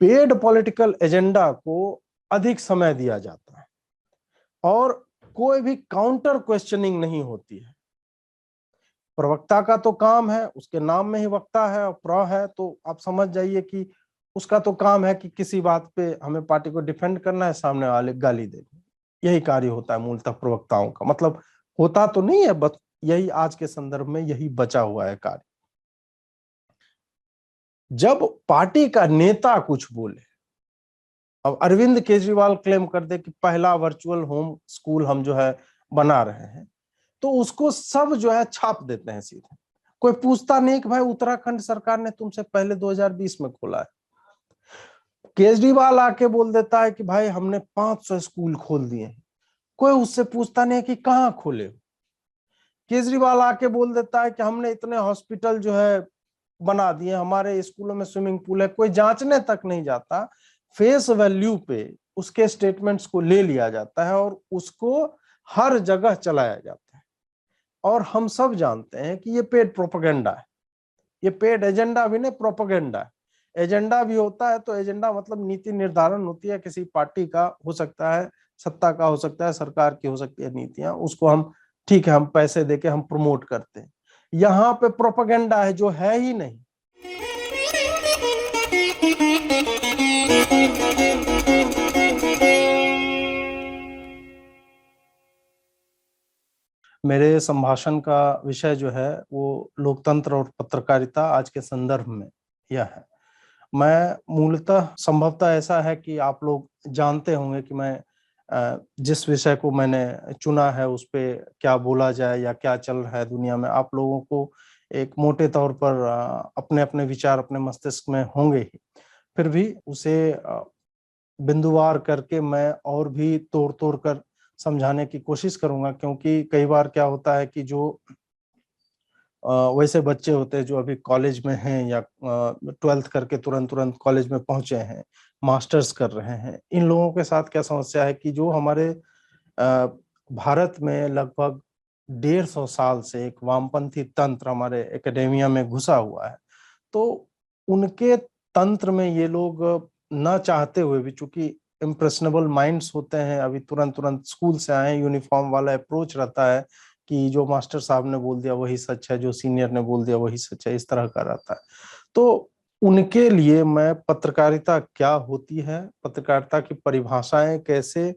Paid political agenda को अधिक समय दिया जाता है और कोई भी काउंटर क्वेश्चनिंग नहीं होती है। प्रवक्ता का तो काम है, उसके नाम में ही वक्ता है और प्र है, तो आप समझ जाइए कि उसका तो काम है कि किसी बात पे हमें पार्टी को डिफेंड करना है, सामने वाले गाली देनी। यही कार्य होता है मूलतः प्रवक्ताओं का। मतलब होता तो नहीं है, बस यही आज के संदर्भ में यही बचा हुआ है कार्य। जब पार्टी का नेता कुछ बोले, अब अरविंद केजरीवाल क्लेम कर दे कि पहला वर्चुअल होम स्कूल हम जो है बना रहे हैं, तो उसको सब जो है छाप देते हैं सीधे। कोई पूछता नहीं कि भाई उत्तराखंड सरकार ने तुमसे पहले 2020 में खोला है। केजरीवाल आके बोल देता है कि भाई हमने 500 स्कूल खोल दिए हैं, कोई उससे पूछता नहीं कि कहाँ खोले हो। केजरीवाल आके बोल देता है कि हमने इतने हॉस्पिटल जो है बना दिए, हमारे स्कूलों में स्विमिंग पूल है, कोई जांचने तक नहीं जाता। फेस वैल्यू पे उसके स्टेटमेंट्स को ले लिया जाता है और उसको हर जगह चलाया जाता है। और हम सब जानते हैं कि ये पेड प्रोपेगेंडा है, ये पेड एजेंडा भी नहीं, प्रोपेगेंडा है। एजेंडा भी होता है तो एजेंडा मतलब नीति निर्धारण होती है किसी पार्टी का, हो सकता है सत्ता का, हो सकता है सरकार की, हो सकती है नीतियां, उसको हम ठीक है हम पैसे देके हम प्रमोट करते हैं। यहाँ पे प्रोपेगेंडा है जो है ही नहीं। मेरे संभाषण का विषय जो है वो लोकतंत्र और पत्रकारिता आज के संदर्भ में यह है। मैं मूलतः, संभवतः ऐसा है कि आप लोग जानते होंगे कि मैं जिस विषय को मैंने चुना है उस पे क्या बोला जाए या क्या चल रहा है दुनिया में, आप लोगों को एक मोटे तौर पर अपने अपने विचार अपने मस्तिष्क में होंगे ही। फिर भी उसे बिंदुवार करके मैं और भी तोड़ तोड़ कर समझाने की कोशिश करूंगा, क्योंकि कई बार क्या होता है कि जो वैसे बच्चे होते हैं जो अभी कॉलेज में हैं या 12th करके तुरंत तुरंत कॉलेज में पहुंचे हैं, मास्टर्स कर रहे हैं, इन लोगों के साथ क्या समस्या है कि जो हमारे भारत में लगभग 150 साल से एक वामपंथी तंत्र हमारे एकेडेमिया में घुसा हुआ है, तो उनके तंत्र में ये लोग न चाहते हुए भी, चूंकि इम्प्रेशनेबल माइंड्स होते हैं, अभी तुरंत तुरंत स्कूल से आए, यूनिफॉर्म वाला अप्रोच रहता है कि जो मास्टर साहब ने बोल दिया वही सच है, जो सीनियर ने बोल दिया वही सच है, इस तरह का रहता है। तो उनके लिए मैं पत्रकारिता क्या होती है, पत्रकारिता की परिभाषाएं कैसे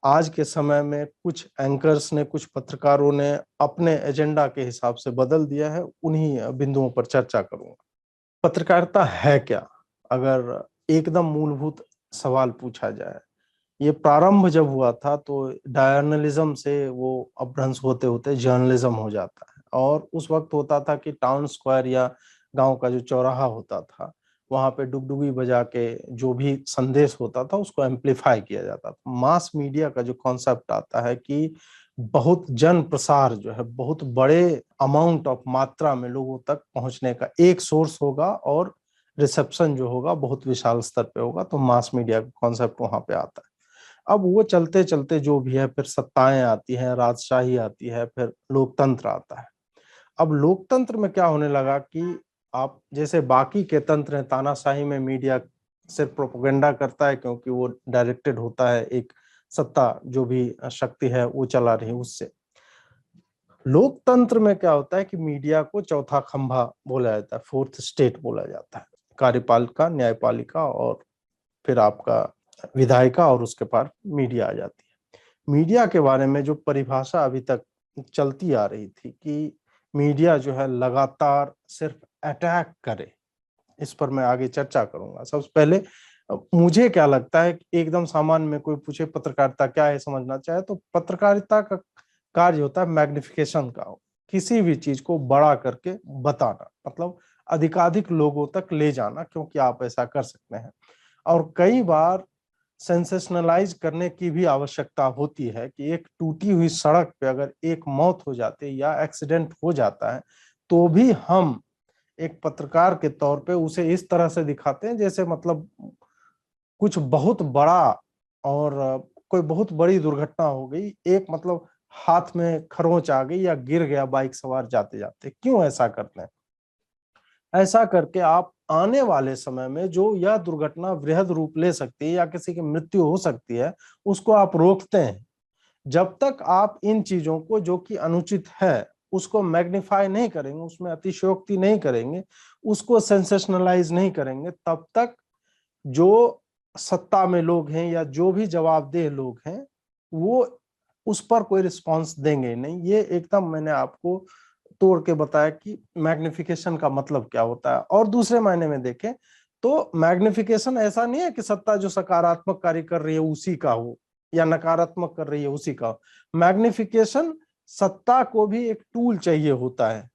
आज के समय में कुछ एंकर्स ने, कुछ पत्रकारों ने अपने एजेंडा के हिसाब से बदल दिया है, उन्हीं बिंदुओं पर चर्चा करूंगा। पत्रकारिता है क्या, अगर एकदम मूलभूत सवाल पूछा जाए। ये प्रारंभ जब हुआ था तो डायर्नलिज्म से वो अपभ्रंश होते होते जर्नलिज्म हो जाता है, और उस वक्त होता था कि टाउन स्क्वायर या गांव का जो चौराहा होता था वहां पे डुगडुगी बजा के जो भी संदेश होता था उसको एम्पलीफाई किया जाता था। मास मीडिया का जो कॉन्सेप्ट आता है कि बहुत जन प्रसार जो है, बहुत बड़े अमाउंट ऑफ मात्रा में लोगों तक पहुंचने का एक सोर्स होगा और रिसेप्शन जो होगा बहुत विशाल स्तर पे होगा, तो मास मीडिया का कॉन्सेप्ट वहां पे आता है। अब वो चलते चलते जो भी है, फिर सत्ताएं आती हैं, राजशाही आती है, फिर लोकतंत्र आता है। अब लोकतंत्र में क्या होने लगा कि आप जैसे बाकी के तंत्र हैं, तानाशाही में मीडिया सिर्फ प्रोपेगेंडा करता है क्योंकि वो डायरेक्टेड होता है, एक सत्ता जो भी शक्ति है वो चला रही है उससे। लोकतंत्र में क्या होता है कि मीडिया को चौथा खंभा बोला जाता है, फोर्थ स्टेट बोला जाता है। कार्यपालिका, न्यायपालिका और फिर आपका विधायिका, और उसके पार मीडिया आ जाती है। मीडिया के बारे में जो परिभाषा अभी तक चलती आ रही थी कि मीडिया जो है लगातार सिर्फ अटैक करे, इस पर मैं आगे चर्चा करूंगा। सबसे पहले मुझे क्या लगता है कि एकदम सामान्य में कोई पूछे पत्रकारिता क्या है समझना चाहे, तो पत्रकारिता का कार्य होता है मैग्निफिकेशन का, किसी भी चीज को बड़ा करके बताना, मतलब अधिकाधिक लोगों तक ले जाना, क्योंकि आप ऐसा कर सकते हैं। और कई बार सेंसेशनलाइज करने की भी आवश्यकता होती है कि एक टूटी हुई सड़क पे अगर एक मौत हो जाती है या एक्सीडेंट हो जाता है, तो भी हम एक पत्रकार के तौर पे उसे इस तरह से दिखाते हैं जैसे मतलब कुछ बहुत बड़ा, और कोई बहुत बड़ी दुर्घटना हो गई, एक मतलब हाथ में खरोंच आ गई या गिर गया बाइक सवार जाते जाते। क्यों ऐसा करते हैं? ऐसा करके आप आने वाले समय में जो यह दुर्घटना वृहद रूप ले सकती है या किसी की मृत्यु हो सकती है, उसको आप रोकते हैं। जब तक आप इन चीजों को, जो कि अनुचित है, उसको मैग्नीफाई नहीं करेंगे, उसमें अतिशयोक्ति नहीं करेंगे, उसको सेंसेशनलाइज नहीं करेंगे, तब तक जो सत्ता में लोग हैं या जो भी जवाबदेह लोग हैं, वो उस पर कोई रिस्पॉन्स देंगे नहीं। ये एकदम मैंने आपको तोड़ के बताया कि मैग्निफिकेशन का मतलब क्या होता है। और दूसरे मायने में देखें तो मैग्निफिकेशन ऐसा नहीं है कि सत्ता जो सकारात्मक कार्य कर रही है उसी का हो या नकारात्मक कर रही है उसी का हो। मैग्निफिकेशन, सत्ता को भी एक टूल चाहिए होता है।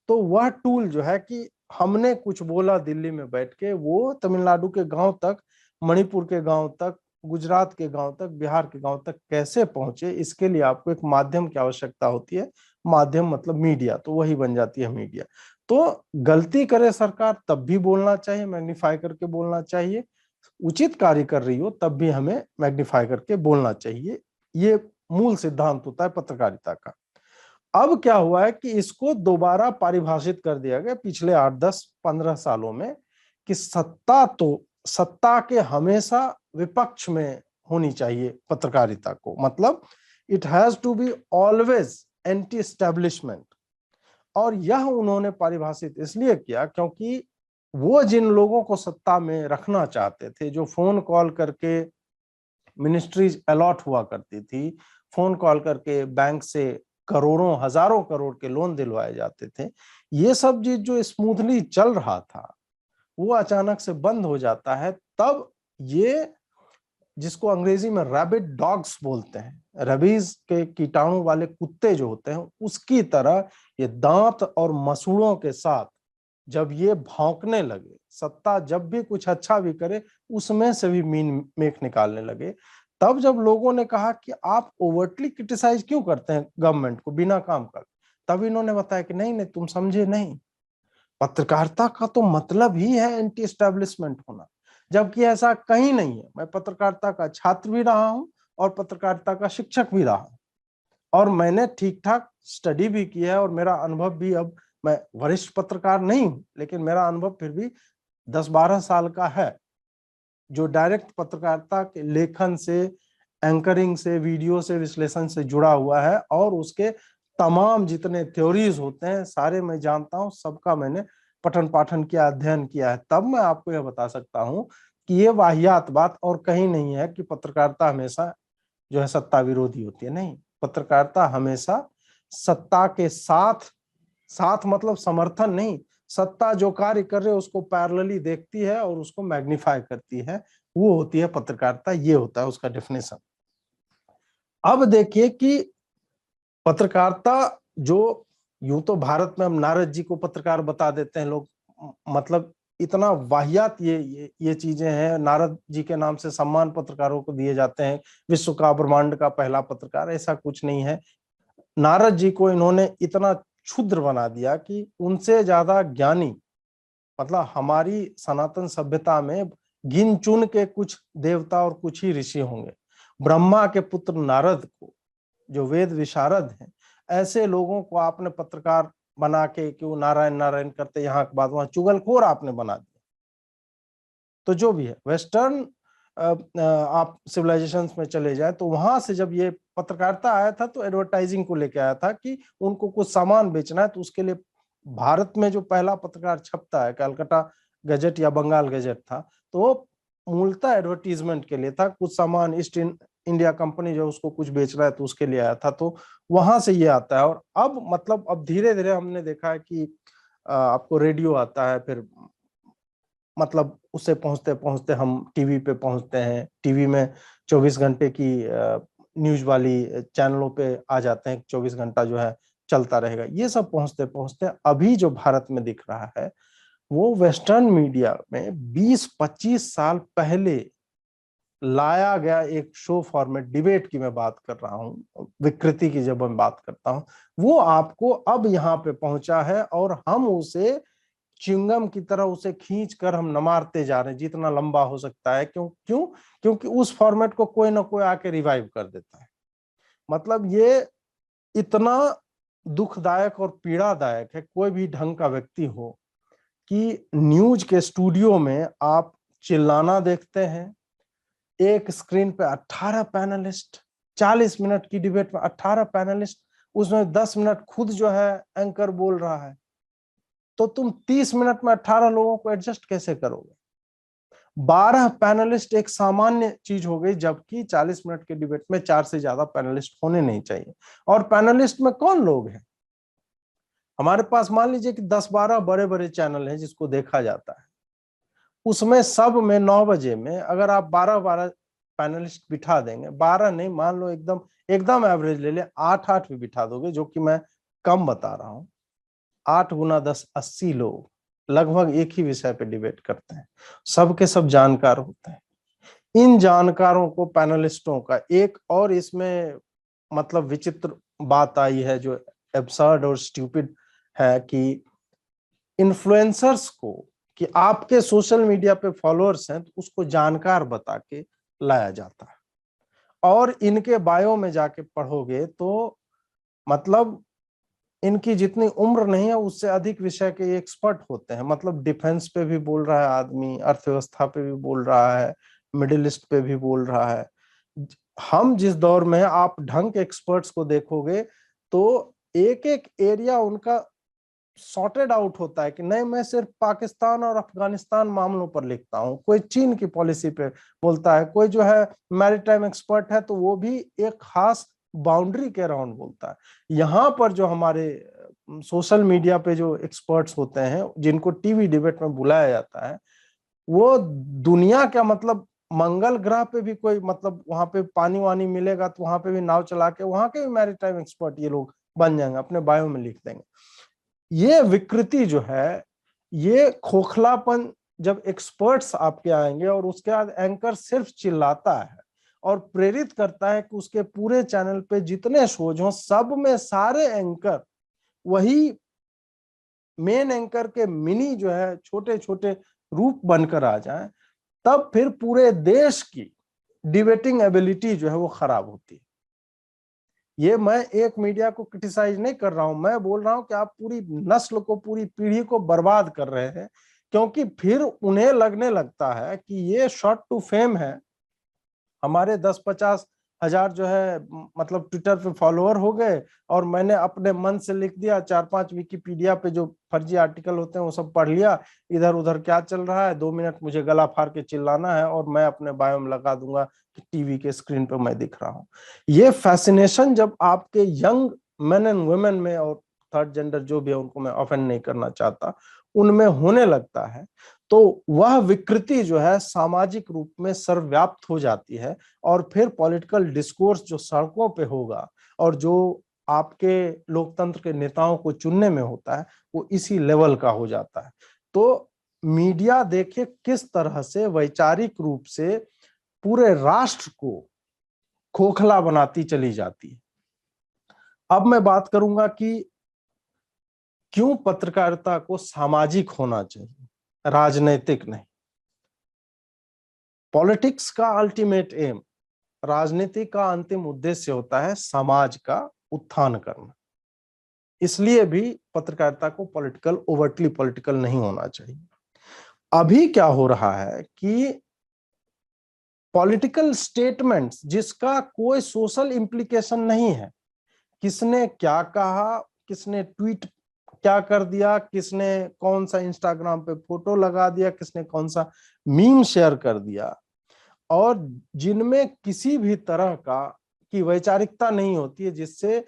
तो वह टूल जो है कि हमने कुछ बोला दिल्ली में बैठ के, वो तमिलनाडु के गांव तक, मणिपुर के गांव तक, गुजरात के गांव तक, बिहार के गांव तक कैसे पहुंचे, इसके लिए आपको एक माध्यम की आवश्यकता होती है। माध्यम मतलब मीडिया, तो वही बन जाती है मीडिया। तो गलती करे सरकार तब भी बोलना चाहिए, मैग्नीफाई करके बोलना चाहिए। उचित कार्य कर रही हो तब भी हमें मैग्नीफाई करके बोलना चाहिए। ये मूल सिद्धांत होता है पत्रकारिता का। अब क्या हुआ है कि इसको दोबारा परिभाषित कर दिया गया पिछले 8, 10, 15 सालों में कि सत्ता के हमेशा विपक्ष में होनी चाहिए पत्रकारिता को। मतलब it has to be always anti establishment. और यह उन्होंने परिभाषित इसलिए किया क्योंकि वो जिन लोगों को सत्ता में रखना चाहते थे, जो फोन कॉल करके मिनिस्ट्रीज अलॉट हुआ करती थी, फोन कॉल करके बैंक से करोड़ों हजारों करोड़ के लोन दिलवाए जाते थे, ये सब चीज जो स्मूथली चल रहा था वो अचानक से बंद हो जाता है। तब ये, जिसको अंग्रेजी में रैबिड डॉग्स बोलते हैं, रबीज के कीटाणु वाले कुत्ते जो होते हैं, उसकी तरह ये दांत और मसूड़ों के साथ जब ये भौंकने लगे, सत्ता जब भी कुछ अच्छा भी करे उसमें से भी मीन मेख निकालने लगे। तब जब लोगों ने कहा कि आप ओवरटली क्रिटिसाइज क्यों करते हैं गवर्नमेंट को बिना काम कर, तब इन्होंने बताया कि नहीं नहीं, तुम समझे नहीं, पत्रकारिता का तो मतलब ही है एंटी एस्टेब्लिशमेंट होना। जबकि ऐसा कहीं नहीं है। मैं पत्रकारिता का छात्र भी रहा हूं और पत्रकारिता का शिक्षक भी रहा हूं, और मैंने ठीक ठाक स्टडी भी किया है, और मेरा अनुभव भी, अब मैं वरिष्ठ पत्रकार नहीं हूं लेकिन मेरा अनुभव फिर भी 10, 12 साल का है, जो डायरेक्ट पत्रकारिता के लेखन से, एंकरिंग से, वीडियो से, विश्लेषण से जुड़ा हुआ है। और उसके तमाम जितने थ्योरीज होते हैं सारे मैं जानता हूं, सबका मैंने पठन पाठन किया, अध्ययन किया है। तब मैं आपको यह बता सकता हूं कि ये वाहियात बात और कहीं नहीं है कि पत्रकारिता हमेशा जो है सत्ता विरोधी होती है। नहीं, पत्रकारिता हमेशा सत्ता के साथ, साथ मतलब समर्थन नहीं, सत्ता जो कार्य कर रहे उसको पैरेलली देखती है और उसको मैग्नीफाई करती है, वो होती है पत्रकारिता। ये होता है उसका डेफिनेशन। अब देखिए कि पत्रकारिता जो, यूं तो भारत में हम नारद जी को पत्रकार बता देते हैं लोग, मतलब इतना वाहियात ये चीजें हैं। नारद जी के नाम से सम्मान पत्रकारों को दिए जाते हैं, विश्व का, ब्रह्मांड का पहला पत्रकार। ऐसा कुछ नहीं है। नारद जी को इन्होंने इतना क्षुद्र बना दिया कि उनसे ज्यादा ज्ञानी, मतलब हमारी सनातन सभ्यता में गिन चुन के कुछ देवता और कुछ ही ऋषि होंगे। ब्रह्मा के पुत्र नारद को, जो वेद विशारद हैं, ऐसे लोगों को आपने पत्रकार बना के कि वो नारायण नारायण करते, यहाँ के बाद वहां चुगलखोर आपने बना दिया। तो जो भी है वेस्टर्न, आप सिविलाइजेशंस में चले जाए तो वहां से जब ये पत्रकारिता आया था तो एडवर्टाइजिंग को लेके आया था कि उनको कुछ सामान बेचना है। तो उसके लिए भारत में जो पहला पत्रकार छपता है, कलकत्ता गजट या बंगाल गजट था, तो मूलतः एडवर्टीजमेंट के लिए था। कुछ सामान ईस्ट इंडिया कंपनी जो उसको कुछ बेच रहा है तो उसके लिए आया था। तो वहां से ये आता है। और अब मतलब अब धीरे धीरे हमने देखा है कि आपको रेडियो आता है, फिर मतलब उससे पहुंचते पहुंचते हम टीवी पे पहुंचते हैं। टीवी में 24 घंटे की न्यूज वाली चैनलों पे आ जाते हैं, 24 घंटा जो है चलता रहेगा। ये सब पहुंचते पहुंचते अभी जो भारत में दिख रहा है वो वेस्टर्न मीडिया में 20, 25 साल पहले लाया गया एक शो फॉर्मेट, डिबेट की मैं बात कर रहा हूँ, विकृति की जब मैं बात करता हूँ, वो आपको अब यहाँ पे पहुंचा है। और हम उसे च्युइंगम की तरह उसे खींच कर हम नमारते जा रहे हैं जितना लंबा हो सकता है। क्यों क्यों क्योंकि उस फॉर्मेट को कोई ना कोई आके रिवाइव कर देता है। मतलब ये इतना दुखदायक और पीड़ादायक है, कोई भी ढंग का व्यक्ति हो कि न्यूज के स्टूडियो में आप चिल्लाना देखते हैं, एक स्क्रीन पे 18 पैनलिस्ट, 40 मिनट की डिबेट में 18 पैनलिस्ट, उसमें 10 मिनट खुद जो है एंकर बोल रहा है, तो तुम 30 मिनट में 18 लोगों को एडजस्ट कैसे करोगे? 12 पैनलिस्ट एक सामान्य चीज हो गई, जबकि 40 मिनट के डिबेट में 4 से ज्यादा पैनलिस्ट होने नहीं चाहिए। और पैनलिस्ट में कौन लोग हैं? हमारे पास मान लीजिए कि 10-12 बड़े बड़े चैनल हैं जिसको देखा जाता है, उसमें सब में 9 बजे में अगर आप 12-12 पैनलिस्ट बिठा देंगे, 12 नहीं, मान लो एकदम एकदम एवरेज ले ले, 8-8 भी बिठा दोगे, जो कि मैं कम बता रहा हूं, 8 गुना 10 80 लोग लगभग एक ही विषय पे डिबेट करते हैं, सबके सब जानकार होते हैं। इन जानकारों को, पैनलिस्टों का एक और इसमें मतलब विचित्र बात आई है जो एब्सर्ड और स्टूपिड है, कि इन्फ्लुएंसर्स को, कि आपके सोशल मीडिया पे फॉलोअर्स हैं तो उसको जानकार बता के लाया जाता है, और इनके बायो में जाके पढ़ोगे तो मतलब इनकी जितनी उम्र नहीं है उससे अधिक विषय के ये एक्सपर्ट होते हैं। मतलब डिफेंस पे भी बोल रहा है आदमी, अर्थव्यवस्था पे भी बोल रहा है, मिडिल ईस्ट पे भी बोल रहा है। हम जिस दौर में आप ढंग के एक्सपर्ट्स को देखोगे तो एक एक एरिया उनका सॉर्टेड आउट होता है, कि नहीं मैं सिर्फ पाकिस्तान और अफगानिस्तान मामलों पर लिखता हूँ, कोई चीन की पॉलिसी पे बोलता है, कोई जो है मैरीटाइम एक्सपर्ट है तो वो भी एक खास बाउंड्री के अराउंड बोलता है। यहाँ पर जो हमारे सोशल मीडिया पे जो एक्सपर्ट्स होते हैं, जिनको टीवी डिबेट में बुलाया जाता है, वो दुनिया क्या मतलब मंगल ग्रह पे भी कोई मतलब वहां पे पानी वानी मिलेगा तो वहां पे भी नाव चला के वहां के भी मैरीटाइम एक्सपर्ट ये लोग बन जाएंगे, अपने बायो में लिख देंगे। ये विकृति जो है, ये खोखलापन, जब एक्सपर्ट्स आपके आएंगे और उसके बाद एंकर सिर्फ चिल्लाता है और प्रेरित करता है कि उसके पूरे चैनल पे जितने शोज हों सब में सारे एंकर वही मेन एंकर के मिनी जो है छोटे छोटे रूप बनकर आ जाएं, तब फिर पूरे देश की डिबेटिंग एबिलिटी जो है वो खराब होती है। ये मैं एक मीडिया को क्रिटिसाइज नहीं कर रहा हूं, मैं बोल रहा हूं कि आप पूरी नस्ल को, पूरी पीढ़ी को बर्बाद कर रहे हैं, क्योंकि फिर उन्हें लगने लगता है कि ये शॉर्ट टू फेम है। हमारे 10-50 हजार जो है मतलब ट्विटर पे फॉलोअर हो गए, और मैंने अपने मन से लिख दिया, 4-5 विकिपीडिया पे जो फर्जी आर्टिकल होते हैं वो सब पढ़ लिया, इधर उधर क्या चल रहा है, 2 मिनट मुझे गला फाड़ के चिल्लाना है और मैं अपने बायो में लगा दूंगा कि टीवी के स्क्रीन पे मैं दिख रहा हूँ। ये फैसिनेशन जब आपके यंग मेन एंड वुमेन में, और थर्ड जेंडर जो भी है उनको मैं ऑफेंड नहीं करना चाहता, उनमें होने लगता है, तो वह विकृति जो है सामाजिक रूप में सर्वव्याप्त हो जाती है, और फिर पॉलिटिकल डिस्कोर्स जो सड़कों पे होगा और जो आपके लोकतंत्र के नेताओं को चुनने में होता है वो इसी लेवल का हो जाता है। तो मीडिया देखिए किस तरह से वैचारिक रूप से पूरे राष्ट्र को खोखला बनाती चली जाती है। अब मैं बात करूंगा कि क्यों पत्रकारिता को सामाजिक होना चाहिए, राजनैतिक नहीं। पॉलिटिक्स का अल्टीमेट एम, राजनीति का अंतिम उद्देश्य होता है समाज का उत्थान करना। इसलिए भी पत्रकारिता को पॉलिटिकल, ओवरटली पॉलिटिकल नहीं होना चाहिए। अभी क्या हो रहा है कि पॉलिटिकल स्टेटमेंट्स जिसका कोई सोशल इंप्लीकेशन नहीं है, किसने क्या कहा, किसने ट्वीट क्या कर दिया, किसने कौन सा इंस्टाग्राम पे फोटो लगा दिया, किसने कौन सा मीम शेयर कर दिया, और जिनमें किसी भी तरह का की वैचारिकता नहीं होती है, जिससे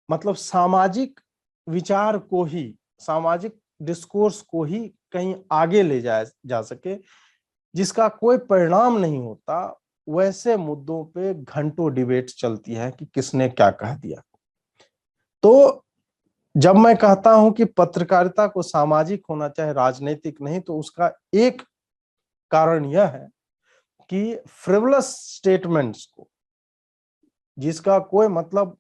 मतलब सामाजिक विचार को ही, सामाजिक डिस्कोर्स को ही कहीं आगे ले जाया जा सके, जिसका कोई परिणाम नहीं होता, वैसे मुद्दों पे घंटों डिबेट चलती है कि किसने क्या कह दिया। तो जब मैं कहता हूं कि पत्रकारिता को सामाजिक होना चाहे, राजनीतिक नहीं, तो उसका एक कारण यह है कि फ्रिवलस स्टेटमेंट्स को, जिसका कोई मतलब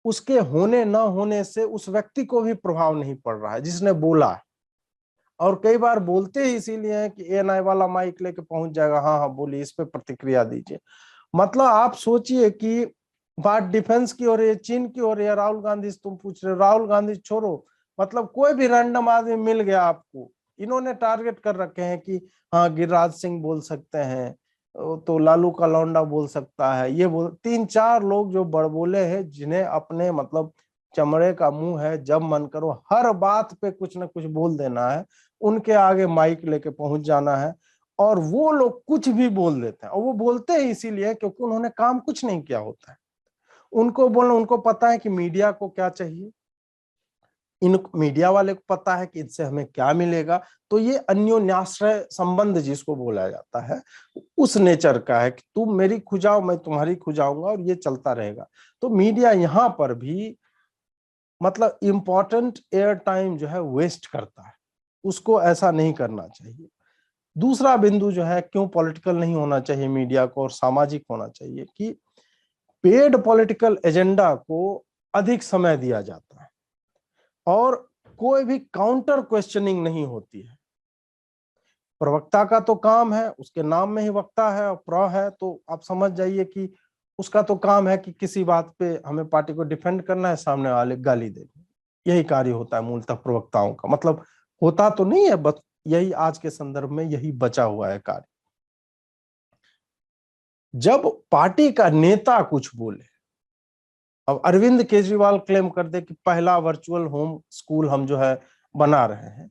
उसके होने ना होने से उस व्यक्ति को भी प्रभाव नहीं पड़ रहा है जिसने बोला है, और कई बार बोलते ही इसीलिए है कि एएनआई वाला माइक लेके पहुंच जाएगा, हाँ हाँ बोलिए, इस पे प्रतिक्रिया दीजिए। मतलब आप सोचिए कि बात डिफेंस की हो रही है, चीन की हो रही है, राहुल गांधी से तुम पूछ रहे हो, राहुल गांधी छोड़ो, मतलब कोई भी रैंडम आदमी मिल गया आपको, इन्होंने टारगेट कर रखे हैं कि हाँ गिरिराज सिंह बोल सकते हैं, तो लालू का लौंडा बोल सकता है, ये बोल, 3-4 लोग जो बड़बोले हैं, जिन्हें अपने मतलब चमड़े का मुंह है, जब मन करो हर बात पे कुछ ना कुछ बोल देना है, उनके आगे माइक लेके पहुंच जाना है, और वो लोग कुछ भी बोल देते हैं। और वो बोलते हैं इसीलिए क्योंकि उन्होंने काम कुछ नहीं किया होता है। उनको बोलना, उनको पता है कि मीडिया को क्या चाहिए, इन मीडिया वाले को पता है कि इससे हमें क्या मिलेगा। तो ये अन्योन्याश्रय संबंध जिसको बोला जाता है, उस नेचर का है कि तुम मेरी खुजाओ, मैं तुम्हारी खुजाऊंगा, और ये चलता रहेगा। तो मीडिया यहाँ पर भी मतलब इंपॉर्टेंट एयर टाइम जो है वेस्ट करता है, उसको ऐसा नहीं करना चाहिए। दूसरा बिंदु जो है, क्यों पॉलिटिकल नहीं होना चाहिए मीडिया को और सामाजिक होना चाहिए, कि पेड पॉलिटिकल एजेंडा को अधिक समय दिया जाता है और कोई भी काउंटर क्वेश्चनिंग नहीं होती है। प्रवक्ता का तो काम है, उसके नाम में ही वक्ता है और प्र है, तो आप समझ जाइए कि उसका तो काम है कि किसी बात पे हमें पार्टी को डिफेंड करना है, सामने वाले गाली देनी, यही कार्य होता है मूलतः प्रवक्ताओं का। मतलब होता तो नहीं है, बस यही आज के संदर्भ में यही बचा हुआ है कार्य। जब पार्टी का नेता कुछ बोले, अब अरविंद केजरीवाल क्लेम कर दे कि पहला वर्चुअल होम स्कूल हम जो है बना रहे हैं,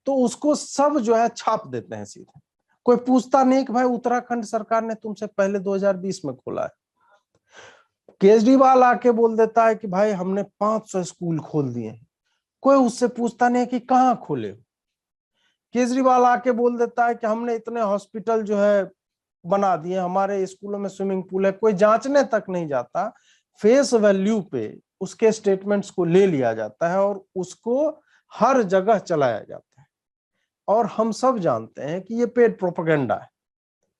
तो उसको सब जो है छाप देते हैं सीधे। कोई पूछता नहीं कि भाई उत्तराखंड सरकार ने तुमसे पहले 2020 में खोला है। केजरीवाल आके बोल देता है कि भाई हमने 500 स्कूल खोल दिए हैं, कोई उससे पूछता नहीं कि कहाँ खोले। केजरीवाल आके बोल देता है कि हमने इतने हॉस्पिटल जो है बना दिए, हमारे स्कूलों में स्विमिंग पूल है, कोई जांचने तक नहीं जाता। फेस वैल्यू पे उसके स्टेटमेंट्स को ले लिया जाता है और उसको हर जगह चलाया जाता है। और हम सब जानते हैं कि ये पेड प्रोपेगेंडा है,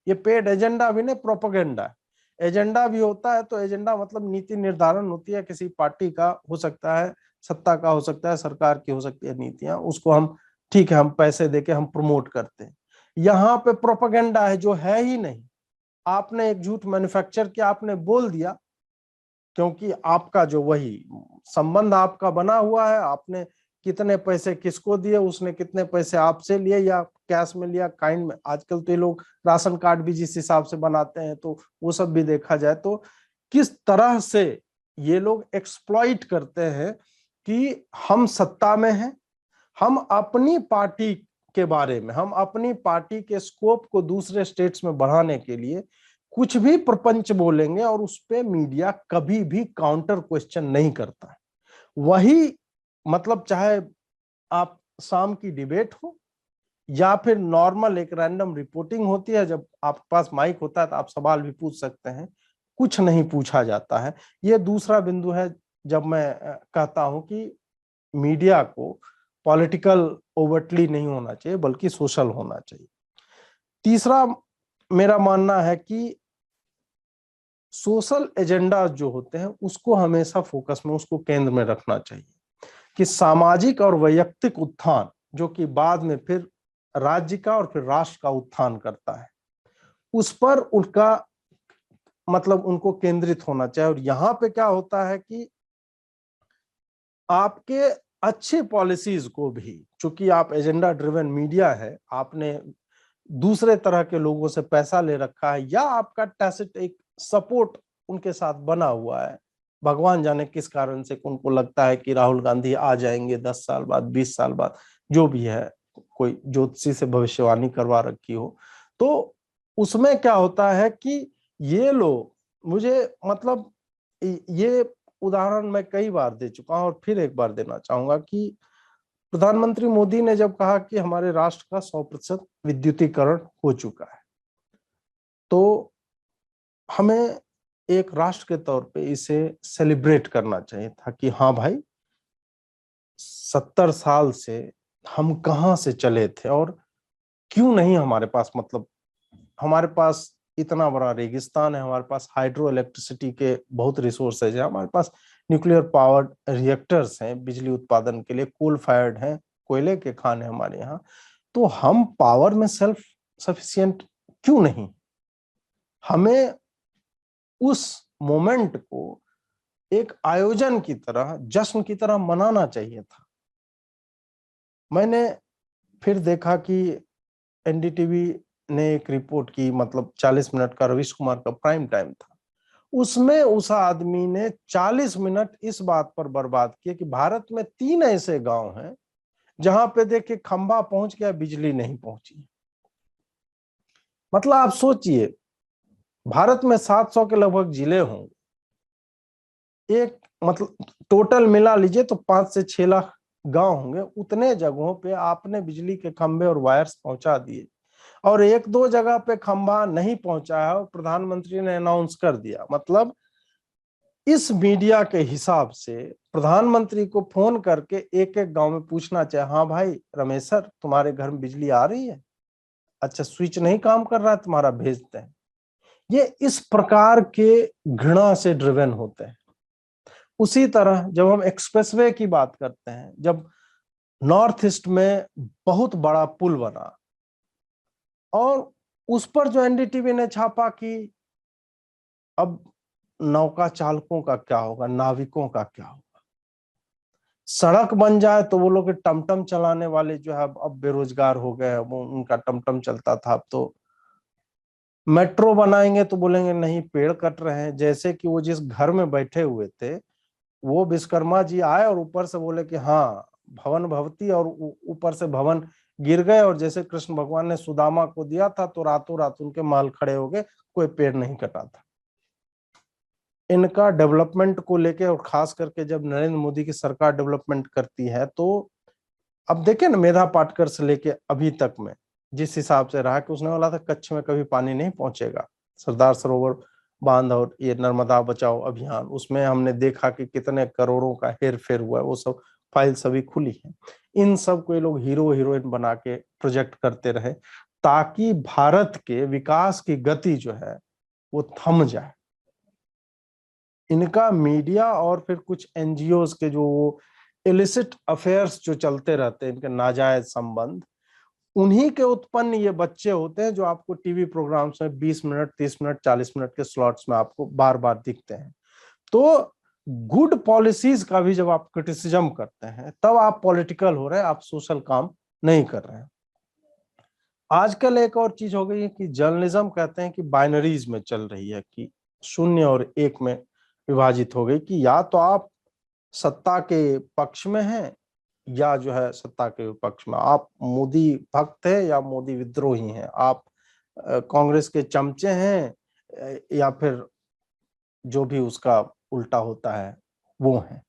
ये पेड एजेंडा भी नहीं, प्रोपेगेंडा है। एजेंडा भी होता है तो एजेंडा मतलब नीति निर्धारण होती है किसी पार्टी का, हो सकता है सत्ता का, हो सकता है सरकार की, हो सकती है नीतियां, उसको हम ठीक है हम पैसे देके हम प्रमोट करते हैं। यहाँ पे प्रोपेगेंडा है जो है ही नहीं। आपने एक झूठ मैन्युफैक्चर किया, आपने बोल दिया, क्योंकि आपका जो वही संबंध आपका बना हुआ है, आपने कितने पैसे किसको दिए, उसने कितने पैसे आपसे लिए या कैश में लिया, काइंड में। आजकल तो ये लोग राशन कार्ड भी जिस हिसाब से बनाते हैं, तो वो सब भी देखा जाए तो किस तरह से ये लोग एक्सप्लॉइट करते हैं कि हम सत्ता में हैं, हम अपनी पार्टी के बारे में, हम अपनी पार्टी के स्कोप को दूसरे स्टेट्स में बढ़ाने के लिए कुछ भी प्रपंच बोलेंगे और उस पे मीडिया कभी भी काउंटर क्वेश्चन नहीं करता है। वही मतलब चाहे आप शाम की डिबेट हो या फिर नॉर्मल एक रैंडम रिपोर्टिंग होती है, जब आपके पास माइक होता है तो आप सवाल भी पूछ सकते हैं, कुछ नहीं पूछा जाता है। ये दूसरा बिंदु है जब मैं कहता हूं कि मीडिया को पॉलिटिकल ओवरटली नहीं होना चाहिए बल्कि सोशल होना चाहिए। तीसरा मेरा मानना है कि सोशल एजेंडा जो होते हैं उसको हमेशा फोकस में, उसको केंद्र में रखना चाहिए, कि सामाजिक और वैयक्तिक उत्थान जो कि बाद में फिर राज्य का और फिर राष्ट्र का उत्थान करता है, उस पर उनका मतलब उनको केंद्रित होना चाहिए। और यहाँ पे क्या होता है कि आपके अच्छे पॉलिसीज को भी, चूंकि आप एजेंडा ड्रिवन मीडिया है, आपने दूसरे तरह के लोगों से पैसा ले रखा है या आपका टैसिट एक सपोर्ट उनके साथ बना हुआ है, भगवान जाने किस कारण से उनको लगता है कि राहुल गांधी आ जाएंगे 10 साल बाद, 20 साल बाद, जो भी है, कोई ज्योतिषी से भविष्यवाणी करवा रखी हो, तो उसमें क्या होता है कि ये लोग, मुझे मतलब ये उदाहरण मैं कई बार दे चुका हूं और फिर एक बार देना चाहूंगा कि प्रधानमंत्री मोदी ने जब कहा कि हमारे राष्ट्र का 100% विद्युतीकरण हो चुका है, तो हमें एक राष्ट्र के तौर पे इसे सेलिब्रेट करना चाहिए था कि हाँ भाई, 70 साल से हम कहाँ से चले थे और क्यों नहीं हमारे पास, मतलब हमारे पास इतना बड़ा रेगिस्तान है, हमारे पास हाइड्रो इलेक्ट्रिसिटी के बहुत रिसोर्सेज है, हमारे पास न्यूक्लियर पावर्ड रिएक्टर्स हैं बिजली उत्पादन के लिए, कोल फायर्ड हैं, कोयले के खान है हमारे यहाँ, तो हम पावर में सेल्फ सफिशिएंट क्यों नहीं। हमें उस मोमेंट को एक आयोजन की तरह, जश्न की तरह मनाना चाहिए था। मैंने फिर देखा कि एनडीटीवी ने एक रिपोर्ट की, मतलब 40 मिनट का रवीश कुमार का प्राइम टाइम था, उसमें उस आदमी ने 40 मिनट इस बात पर बर्बाद किए कि भारत में 3 ऐसे गांव हैं जहां पे देखिए खंबा पहुंच गया, बिजली नहीं पहुंची। मतलब आप सोचिए, भारत में 700 के लगभग जिले होंगे, एक मतलब टोटल मिला लीजिए तो 5 से 6 लाख गांव होंगे। उतने जगहों पे आपने बिजली के खंभे और वायर्स पहुंचा दिए, और एक दो जगह पे खंभा नहीं पहुंचा है और प्रधानमंत्री ने अनाउंस कर दिया। मतलब इस मीडिया के हिसाब से प्रधानमंत्री को फोन करके एक एक गांव में पूछना चाहिए, हाँ भाई रमेश सर, तुम्हारे घर में बिजली आ रही है? अच्छा, स्विच नहीं काम कर रहा है तुम्हारा, भेजते हैं। ये इस प्रकार के घृणा से ड्रिवन होते हैं। उसी तरह जब हम एक्सप्रेसवे की बात करते हैं, जब नॉर्थ ईस्ट में बहुत बड़ा पुल बना और उस पर जो एनडीटीवी ने छापा कि अब नौका चालकों का क्या होगा, नाविकों का क्या होगा। सड़क बन जाए तो वो लोग टमटम चलाने वाले जो है अब बेरोजगार हो गए, वो उनका टमटम चलता था, अब तो मेट्रो बनाएंगे तो बोलेंगे नहीं, पेड़ कट रहे हैं। जैसे कि वो जिस घर में बैठे हुए थे, वो विश्वकर्मा जी आए और ऊपर से बोले कि हाँ भवन भवती, और ऊपर से भवन गिर गए, और जैसे कृष्ण भगवान ने सुदामा को दिया था तो रातों रात उनके महल खड़े हो गए, कोई पेड़ नहीं कटा था। इनका डेवलपमेंट को लेके, और खास करके जब नरेंद्र मोदी की सरकार डेवलपमेंट करती है, तो अब देखिए ना, मेधा पाटकर से लेके अभी तक में जिस हिसाब से रहा कि उसने बोला था कच्छ में कभी पानी नहीं पहुंचेगा, सरदार सरोवर बांध और ये नर्मदा बचाओ अभियान, उसमें हमने देखा कि कितने करोड़ों का हेर फेर हुआ है, वो सब फाइल सभी खुली है। इन सब को ये लोग हीरो हीरोइन बना के प्रोजेक्ट करते रहे ताकि भारत के विकास की गति जो है वो थम जाए। इनका मीडिया और फिर कुछ एनजीओज के जो इलिसिट अफेयर्स जो चलते रहते हैं, इनके नाजायज संबंध, उन्हीं के उत्पन्न ये बच्चे होते हैं जो आपको टीवी प्रोग्राम्स में 20 मिनट 30 मिनट 40 मिनट के स्लॉट्स में आपको बार बार दिखते हैं। तो गुड पॉलिसीज का भी जब आप क्रिटिसिज्म करते हैं, तब आप पॉलिटिकल हो रहे हैं, आप सोशल काम नहीं कर रहे हैं। आजकल एक और चीज हो गई है कि जर्नलिज्म कहते हैं कि बाइनरीज में चल रही है, कि शून्य और एक में विभाजित हो गई, कि या तो आप सत्ता के पक्ष में हैं या जो है सत्ता के विपक्ष में। आप मोदी भक्त है या मोदी विद्रोही हैं, आप कांग्रेस के चमचे हैं या फिर जो भी उसका उल्टा होता है वो है।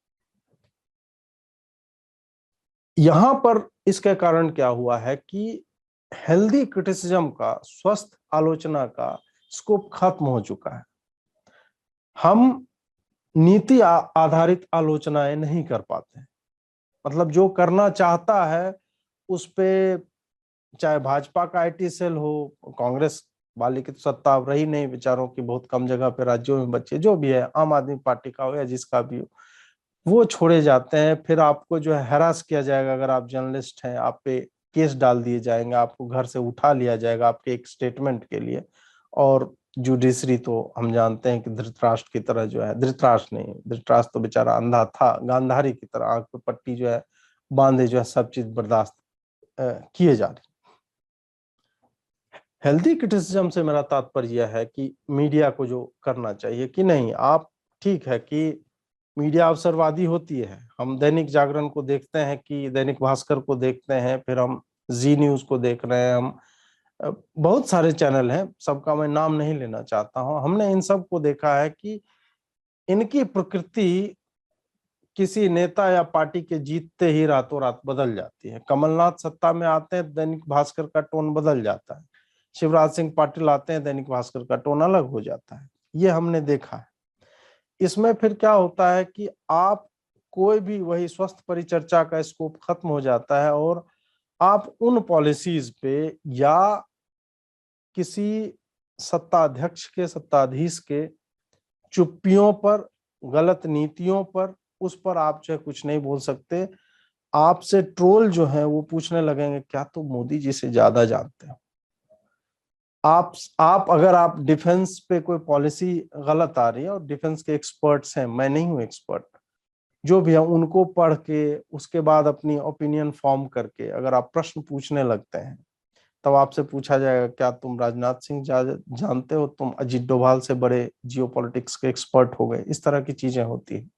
यहां पर इसके कारण क्या हुआ है कि हेल्दी क्रिटिसिज्म का, स्वस्थ आलोचना का स्कोप खत्म हो चुका है। हम नीति आधारित आलोचनाएं नहीं कर पाते। मतलब जो करना चाहता है उस पे, चाहे भाजपा का आईटी सेल हो, कांग्रेस वाली की तो सत्ता अब रही नहीं, विचारों की बहुत कम जगह पे राज्यों में बचे, जो भी है, आम आदमी पार्टी का हो या जिसका भी हो, वो छोड़े जाते हैं। फिर आपको जो है हैरास किया जाएगा, अगर आप जर्नलिस्ट हैं, आप पे केस डाल दिए जाएंगे, आपको घर से उठा लिया जाएगा आपके एक स्टेटमेंट के लिए। और जुडिशरी तो हम जानते हैं कि धृतराष्ट्र की तरह जो है, धृतराष्ट्र नहीं, धृतराष्ट्र तो बेचारा अंधा था, गांधारी की तरह आंख पे पट्टी जो है बांधे जो है सब चीज बर्दाश्त किए जा रही। हेल्दी क्रिटिसिज्म से मेरा तात्पर्य यह है कि मीडिया को जो करना चाहिए कि नहीं, आप ठीक है कि मीडिया अवसरवादी होती है, हम दैनिक जागरण को देखते हैं, कि दैनिक भास्कर को देखते हैं, फिर हम जी न्यूज को देख रहे हैं, हम बहुत सारे चैनल हैं, सबका मैं नाम नहीं लेना चाहता हूं, हमने इन सब को देखा है कि इनकी प्रकृति किसी नेता या पार्टी के जीतते ही रातों रात बदल जाती है। कमलनाथ सत्ता में आते हैं, दैनिक भास्कर का टोन बदल जाता है। शिवराज सिंह पाटिल आते हैं, दैनिक भास्कर का टोन अलग हो जाता है। ये हमने देखा है। इसमें फिर क्या होता है कि आप कोई भी, वही स्वस्थ परिचर्चा का स्कोप खत्म हो जाता है, और आप उन पॉलिसीज पे या किसी सत्ताध्यक्ष के, सत्ताधीश के चुप्पियों पर, गलत नीतियों पर, उस पर आप जो है कुछ नहीं बोल सकते। आपसे ट्रोल जो है वो पूछने लगेंगे, क्या तो मोदी जी से ज्यादा जानते हो आप अगर आप डिफेंस पे कोई पॉलिसी गलत आ रही है, और डिफेंस के एक्सपर्ट्स हैं, मैं नहीं हूं एक्सपर्ट, जो भी है उनको पढ़ के उसके बाद अपनी ओपिनियन फॉर्म करके अगर आप प्रश्न पूछने लगते हैं, तब आपसे पूछा जाएगा क्या तुम राजनाथ सिंह जानते हो, तुम अजीत डोभाल से बड़े जियोपॉलिटिक्स के एक्सपर्ट हो गए। इस तरह की चीजें होती है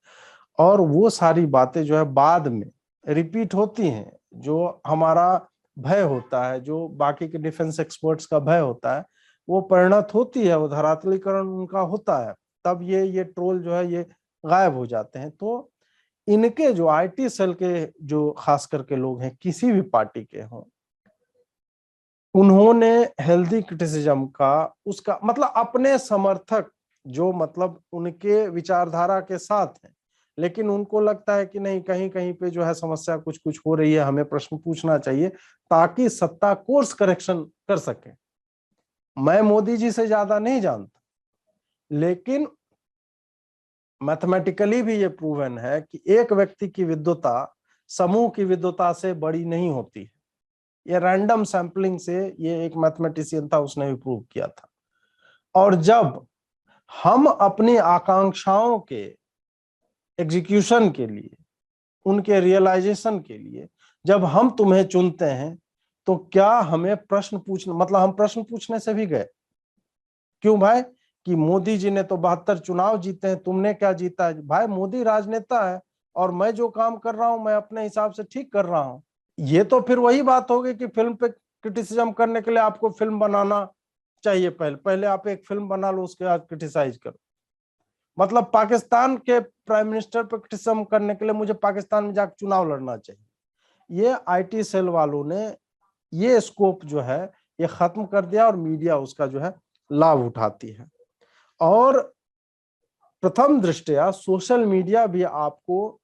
और वो सारी बातें जो है बाद में रिपीट होती हैं। जो हमारा भय होता है, जो बाकी के डिफेंस एक्सपर्ट्स का भय होता है, वो परिणत होती है, वो धरातलीकरण उनका होता है, तब ये ट्रोल जो है ये गायब हो जाते हैं। तो इनके जो आईटी सेल के जो खास करके लोग हैं, किसी भी पार्टी के हों, उन्होंने हेल्दी क्रिटिसिज्म का उसका मतलब अपने समर्थक जो मतलब उनके विचारधारा के साथ हैं, लेकिन उनको लगता है कि नहीं कहीं कहीं पे जो है समस्या कुछ कुछ हो रही है, हमें प्रश्न पूछना चाहिए ताकि सत्ता कोर्स करेक्शन कर सके। मैं मोदी जी से ज्यादा नहीं जानता, लेकिन मैथमेटिकली भी ये प्रूवन है कि एक व्यक्ति की विद्वता समूह की विद्वता से बड़ी नहीं होती है। ये रैंडम सैंपलिंग से, ये एक मैथमेटिशियन था उसने भी प्रूव किया था। और जब हम अपनी आकांक्षाओं के एग्जीक्यूशन के लिए, उनके रियलाइजेशन के लिए जब हम तुम्हें चुनते हैं, तो क्या हमें प्रश्न पूछना, मतलब हम प्रश्न पूछने से भी गए क्यों भाई कि मोदी जी ने तो 72 चुनाव जीते हैं, तुमने क्या जीता है? भाई मोदी राजनेता है और मैं जो काम कर रहा हूं मैं अपने हिसाब से ठीक कर रहा हूं। ये तो फिर वही बात होगी कि फिल्म पे क्रिटिसिज्म करने के लिए आपको फिल्म बनाना चाहिए। पहले पहले आप एक फिल्म बना लो, उसके बाद क्रिटिसाइज करो। मतलब पाकिस्तान के प्राइम मिनिस्टर पर क्रिटिसिज्म करने के लिए मुझे पाकिस्तान में जाकर चुनाव लड़ना चाहिए। ये आईटी सेल वालों ने ये स्कोप जो है ये खत्म कर दिया और मीडिया उसका जो है लाभ उठाती है। और प्रथम दृष्टया सोशल मीडिया भी आपको,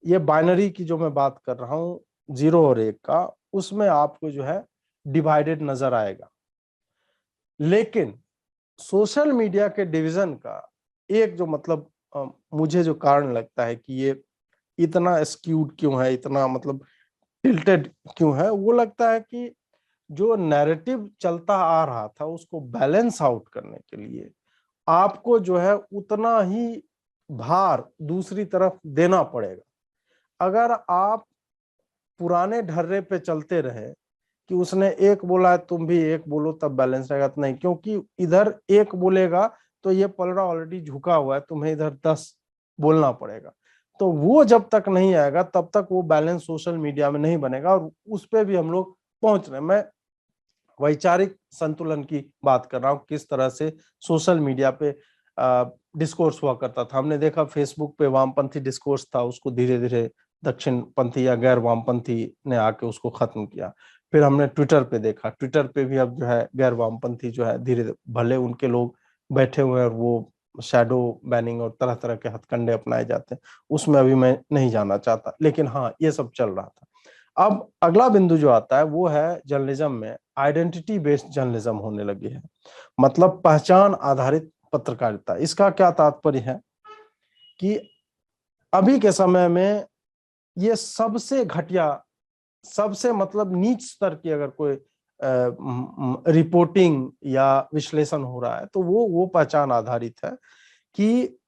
ये बाइनरी की जो मैं बात कर रहा हूं 0 और 1 का, उसमें आपको जो है डिवाइडेड नजर आएगा। लेकिन सोशल मीडिया के डिवीजन का एक जो मतलब मुझे जो कारण लगता है कि ये इतना स्क्यूड क्यों है, इतना मतलब टिल्टेड क्यों है, वो लगता है कि जो नैरेटिव चलता आ रहा था उसको बैलेंस आउट करने के लिए आपको जो है उतना ही भार दूसरी तरफ देना पड़ेगा। अगर आप पुराने ढर्रे पे चलते रहे कि उसने एक बोला है तुम भी एक बोलो तब बैलेंस रहेगा, तो नहीं, क्योंकि इधर एक बोलेगा तो ये पलड़ा ऑलरेडी झुका हुआ है, तुम्हें इधर 10 बोलना पड़ेगा। तो वो जब तक नहीं आएगा तब तक वो बैलेंस सोशल मीडिया में नहीं बनेगा और उस पे भी हम लोग पहुंच रहे हैं। मैं वैचारिक संतुलन की बात कर रहा हूँ, किस तरह से सोशल मीडिया पे डिस्कोर्स हुआ करता था। हमने देखा फेसबुक पे वामपंथी डिस्कोर्स था, उसको धीरे धीरे दक्षिणपंथी या गैर वामपंथी ने आके उसको खत्म किया। फिर हमने ट्विटर पे देखा, ट्विटर पे भी अब जो है गैर वामपंथी जो है धीरे, भले उनके लोग बैठे हुए हैं और वो शैडो बैनिंग और तरह तरह के हथकंडे अपनाए जाते हैं, उसमें अभी मैं नहीं जाना चाहता, लेकिन हाँ ये सब चल रहा था। अब अगला बिंदु जो आता है वो है जर्नलिज्म में आइडेंटिटी बेस्ड जर्नलिज्म होने लगी है, मतलब पहचान आधारित पत्रकारिता। इसका क्या तात्पर्य है कि अभी के समय में ये सबसे घटिया, सबसे मतलब नीच स्तर की अगर कोई रिपोर्टिंग या विश्लेषण हो रहा है तो वो पहचान आधारित है कि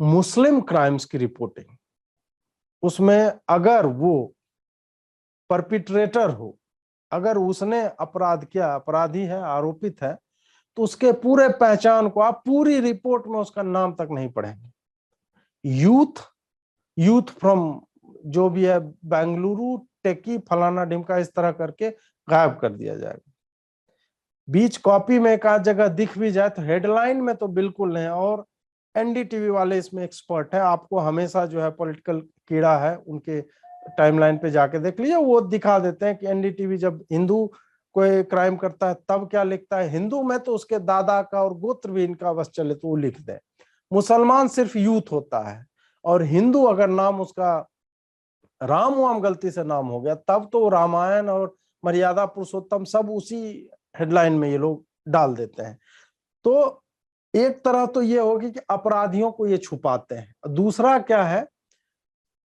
मुस्लिम क्राइम्स की रिपोर्टिंग, उसमें अगर वो परपिट्रेटर हो, अगर उसने अपराध किया, अपराधी है, आरोपित है, तो उसके पूरे पहचान को आप पूरी रिपोर्ट में उसका नाम तक नहीं पढ़ेंगे। यूथ यूथ फ्रॉम जो भी है बेंगलुरु टेकी फलाना ढिमका इस तरह करके गायब कर दिया जाएगा। बीच कॉपी में एक आध जगह दिख भी जाए तो हेडलाइन में तो बिल्कुल नहीं। और एनडीटीवी वाले इसमें एक्सपर्ट है, आपको हमेशा जो है पॉलिटिकल कीड़ा है उनके टाइमलाइन पे जाके देख लीजिए, वो दिखा देते हैं कि एनडीटीवी जब हिंदू कोई क्राइम करता है तब क्या लिखता है, हिंदू में तो उसके दादा का और गोत्र भी इनका बस चले तो वो लिख दे। मुसलमान सिर्फ यूथ होता है, और हिंदू अगर नाम उसका राम वाम गलती से नाम हो गया तब तो रामायण और मर्यादा पुरुषोत्तम सब उसी हेडलाइन में ये लोग डाल देते हैं। तो एक तरह तो ये होगी कि अपराधियों को ये छुपाते हैं। दूसरा क्या है,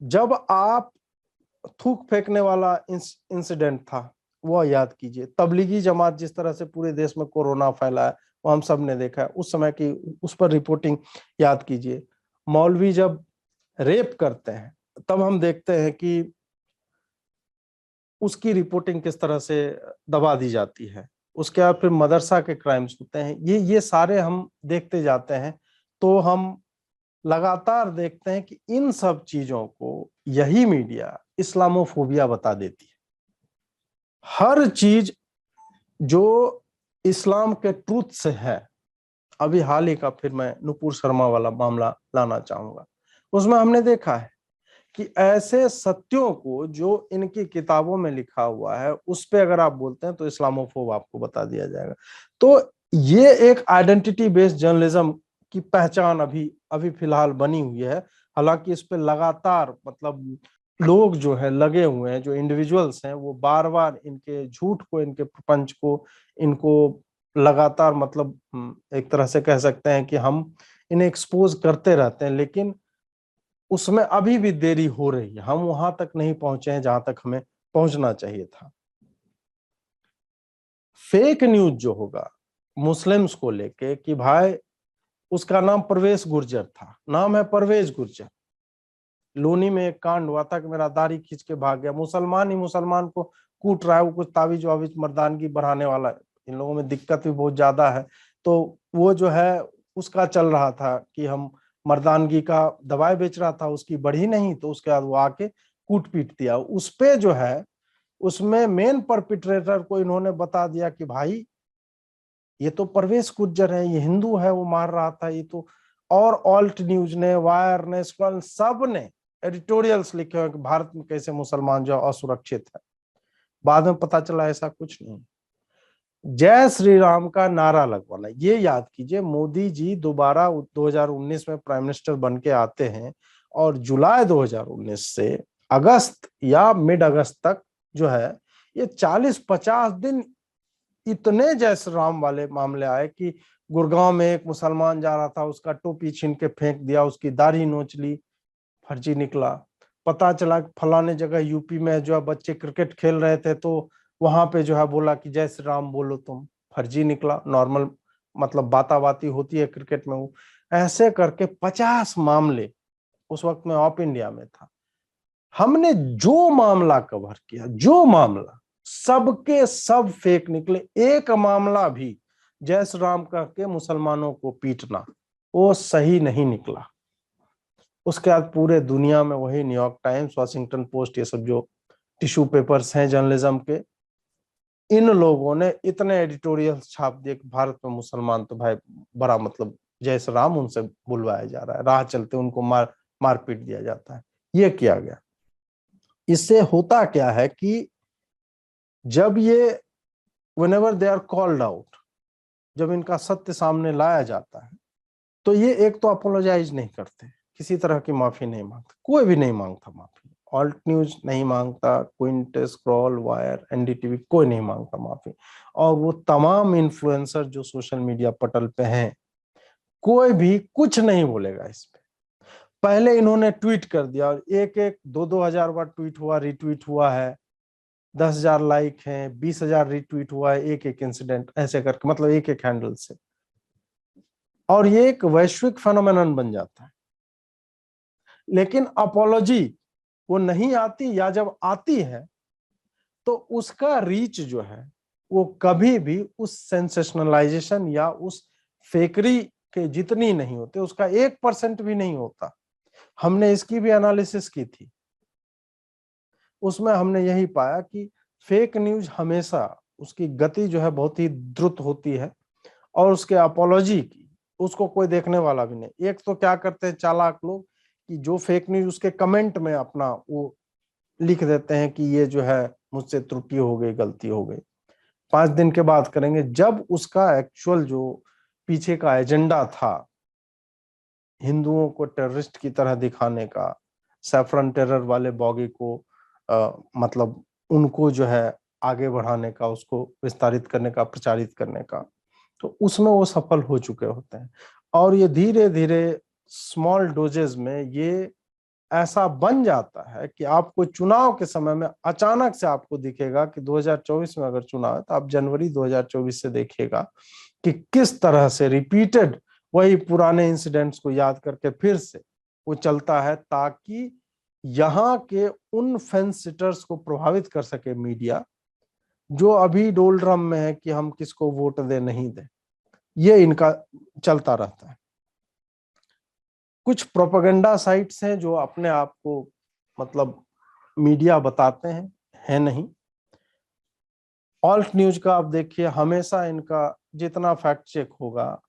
जब आप थूक फेंकने वाला इंसिडेंट था वो याद कीजिए, तबलीगी जमात जिस तरह से पूरे देश में कोरोना फैला है वो हम सब ने देखा है, उस समय की उस पर रिपोर्टिंग याद कीजिए। मौलवी जब रेप करते हैं, तब हम देखते हैं कि उसकी रिपोर्टिंग किस तरह से दबा दी जाती है। उसके बाद फिर मदरसा के क्राइम्स होते हैं, ये सारे हम देखते जाते हैं। तो हम लगातार देखते हैं कि इन सब चीजों को यही मीडिया इस्लामोफोबिया बता देती है। हर चीज जो इस्लाम के ट्रूथ से है। अभी हाल ही का फिर मैं नुपुर शर्मा वाला मामला लाना चाहूंगा। उसमें हमने देखा है कि ऐसे सत्यों को जो इनकी किताबों में लिखा हुआ है उस पे अगर आप बोलते हैं तो इस्लामोफोब आपको बता दिया जाएगा। तो ये एक आइडेंटिटी बेस्ड जर्नलिज्म की पहचान अभी अभी फिलहाल बनी हुई है। हालांकि इस पे लगातार मतलब लोग जो है लगे हुए हैं, जो इंडिविजुअल्स हैं, वो बार बार इनके झूठ को, इनके प्रपंच को, इनको लगातार मतलब एक तरह से कह सकते हैं कि हम इन्हें एक्सपोज करते रहते हैं। लेकिन उसमें अभी भी देरी हो रही है, हम वहां तक नहीं पहुंचे हैं जहां तक हमें पहुंचना चाहिए था। फेक न्यूज जो होगा मुस्लिम्स को लेके कि भाई उसका नाम परवेज गुर्जर था, नाम है परवेज गुर्जर। लोनी में एक कांड हुआ था कि मेरा दाढ़ी खींच के भाग गया, मुसलमान ही मुसलमान को कूट रहा है, वो कुछ तावीज वावीज मर्दानगी बढ़ाने वाला है। इन लोगों में दिक्कत भी बहुत ज्यादा है। तो वो जो है उसका चल रहा था कि हम मर्दानगी का दवाई बेच रहा था, उसकी बढ़ी नहीं, तो उसके बाद वो आके कूट पीट दिया उस पे जो है। उसमें मेन परपिट्रेटर को इन्होंने बता दिया कि भाई ये तो परवेज गुर्जर है, ये हिंदू है, वो मार रहा था ये तो। और ऑल्ट न्यूज ने, वायर ने, सब ने एडिटोरियल्स लिखे हुए कि भारत में कैसे मुसलमान जो असुरक्षित है। बाद में पता चला ऐसा कुछ नहीं। जय श्री राम का नारा लगवाना, ये याद कीजिए, मोदी जी दोबारा 2019 में प्राइम मिनिस्टर बन के आते हैं और जुलाई 2019 से अगस्त या मिड अगस्त तक जो है ये 40-50 दिन इतने जय श्री राम वाले मामले आए कि गुड़गांव में एक मुसलमान जा रहा था, उसका टोपी छीन के फेंक दिया, उसकी दाढ़ी नोच ली, फर्जी निकला। पता चला कि फलाने जगह यूपी में जो है बच्चे क्रिकेट खेल रहे थे, तो वहां पे जो है बोला कि जय श्री राम बोलो तुम, फर्जी निकला। नॉर्मल मतलब बाता बाती होती है क्रिकेट में वो। ऐसे करके 50 मामले उस वक्त में ऑफ इंडिया में था। हमने जो मामला कवर किया, जो मामला, सबके सब फेक निकले। एक मामला भी जय श्री राम कह के मुसलमानों को पीटना वो सही नहीं निकला। उसके बाद पूरे दुनिया में वही न्यूयॉर्क टाइम्स, वॉशिंगटन पोस्ट, ये सब जो टिश्यू पेपर्स हैं जर्नलिज्म के, इन लोगों ने इतने एडिटोरियल्स छाप दिए कि भारत में मुसलमान तो भाई बड़ा मतलब जय श्री राम उनसे बुलवाया जा रहा है, राह चलते उनको मार पीट दिया जाता है। ये किया गया। इससे होता क्या है कि जब ये whenever they are called out, जब इनका सत्य सामने लाया जाता है, तो ये एक तो अपोलोजाइज नहीं करते, किसी तरह की माफी नहीं मांगते, कोई भी नहीं मांगता माफी। ऑल्ट न्यूज नहीं मांगता, क्विंट, स्क्रॉल, वायर, एनडीटीवी, कोई नहीं मांगता माफी। और वो तमाम इन्फ्लुएंसर जो सोशल मीडिया पटल पे हैं, कोई भी कुछ नहीं बोलेगा इस पे। पहले इन्होंने ट्वीट कर दिया और एक एक 2-2 हजार बार ट्वीट हुआ, रिट्वीट हुआ है, 10,000 लाइक हैं, 20,000 रिट्वीट हुआ है, एक एक इंसिडेंट ऐसे करके, मतलब एक एक हैंडल से। और ये एक वैश्विक फेनोमेनन बन जाता है। लेकिन अपोलॉजी वो नहीं आती, या जब आती है तो उसका रीच जो है वो कभी भी उस सेंसेशनलाइजेशन या उस फेकरी के जितनी नहीं होते, उसका 1% भी नहीं होता। हमने इसकी भी एनालिसिस की थी, उसमें हमने यही पाया कि फेक न्यूज हमेशा उसकी गति जो है बहुत ही द्रुत होती है, और उसके अपोलॉजी की उसको कोई देखने वाला भी नहीं। एक तो क्या करते हैं चालाक लोग कि जो फेक न्यूज उसके कमेंट में अपना वो लिख देते हैं कि ये जो है मुझसे त्रुटि हो गई, गलती हो गई। 5 दिन के बाद करेंगे, जब उसका एक्चुअल जो पीछे का एजेंडा था हिंदुओं को टेररिस्ट की तरह दिखाने का, सैफरन टेरर वाले बॉगी को मतलब उनको जो है आगे बढ़ाने का, उसको विस्तारित करने का, प्रचारित करने का, तो उसमें वो सफल हो चुके होते हैं। और ये धीरे धीरे स्मॉल डोजेज में ये ऐसा बन जाता है कि आपको चुनाव के समय में अचानक से आपको दिखेगा कि 2024 में अगर चुनाव है तो आप जनवरी 2024 से देखिएगा कि किस तरह से रिपीटेड वही पुराने इंसिडेंट्स को याद करके फिर से वो चलता है ताकि यहाँ के उन फेंस सिटर्स को प्रभावित कर सके मीडिया, जो अभी डोलड्रम में है कि हम किसको वोट दे नहीं दे। ये इनका चलता रहता है। कुछ प्रोपेगेंडा साइट्स हैं जो अपने आप को मतलब मीडिया बताते हैं, है नहीं। ऑल्ट न्यूज का आप देखिए, हमेशा इनका जितना फैक्ट चेक होगा,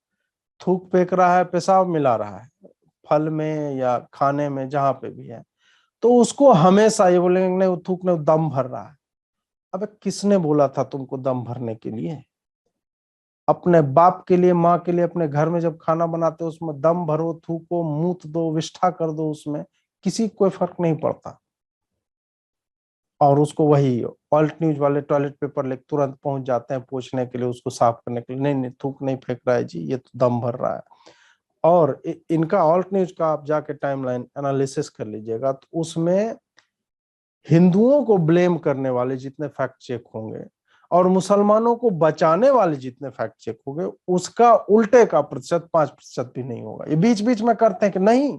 थूक फेंक रहा है, पेशाब मिला रहा है फल में या खाने में, जहां पे भी है, तो उसको हमेशा ये बोलेंगे नहीं वो थूक ने दम भर रहा है। अबे किसने बोला था तुमको दम भरने के लिए? अपने बाप के लिए, माँ के लिए, अपने घर में जब खाना बनाते हो उसमें दम भरो, थूको, मूत दो, विष्ठा कर दो, उसमें किसी कोई फर्क नहीं पड़ता। और उसको वही ऑल्ट न्यूज वाले टॉयलेट पेपर लेके तुरंत पहुंच जाते हैं पोंछने के लिए, उसको साफ करने के लिए, नहीं नहीं थूक नहीं फेंक रहा है जी, ये तो दम भर रहा है। और इनका ऑल्ट न्यूज का आप जाके टाइमलाइन एनालिसिस कर लीजिएगा, तो उसमें हिंदुओं को ब्लेम करने वाले जितने फैक्ट चेक होंगे और मुसलमानों को बचाने वाले जितने फैक्ट चेक होंगे, उसका उल्टे का प्रतिशत 5% भी नहीं होगा। ये बीच बीच में करते हैं कि नहीं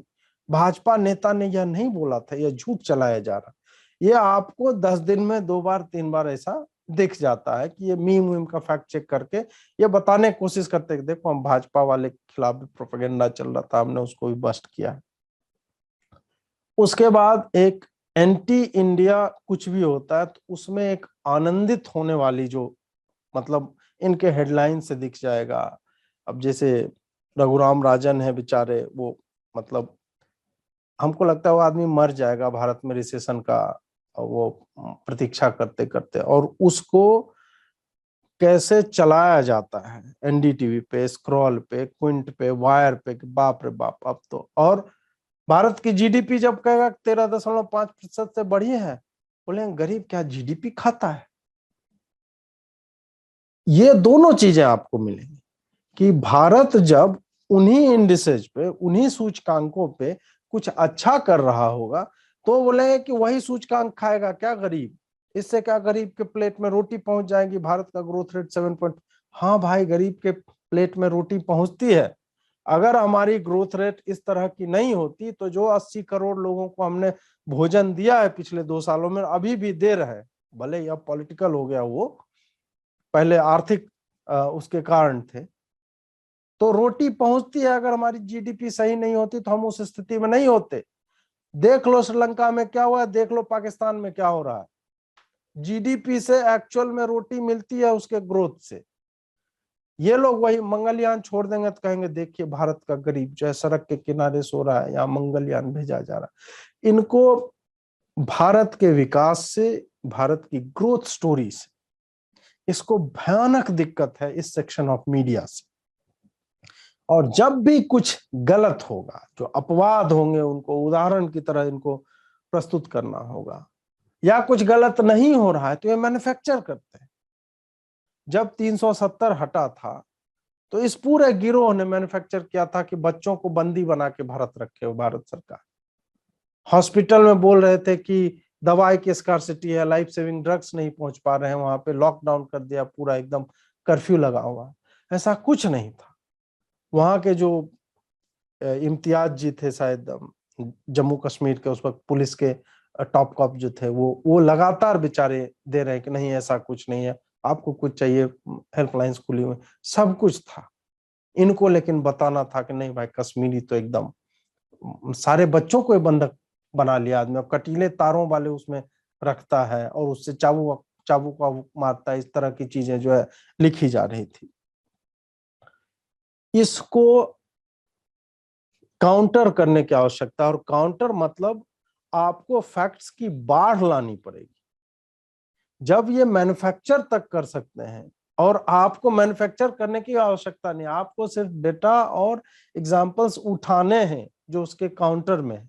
भाजपा नेता ने यह नहीं बोला था, यह झूठ चलाया जा रहा। ये आपको 10 दिन में 2 बार 3 बार ऐसा दिख जाता है कि ये मीम वीम का फैक्ट चेक करके ये बताने की कोशिश करते हैं कि देखो हम भाजपा वाले के खिलाफ भी प्रोपेगेंडा चल रहा था, हमने उसको भी बस्ट किया है। उसके बाद एक एंटी इंडिया कुछ भी होता है तो उसमें एक आनंदित होने वाली जो मतलब इनके हेडलाइन से दिख जाएगा। अब जैसे रघुराम राजन है बेचारे, वो मतलब हमको लगता है वो आदमी मर जाएगा भारत में रिसेशन का वो प्रतीक्षा करते करते, और उसको कैसे चलाया जाता है एनडीटीवी पे, स्क्रॉल पे, क्विंट पे, वायर पे, बाप रे बाप। अब तो और भारत की जीडीपी जब कहेगा 13.5% से बढ़ी है, बोले गरीब क्या जीडीपी खाता है? ये दोनों चीजें आपको मिलेंगी कि भारत जब उन्हीं इंडिसेज पे, उन्हीं सूचकांकों पे कुछ अच्छा कर रहा होगा तो बोलेंगे कि वही सूचकांक खाएगा क्या गरीब? इससे क्या गरीब के प्लेट में रोटी पहुंच जाएगी? भारत का ग्रोथ रेट 7 हाँ भाई, गरीब के प्लेट में रोटी पहुंचती है। अगर हमारी ग्रोथ रेट इस तरह की नहीं होती तो जो 80 करोड़ लोगों को हमने भोजन दिया है पिछले 2 सालों में, अभी भी दे रहे हैं, भले ही अब पॉलिटिकल हो गया, वो पहले आर्थिक उसके कारण थे। तो रोटी पहुंचती है। अगर हमारी जीडीपी सही नहीं होती तो हम उस स्थिति में नहीं होते। देख लो श्रीलंका में क्या हुआ है, देख लो पाकिस्तान में क्या हो रहा है। जीडीपी से एक्चुअल में रोटी मिलती है उसके ग्रोथ से। ये लोग वही मंगलयान छोड़ देंगे तो कहेंगे देखिए भारत का गरीब जो है सड़क के किनारे सो रहा है, यहाँ मंगलयान भेजा जा रहा है। इनको भारत के विकास से, भारत की ग्रोथ स्टोरी से इसको भयानक दिक्कत है इस सेक्शन ऑफ मीडिया से। और जब भी कुछ गलत होगा, जो अपवाद होंगे, उनको उदाहरण की तरह इनको प्रस्तुत करना होगा, या कुछ गलत नहीं हो रहा है तो ये मैन्युफैक्चर करते हैं। जब 370 हटा था तो इस पूरे गिरोह ने मैन्युफैक्चर किया था कि बच्चों को बंदी बना के भारत रखे हो भारत सरकार। हॉस्पिटल में बोल रहे थे कि दवाई की स्कार्सिटी है, लाइफ सेविंग ड्रग्स नहीं पहुंच पा रहे हैं, वहां पे लॉकडाउन कर दिया पूरा, एकदम कर्फ्यू लगा हुआ। ऐसा कुछ नहीं था। वहां के जो इम्तियाज जी थे शायद जम्मू कश्मीर के, उस वक्त पुलिस के टॉप कॉप जो थे, वो लगातार बेचारे दे रहे हैं कि नहीं ऐसा कुछ नहीं है, आपको कुछ चाहिए हेल्पलाइंस खुली हुई, सब कुछ था। इनको लेकिन बताना था कि नहीं भाई कश्मीरी तो एकदम, सारे बच्चों को बंधक बना लिया आदमी, अब कटीले तारों वाले उसमें रखता है और उससे चाबू का मारता है, इस तरह की चीजें जो है लिखी जा रही थी। इसको काउंटर करने की आवश्यकता, और काउंटर मतलब आपको फैक्ट्स की बाढ़ लानी पड़ेगी। जब ये मैन्युफैक्चर तक कर सकते हैं, और आपको मैन्युफैक्चर करने की आवश्यकता नहीं, आपको सिर्फ डेटा और एग्जांपल्स उठाने हैं जो उसके काउंटर में है।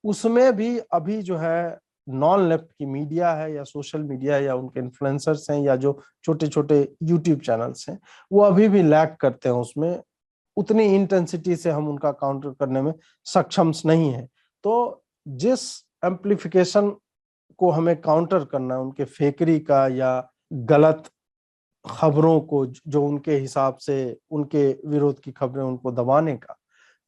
उसमें भी अभी जो है नॉन लेफ्ट की मीडिया है या सोशल मीडिया है या उनके इन्फ्लुएंसर्स हैं या जो छोटे छोटे यूट्यूब चैनल्स हैं, वो अभी भी लैक करते हैं उसमें। उतनी इंटेंसिटी से हम उनका काउंटर करने में सक्षम नहीं है। तो जिस एम्प्लीफिकेशन को हमें काउंटर करना है, उनके फेकरी का या गलत खबरों को जो उनके हिसाब से उनके विरोध की खबरें उनको दबाने का,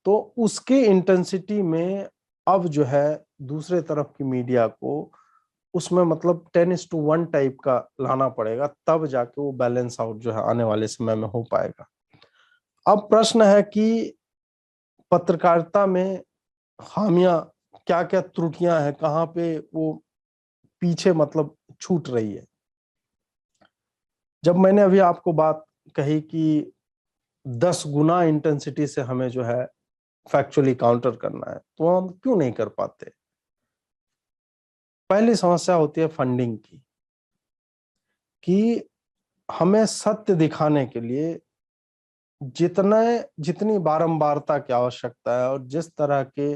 तो उसके इंटेंसिटी में अब जो है दूसरे तरफ की मीडिया को उसमें मतलब 10:1 टाइप का लाना पड़ेगा, तब जाके वो बैलेंस आउट जो है आने वाले समय में हो पाएगा। अब प्रश्न है कि पत्रकारिता में खामियां क्या क्या, त्रुटियां हैं, कहाँ पे वो पीछे मतलब छूट रही है। जब मैंने अभी आपको बात कही कि 10 गुना इंटेंसिटी से हमें जो है फैक्चुअली काउंटर करना है, तो हम क्यों नहीं कर पाते। पहली समस्या होती है फंडिंग की, कि हमें सत्य दिखाने के लिए जितनी बारंबारता की आवश्यकता है और जिस तरह के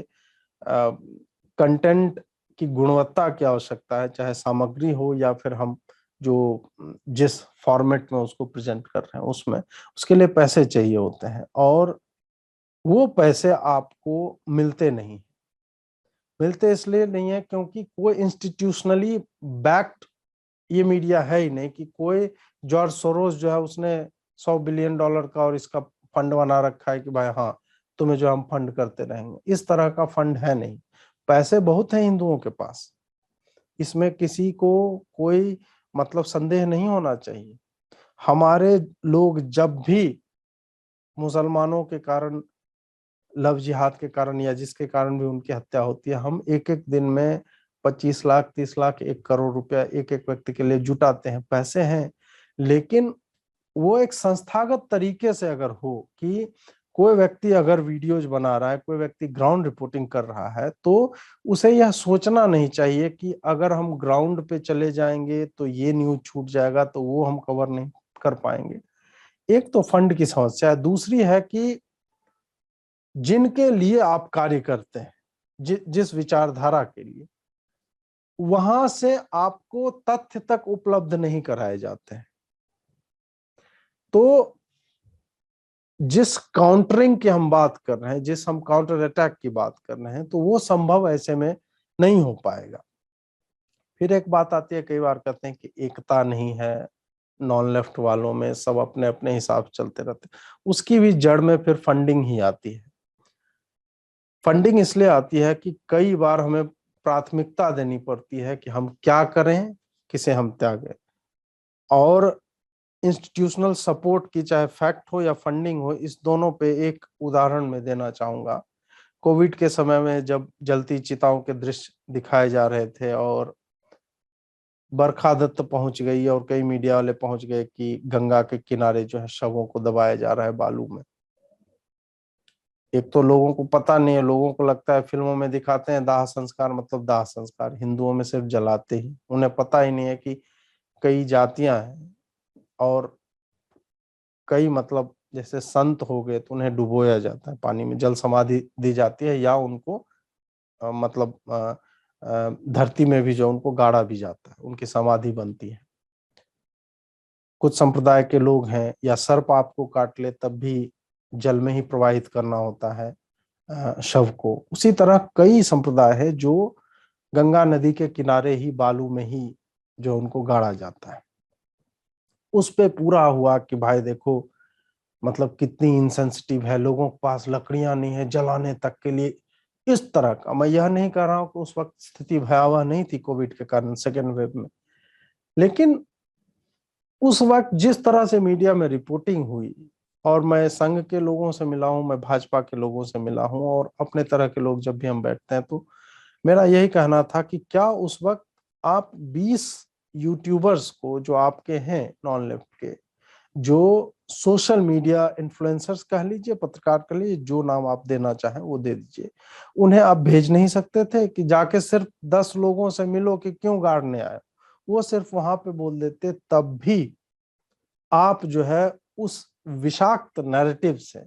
कंटेंट की गुणवत्ता की आवश्यकता है, चाहे सामग्री हो या फिर हम जो जिस फॉर्मेट में उसको प्रेजेंट कर रहे हैं उसमें, उसके लिए पैसे चाहिए होते हैं और वो पैसे आपको मिलते नहीं। मिलते इसलिए नहीं है क्योंकि कोई इंस्टीट्यूशनली बैक्ड ये मीडिया है ही नहीं, कि कोई जॉर्ज सोरोस जो है उसने $100 बिलियन का और इसका फंड बना रखा है कि भाई हाँ तुम्हें जो हम फंड करते रहेंगे, इस तरह का फंड है नहीं। पैसे बहुत हैं हिंदुओं के पास, इसमें किसी को कोई मतलब संदेह नहीं होना चाहिए। हमारे लोग जब भी मुसलमानों के कारण, लव जिहाद के कारण या जिसके कारण भी उनकी हत्या होती है, हम एक एक दिन में 25 लाख 30 लाख 1 करोड़ रुपया एक एक व्यक्ति के लिए जुटाते हैं। पैसे हैं, लेकिन वो एक संस्थागत तरीके से अगर हो कि कोई व्यक्ति अगर वीडियोज बना रहा है, कोई व्यक्ति ग्राउंड रिपोर्टिंग कर रहा है, तो उसे यह सोचना नहीं चाहिए कि अगर हम ग्राउंड पे चले जाएंगे तो ये न्यूज छूट जाएगा, तो वो हम कवर नहीं कर पाएंगे। एक तो फंड की समस्या है, दूसरी है कि जिनके लिए आप कार्य करते हैं, जिस विचारधारा के लिए, वहां से आपको तथ्य तक उपलब्ध नहीं कराए जाते हैं। तो जिस काउंटरिंग की हम बात कर रहे हैं, जिस हम काउंटर अटैक की बात कर रहे हैं, तो वो संभव ऐसे में नहीं हो पाएगा। फिर एक बात आती है, कई बार कहते हैं कि एकता नहीं है नॉन लेफ्ट वालों में, सब अपने अपने हिसाब से चलते रहते हैं। उसकी भी जड़ में फिर फंडिंग ही आती है। फंडिंग इसलिए आती है कि कई बार हमें प्राथमिकता देनी पड़ती है कि हम क्या करें, किसे हम त्यागें। और इंस्टीट्यूशनल सपोर्ट की, चाहे फैक्ट हो या फंडिंग हो, इस दोनों पे एक उदाहरण मैं देना चाहूंगा। कोविड के समय में जब जलती चिताओं के दृश्य दिखाए जा रहे थे और बरखा दत्त पहुंच गई और कई मीडिया वाले पहुंच गए कि गंगा के किनारे जो है शवों को दबाया जा रहा है बालू में। एक तो लोगों को पता नहीं है, लोगों को लगता है फिल्मों में दिखाते हैं दाह संस्कार मतलब दाह संस्कार, हिंदुओं में सिर्फ जलाते ही, उन्हें पता ही नहीं है कि कई जातियां हैं और कई मतलब जैसे संत हो गए तो उन्हें डुबोया जाता है पानी में, जल समाधि दी जाती है, या उनको मतलब धरती में भी जो उनको गाड़ा भी जाता है, उनकी समाधि बनती है। कुछ संप्रदाय के लोग हैं, या सर्प आपको काट ले तब भी जल में ही प्रवाहित करना होता है शव को। उसी तरह कई संप्रदाय है जो गंगा नदी के किनारे ही बालू में ही जो उनको गाड़ा जाता है। उस पे पूरा हुआ कि भाई देखो मतलब कितनी इंसेंसिटिव है, लोगों के पास लकड़ियां नहीं है जलाने तक के लिए। इस तरह का, मैं यह नहीं कह रहा हूं कि उस वक्त स्थिति भयावह नहीं थी कोविड के कारण सेकेंड वेव में, लेकिन उस वक्त जिस तरह से मीडिया में रिपोर्टिंग हुई, और मैं संघ के लोगों से मिला हूं, मैं भाजपा के लोगों से मिला हूं, और अपने तरह के लोग जब भी हम बैठते हैं तो मेरा यही कहना था कि क्या उस वक्त आप 20 यूट्यूबर्स को जो आपके हैं नॉन लेफ्ट के, जो सोशल मीडिया इन्फ्लुएंसर्स कह लीजिए, पत्रकार कह लीजिए, जो नाम आप देना चाहें वो दे दीजिए, उन्हें आप भेज नहीं सकते थे कि जाके सिर्फ 10 लोगों से मिलो कि क्यों गाड़ने आए। वो सिर्फ वहां पे बोल देते, तब भी आप जो है उस विषाक्त नैरेटिव से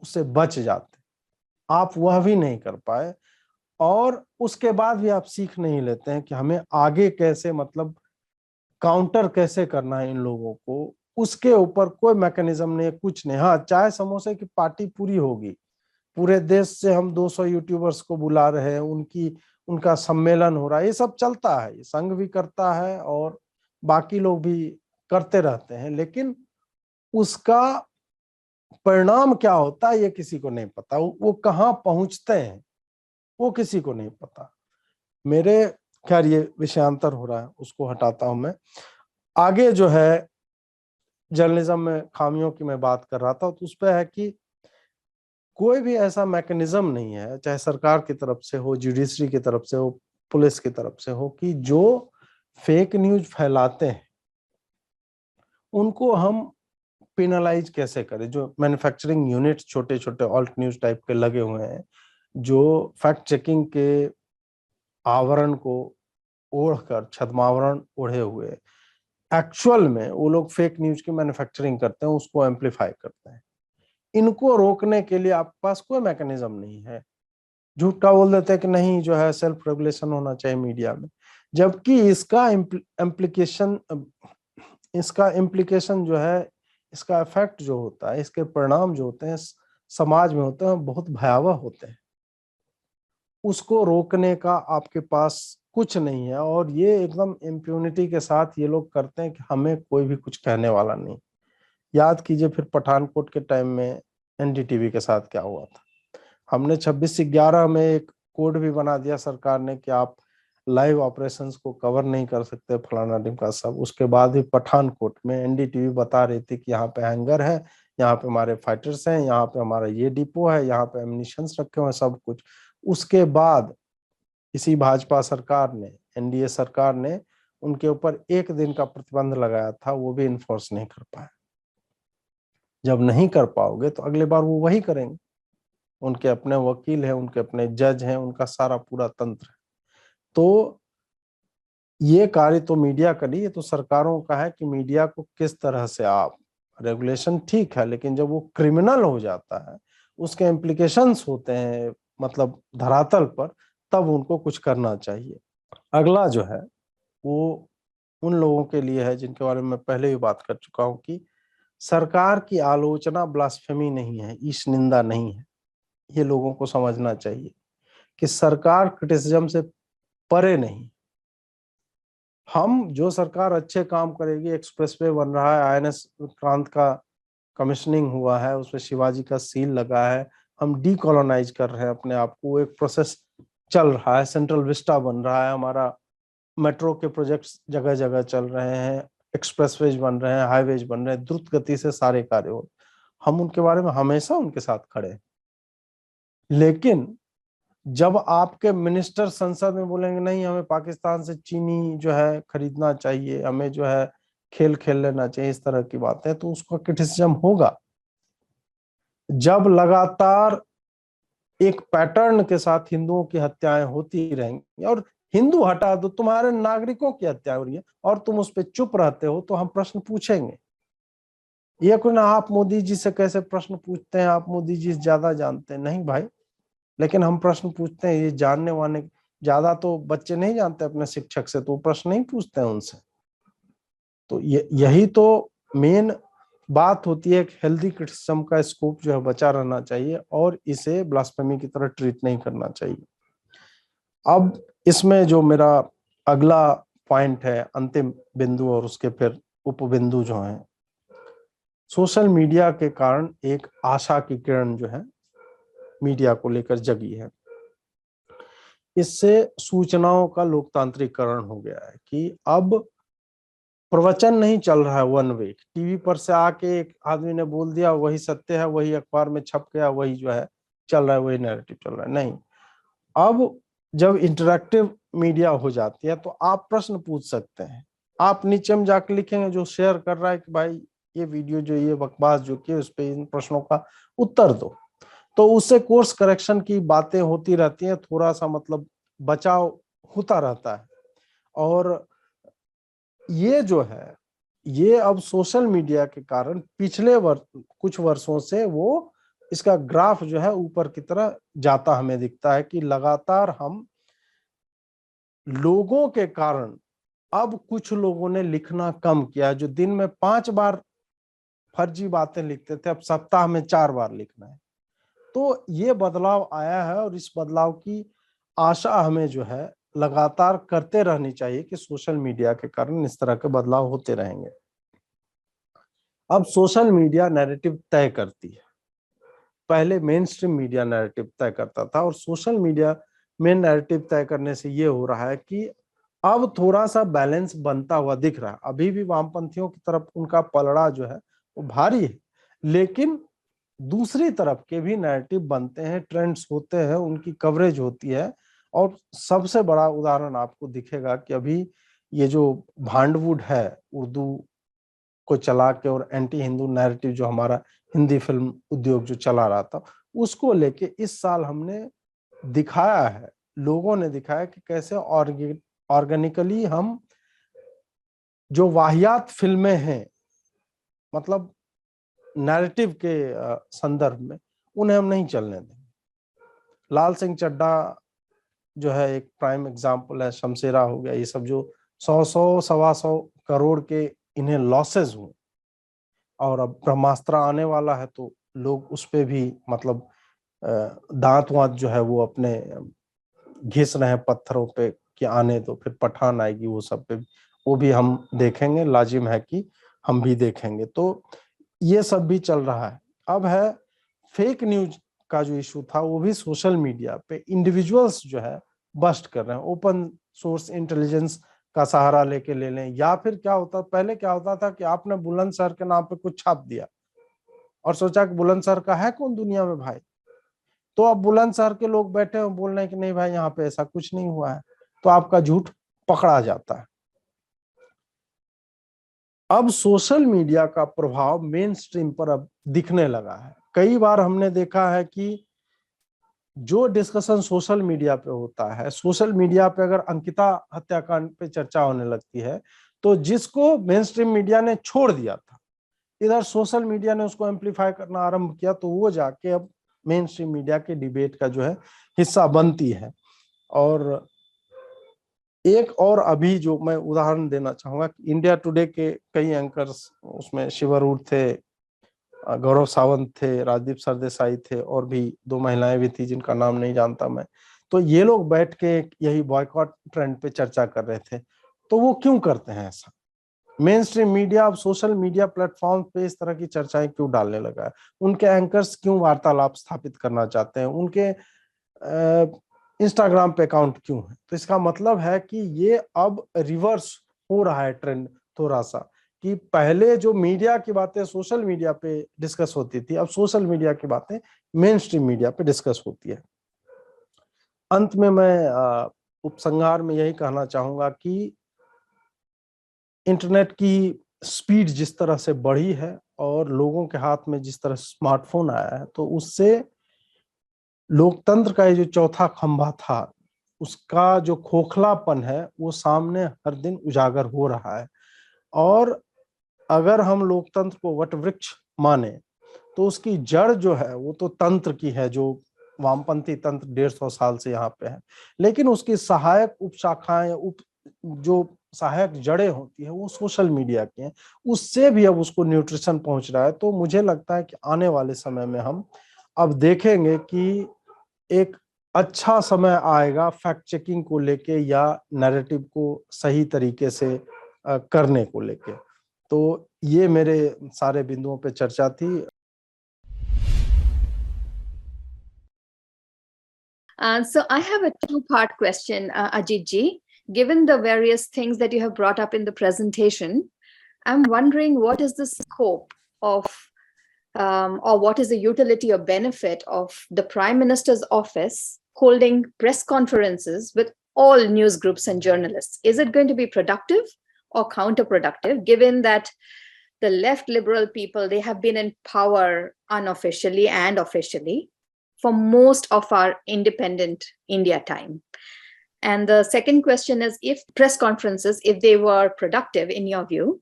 उससे बच जाते। आप वह भी नहीं कर पाए, और उसके बाद भी आप सीख नहीं लेते हैं कि हमें आगे कैसे मतलब काउंटर कैसे करना है इन लोगों को। उसके ऊपर कोई मैकेनिज्म नहीं है, कुछ नहीं। हाँ, चाय समोसे की पार्टी पूरी होगी, पूरे देश से हम 200 यूट्यूबर्स को बुला रहे हैं, उनका सम्मेलन हो रहा है, ये सब चलता है, ये संघ भी करता है और बाकी लोग भी करते रहते हैं, लेकिन उसका परिणाम क्या होता है ये किसी को नहीं पता, वो कहाँ पहुंचते हैं वो किसी को नहीं पता। मेरे खैर ये विषयांतर हो रहा है, उसको हटाता हूं मैं। आगे जो है जर्नलिज्म में खामियों की मैं बात कर रहा था, तो उस पर है कि कोई भी ऐसा मैकेनिज्म नहीं है, चाहे सरकार की तरफ से हो, जुडिशरी की तरफ से हो, पुलिस की तरफ से हो, कि जो फेक न्यूज फैलाते हैं उनको हम पेनलाइज कैसे करें। जो मैन्युफैक्चरिंग यूनिट छोटे छोटे ऑल्ट न्यूज टाइप के लगे हुए हैं, जो फैक्ट चेकिंग के आवरण को ओढ़कर, छद्मावरण ओढ़े हुए एक्चुअल में वो लोग फेक न्यूज की मैन्युफैक्चरिंग करते हैं, उसको एम्पलीफाई करते हैं, इनको रोकने के लिए आपके पास कोई मैकेनिज्म नहीं है। झूठा बोल देते हैं कि नहीं जो है सेल्फ रेगुलेशन होना चाहिए मीडिया में, जबकि इसका इम्प्लीकेशन जो है, इसका इफेक्ट जो होता है, इसके परिणाम जो होते हैं समाज में होते हैं, बहुत भयावह होते हैं। उसको रोकने का आपके पास कुछ नहीं है, और ये एकदम इम्प्यूनिटी के साथ ये लोग करते हैं कि हमें कोई भी कुछ कहने वाला नहीं। याद कीजिए फिर पठानकोट के टाइम में एनडीटीवी के साथ क्या हुआ था। हमने 26/11 में एक कोड भी बना दिया सरकार ने कि आप लाइव ऑपरेशंस को कवर नहीं कर सकते, फलाना ढिमका सब। उसके बाद भी पठानकोट में एनडीटीवी बता रही थी कि यहाँ पे हैंगर है, यहाँ पे हमारे फाइटर्स हैं, यहाँ पे हमारा ये डिपो है, यहाँ पे एम्युनिशंस रखे हुए हैं, सब कुछ। उसके बाद इसी भाजपा सरकार ने, एनडीए सरकार ने उनके ऊपर 1 दिन का प्रतिबंध लगाया था, वो भी इन्फोर्स नहीं कर पाए। जब नहीं कर पाओगे तो अगले बार वो वही करेंगे। उनके अपने वकील हैं, उनके अपने जज हैं, उनका सारा पूरा तंत्र है। तो ये कार्य तो मीडिया का नहीं, ये तो सरकारों का है कि मीडिया को किस तरह से आप, रेगुलेशन ठीक है लेकिन जब वो क्रिमिनल हो जाता है, उसके इम्प्लीकेशंस होते हैं मतलब धरातल पर, तब उनको कुछ करना चाहिए। अगला जो है वो उन लोगों के लिए है जिनके बारे में मैं पहले भी बात कर चुका हूं कि सरकार की आलोचना ब्लास्फेमी नहीं है, ईश निंदा नहीं है। ये लोगों को समझना चाहिए कि सरकार क्रिटिसिज्म से परे नहीं। हम जो सरकार अच्छे काम करेगी, एक्सप्रेसवे बन रहा है, आईएनएस क्रांत का कमिश्निंग हुआ है, उसमें शिवाजी का सील लगा है, हम डीकोलोनाइज कर रहे हैं अपने आप को, एक प्रोसेस चल रहा है, सेंट्रल विस्टा बन रहा है हमारा, मेट्रो के प्रोजेक्ट्स जगह जगह चल रहे हैं, एक्सप्रेसवेज बन रहे हैं, हाईवेज बन रहे हैं, द्रुत गति से सारे कार्य हो। हम उनके बारे में हमेशा उनके साथ खड़े हैं। लेकिन जब आपके मिनिस्टर संसद में बोलेंगे नहीं हमें पाकिस्तान से चीनी जो है खरीदना चाहिए, हमें जो है खेल खेल लेना चाहिए, इस तरह की बातें, तो उसका क्रिटिसिज्म होगा। जब लगातार एक पैटर्न के साथ हिंदुओं की हत्याएं होती रहेंगी, और हिंदू हटा दो, तुम्हारे नागरिकों की हत्या हो रही है और तुम उस पर चुप रहते हो, तो हम प्रश्न पूछेंगे। ये कोई ना आप मोदी जी से कैसे प्रश्न पूछते हैं, आप मोदी जी ज्यादा जानते हैं, नहीं भाई, लेकिन हम प्रश्न पूछते हैं। ये जानने वाले ज्यादा तो बच्चे नहीं जानते अपने शिक्षक से, तो वो प्रश्न नहीं पूछते हैं उनसे। तो यही तो मेन बात होती है। हेल्दी क्रिटिसिज्म का स्कोप जो है बचा रहना चाहिए, और इसे ब्लास्फेमी की तरह ट्रीट नहीं करना चाहिए। अब इसमें जो मेरा अगला पॉइंट है, अंतिम बिंदु, और उसके फिर उप बिंदु जो हैं, सोशल मीडिया के कारण एक आशा की किरण जो है मीडिया को लेकर जगी है। इससे सूचनाओं का लोकतांत्रिकरण हो गया है कि अब प्रवचन नहीं चल रहा है वन वे, टीवी पर से आके एक आदमी ने बोल दिया वही सत्य है, वही अखबार में छप गया, वही जो है चल रहा है, वही नैरेटिव चल रहा है। नहीं, अब जब इंटरैक्टिव मीडिया हो जाती है तो आप प्रश्न पूछ सकते हैं। आप नीचे में जाके लिखेंगे जो शेयर कर रहा है कि भाई ये वीडियो जो ये बकवास जो की, उस पर इन प्रश्नों का उत्तर दो, तो उससे कोर्स करेक्शन की बातें होती रहती हैं, थोड़ा सा मतलब बचाव होता रहता है। और ये जो है, ये अब सोशल मीडिया के कारण पिछले कुछ वर्षों से वो इसका ग्राफ जो है ऊपर की तरह जाता हमें दिखता है कि लगातार हम लोगों के कारण, अब कुछ लोगों ने लिखना कम किया। जो दिन में 5 बार फर्जी बातें लिखते थे, अब सप्ताह में 4 बार लिखना है। तो ये बदलाव आया है, और इस बदलाव की आशा हमें जो है लगातार करते रहनी चाहिए कि सोशल मीडिया के कारण इस तरह के बदलाव होते रहेंगे। अब सोशल मीडिया नैरेटिव तय करती है। पहले मेन स्ट्रीम मीडिया नैरेटिव तय करता था, और सोशल मीडिया में नैरेटिव तय करने से ये हो रहा है कि अब थोड़ा सा बैलेंस बनता हुआ दिख रहा है। अभी भी वामपंथियों की तरफ उनका पलड़ा जो है वो भारी है, लेकिन दूसरी तरफ के भी नैरेटिव बनते हैं, ट्रेंड्स होते हैं, उनकी कवरेज होती है। और सबसे बड़ा उदाहरण आपको दिखेगा कि अभी ये जो भांडवुड है, उर्दू को चला के और एंटी हिंदू नैरेटिव जो हमारा हिंदी फिल्म उद्योग जो चला रहा था, उसको लेके इस साल हमने दिखाया है, लोगों ने दिखाया कि कैसे ऑर्गेनिकली हम जो वाहियात फिल्में हैं, मतलब नैरेटिव के संदर्भ में, उन्हें हम नहीं चलने देंगे। लाल सिंह चड्ढा जो है एक प्राइम एग्जाम्पल है, शमशेरा हो गया, ये सब जो 100 सवा 100 करोड़ के इन्हें लॉसेस हुए, और अब ब्रह्मास्त्र आने वाला है तो लोग उस पे भी मतलब दांत वांत जो है वो अपने घिस रहे हैं पत्थरों पे कि आने दो, फिर पठान आएगी, वो सब पे वो भी हम देखेंगे, लाजिम है कि हम भी देखेंगे। तो ये सब भी चल रहा है। अब है फेक न्यूज का जो इशू था, वो भी सोशल मीडिया पे इंडिविजुअल्स जो है बस्ट कर रहे हैं, ओपन सोर्स इंटेलिजेंस का सहारा लेके ले लें, या फिर क्या होता, पहले क्या होता था कि आपने बुलंदशहर के नाम पे कुछ छाप दिया और सोचा कि बुलंदशहर का है कौन दुनिया में भाई, तो अब बुलंदशहर के लोग बैठे हो बोल रहे हैं कि नहीं भाई यहाँ पे ऐसा कुछ नहीं हुआ है, तो आपका झूठ पकड़ा जाता है। अब सोशल मीडिया का प्रभाव मेन स्ट्रीम पर अब दिखने लगा है। कई बार हमने देखा है कि जो डिस्कशन सोशल मीडिया पे होता है, सोशल मीडिया पे अगर अंकिता हत्याकांड पे चर्चा होने लगती है, तो जिसको मेन स्ट्रीम मीडिया ने छोड़ दिया था, इधर सोशल मीडिया ने उसको एम्पलीफाई करना आरंभ किया, तो वो जाके अब मेन स्ट्रीम मीडिया के डिबेट का जो है हिस्सा बनती है। और एक और अभी जो मैं उदाहरण देना चाहूंगा कि इंडिया टुडे के कई एंकर्स, उसमें शिवरूर थे, गौरव सावंत थे, राजदीप सरदेसाई थे, और भी दो महिलाएं भी थी जिनका नाम नहीं जानता मैं, तो ये लोग बैठ के यही बॉयकॉट ट्रेंड पे चर्चा कर रहे थे। तो वो क्यों करते हैं ऐसा? मेन स्ट्रीम मीडिया अब सोशल मीडिया प्लेटफॉर्म पे इस तरह की चर्चाएं क्यों डालने लगा है? उनके एंकर्स क्यों वार्तालाप स्थापित करना चाहते हैं? उनके इंस्टाग्राम पे अकाउंट क्यों है? तो इसका मतलब है कि ये अब रिवर्स हो रहा है ट्रेंड थोड़ा सा, कि पहले जो मीडिया की बातें सोशल मीडिया पे डिस्कस होती थी, अब सोशल मीडिया की बातें मेन स्ट्रीम मीडिया पे डिस्कस होती है। अंत में मैं उपसंहार में यही कहना चाहूंगा कि इंटरनेट की स्पीड जिस तरह से बढ़ी है और लोगों के हाथ में जिस तरह स्मार्टफोन आया है, तो उससे लोकतंत्र का ये जो चौथा खंभा था, उसका जो खोखलापन है वो सामने हर दिन उजागर हो रहा है। और अगर हम लोकतंत्र को वट वृक्ष माने, तो उसकी जड़ जो है वो तो तंत्र की है, जो वामपंथी तंत्र 150 साल से यहाँ पे है, लेकिन उसकी सहायक उपशाखाएं, जो सहायक जड़ें होती है, वो सोशल मीडिया की हैं। उससे भी अब उसको न्यूट्रिशन पहुंच रहा है। तो मुझे लगता है कि आने वाले समय में हम अब देखेंगे कि एक अच्छा समय आएगा फैक्ट चेकिंग को लेके, या नैरेटिव को सही तरीके से करने को लेके। तो ये मेरे सारे बिंदुओं पे चर्चा थी। So I have a two-part question, Ajit ji. Given the various things that you have brought up in the presentation, I'm wondering what is the scope of or what is the utility or benefit of the Prime Minister's office holding press conferences with all news groups and journalists? Is it going to be productive or counterproductive, given that the left liberal people, they have been in power unofficially and officially for most of our independent India time? And the second question is, if press conferences, if they were productive in your view,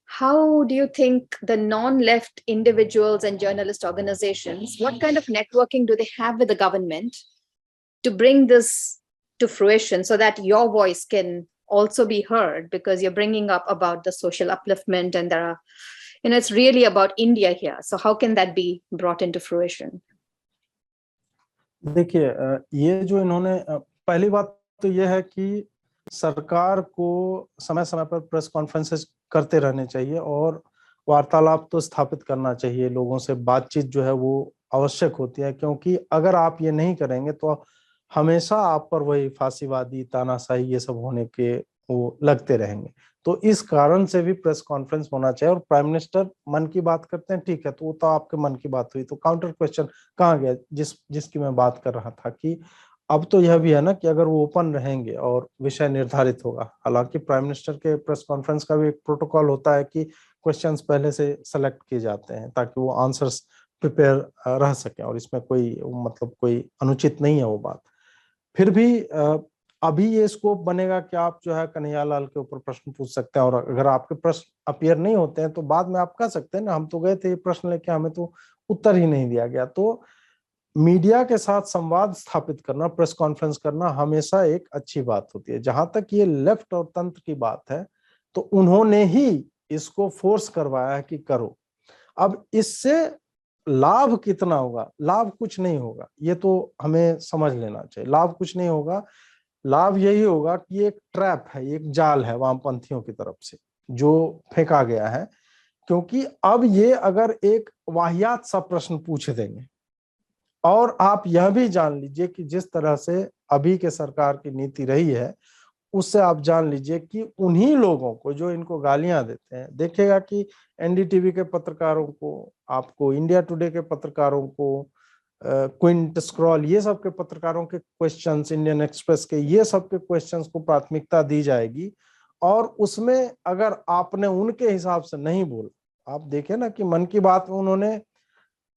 how do you think the non-left individuals and journalist organizations, what kind of networking do they have with the government to bring this to fruition so that your voice can also be heard? Because you're bringing up about the social upliftment, and there are, it's really about India here. So how can that be brought into fruition? देखिए, ये जो इन्होंने, पहली बात तो ये है कि सरकार को समय समय पर प्रेस कॉन्फ्रेंसेस करते रहने चाहिए और वार्तालाप तो स्थापित करना चाहिए, लोगों से बातचीत जो है वो आवश्यक होती है, क्योंकि अगर आप ये नहीं करेंगे तो हमेशा आप पर वही फांसीवादी, तानाशाही ये सब होने के वो लगते रहेंगे। तो इस कारण से भी प्रेस कॉन्फ्रेंस होना चाहिए। और प्राइम मिनिस्टर मन की बात करते हैं, ठीक है, तो वो तो आपके मन की बात हुई, तो काउंटर क्वेश्चन कहाँ गया जिसकी मैं बात कर रहा था कि अब तो यह भी है ना कि अगर वो ओपन रहेंगे और विषय निर्धारित होगा, हालांकि प्राइम मिनिस्टर के प्रेस कॉन्फ्रेंस का भी एक प्रोटोकॉल होता है कि क्वेश्चंस पहले से सेलेक्ट किए जाते हैं ताकि वो आंसर्स प्रिपेयर रह सके, और इसमें कोई मतलब कोई अनुचित नहीं है वो बात। फिर भी अभी ये स्कोप बनेगा कि आप जो है कन्हैयालाल के ऊपर प्रश्न पूछ सकते हैं, और अगर आपके प्रश्न अपीयर नहीं होते हैं तो बाद में आप कह सकते हैं ना, हम तो गए थे ये प्रश्न लेके, हमें तो उत्तर ही नहीं दिया गया। तो मीडिया के साथ संवाद स्थापित करना, प्रेस कॉन्फ्रेंस करना हमेशा एक अच्छी बात होती है। जहां तक ये लेफ्ट और तंत्र की बात है, तो उन्होंने ही इसको फोर्स करवाया है कि करो। अब इससे लाभ कितना होगा? लाभ कुछ नहीं होगा, ये तो हमें समझ लेना चाहिए। लाभ कुछ नहीं होगा, लाभ यही होगा कि एक ट्रैप है, एक जाल है वामपंथियों की तरफ से जो फेंका गया है। क्योंकि अब ये अगर एक वाहियात सा प्रश्न पूछ देंगे, और आप यह भी जान लीजिए कि जिस तरह से अभी के सरकार की नीति रही है, उससे आप जान लीजिए कि उन्हीं लोगों को जो इनको गालियां देते हैं, देखिएगा कि एनडीटीवी के पत्रकारों को, आपको इंडिया टुडे के पत्रकारों को, क्विंट स्क्रॉल, ये सब के पत्रकारों के क्वेश्चंस, इंडियन एक्सप्रेस के ये सब के क्वेश्चंस को प्राथमिकता दी जाएगी। और उसमें अगर आपने उनके हिसाब से नहीं बोला, आप देखें ना कि मन की बात में उन्होंने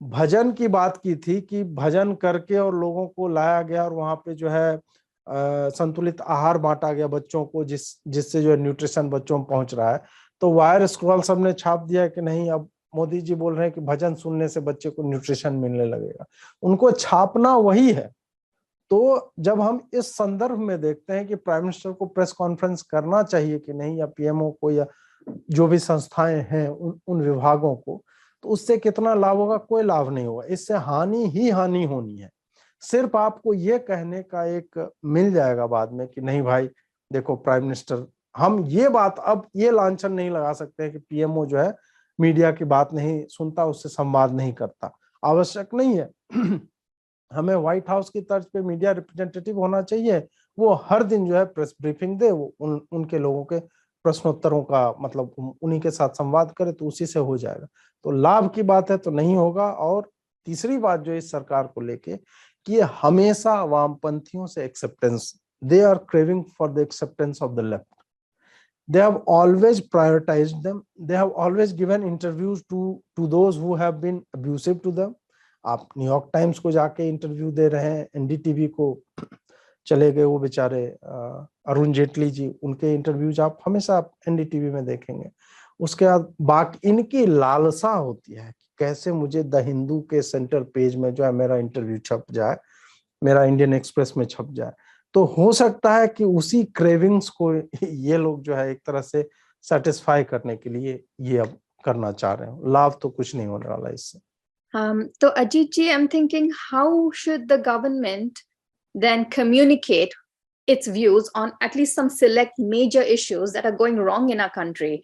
भजन की बात की थी कि भजन करके और लोगों को लाया गया और वहां पे जो है संतुलित आहार बांटा गया बच्चों को, जिससे जो है न्यूट्रिशन बच्चों में पहुंच रहा है। तो वायर स्क्रॉल सबने छाप दिया कि नहीं, अब मोदी जी बोल रहे हैं कि भजन सुनने से बच्चे को न्यूट्रिशन मिलने लगेगा। उनको छापना वही है। तो जब हम इस संदर्भ में देखते हैं कि प्राइम मिनिस्टर को प्रेस कॉन्फ्रेंस करना चाहिए कि नहीं, या पीएमओ को, या जो भी संस्थाएं हैं उन विभागों को, तो उससे कितना लाभ होगा? कोई लाभ नहीं होगा, इससे हानि ही हानि होनी है। सिर्फ आपको ये कहने का एक मिल जाएगा बाद में कि नहीं भाई देखो प्राइम मिनिस्टर, हम ये बात अब ये लांछन नहीं लगा सकते हैं कि पीएमओ जो है मीडिया की बात नहीं सुनता, उससे संवाद नहीं करता। आवश्यक नहीं है। हमें व्हाइट हाउस की तर्ज पे मीडिया रिप्रेजेंटेटिव होना चाहिए, वो हर दिन जो है प्रेस ब्रीफिंग दे, वो उनके लोगों के प्रश्नोत्तरों का मतलब उन्हीं के साथ संवाद करे, तो उसी से हो जाएगा। तो लाभ की बात है तो नहीं होगा। और तीसरी बात जो इस सरकार को लेके कि ये हमेशा वामपंथियों से acceptance, they are craving for the acceptance of the left. They have always prioritized them. They have always given interviews to those who have been abusive to them. आप न्यूयॉर्क टाइम्स को जाके इंटरव्यू दे रहे हैं, NDTV को चले गए वो बेचारे अरुण जेटली जी, उनके इंटरव्यूज आप हमेशा एनडीटीवी में देखेंगे। उसके बाद बाकी इनकी लालसा होती है कि कैसे मुझे द हिंदू के सेंटर पेज में जो है मेरा इंटरव्यू छप जाए, मेरा इंडियन एक्सप्रेस में छप जाए। तो हो सकता है कि उसी क्रेविंग्स को ये लोग जो है एक तरह से सेटिस्फाई करने के लिए ये अब करना चाह रहे हो। लाभ तो कुछ नहीं होने वाला इससे। So Ajit ji, I'm thinking, how should the government then communicate its views on at least some select major issues that are going wrong in our country?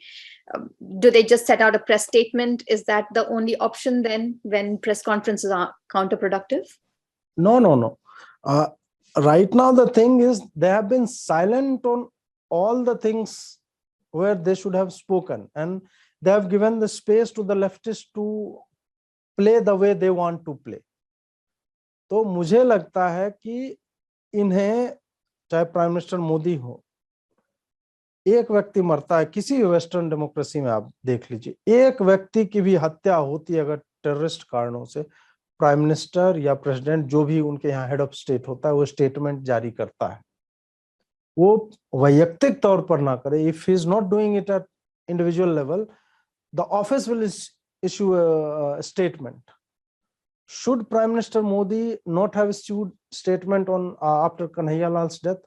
Do they just set out a press statement? Is that the only option then when press conferences are counterproductive? No. Right now the thing is they have been silent on all the things where they should have spoken, and they have given the space to the leftists to play the way they want to play. तो मुझे लगता है कि इन्हें, चाहे prime minister Modi हो, एक व्यक्ति मरता है किसी भी वेस्टर्न डेमोक्रेसी में, आप देख लीजिए, एक व्यक्ति की भी हत्या होती है अगर टेररिस्ट कारणों से, प्राइम मिनिस्टर या प्रेसिडेंट जो भी उनके यहाँ हेड ऑफ स्टेट होता है वो स्टेटमेंट जारी करता है। वो वैयक्तिक तौर पर ना करे, if he is not doing it at individual level, the office will issue a statement. Should Prime Minister Modi not have issued statement on after Kanhaiya Lal's death,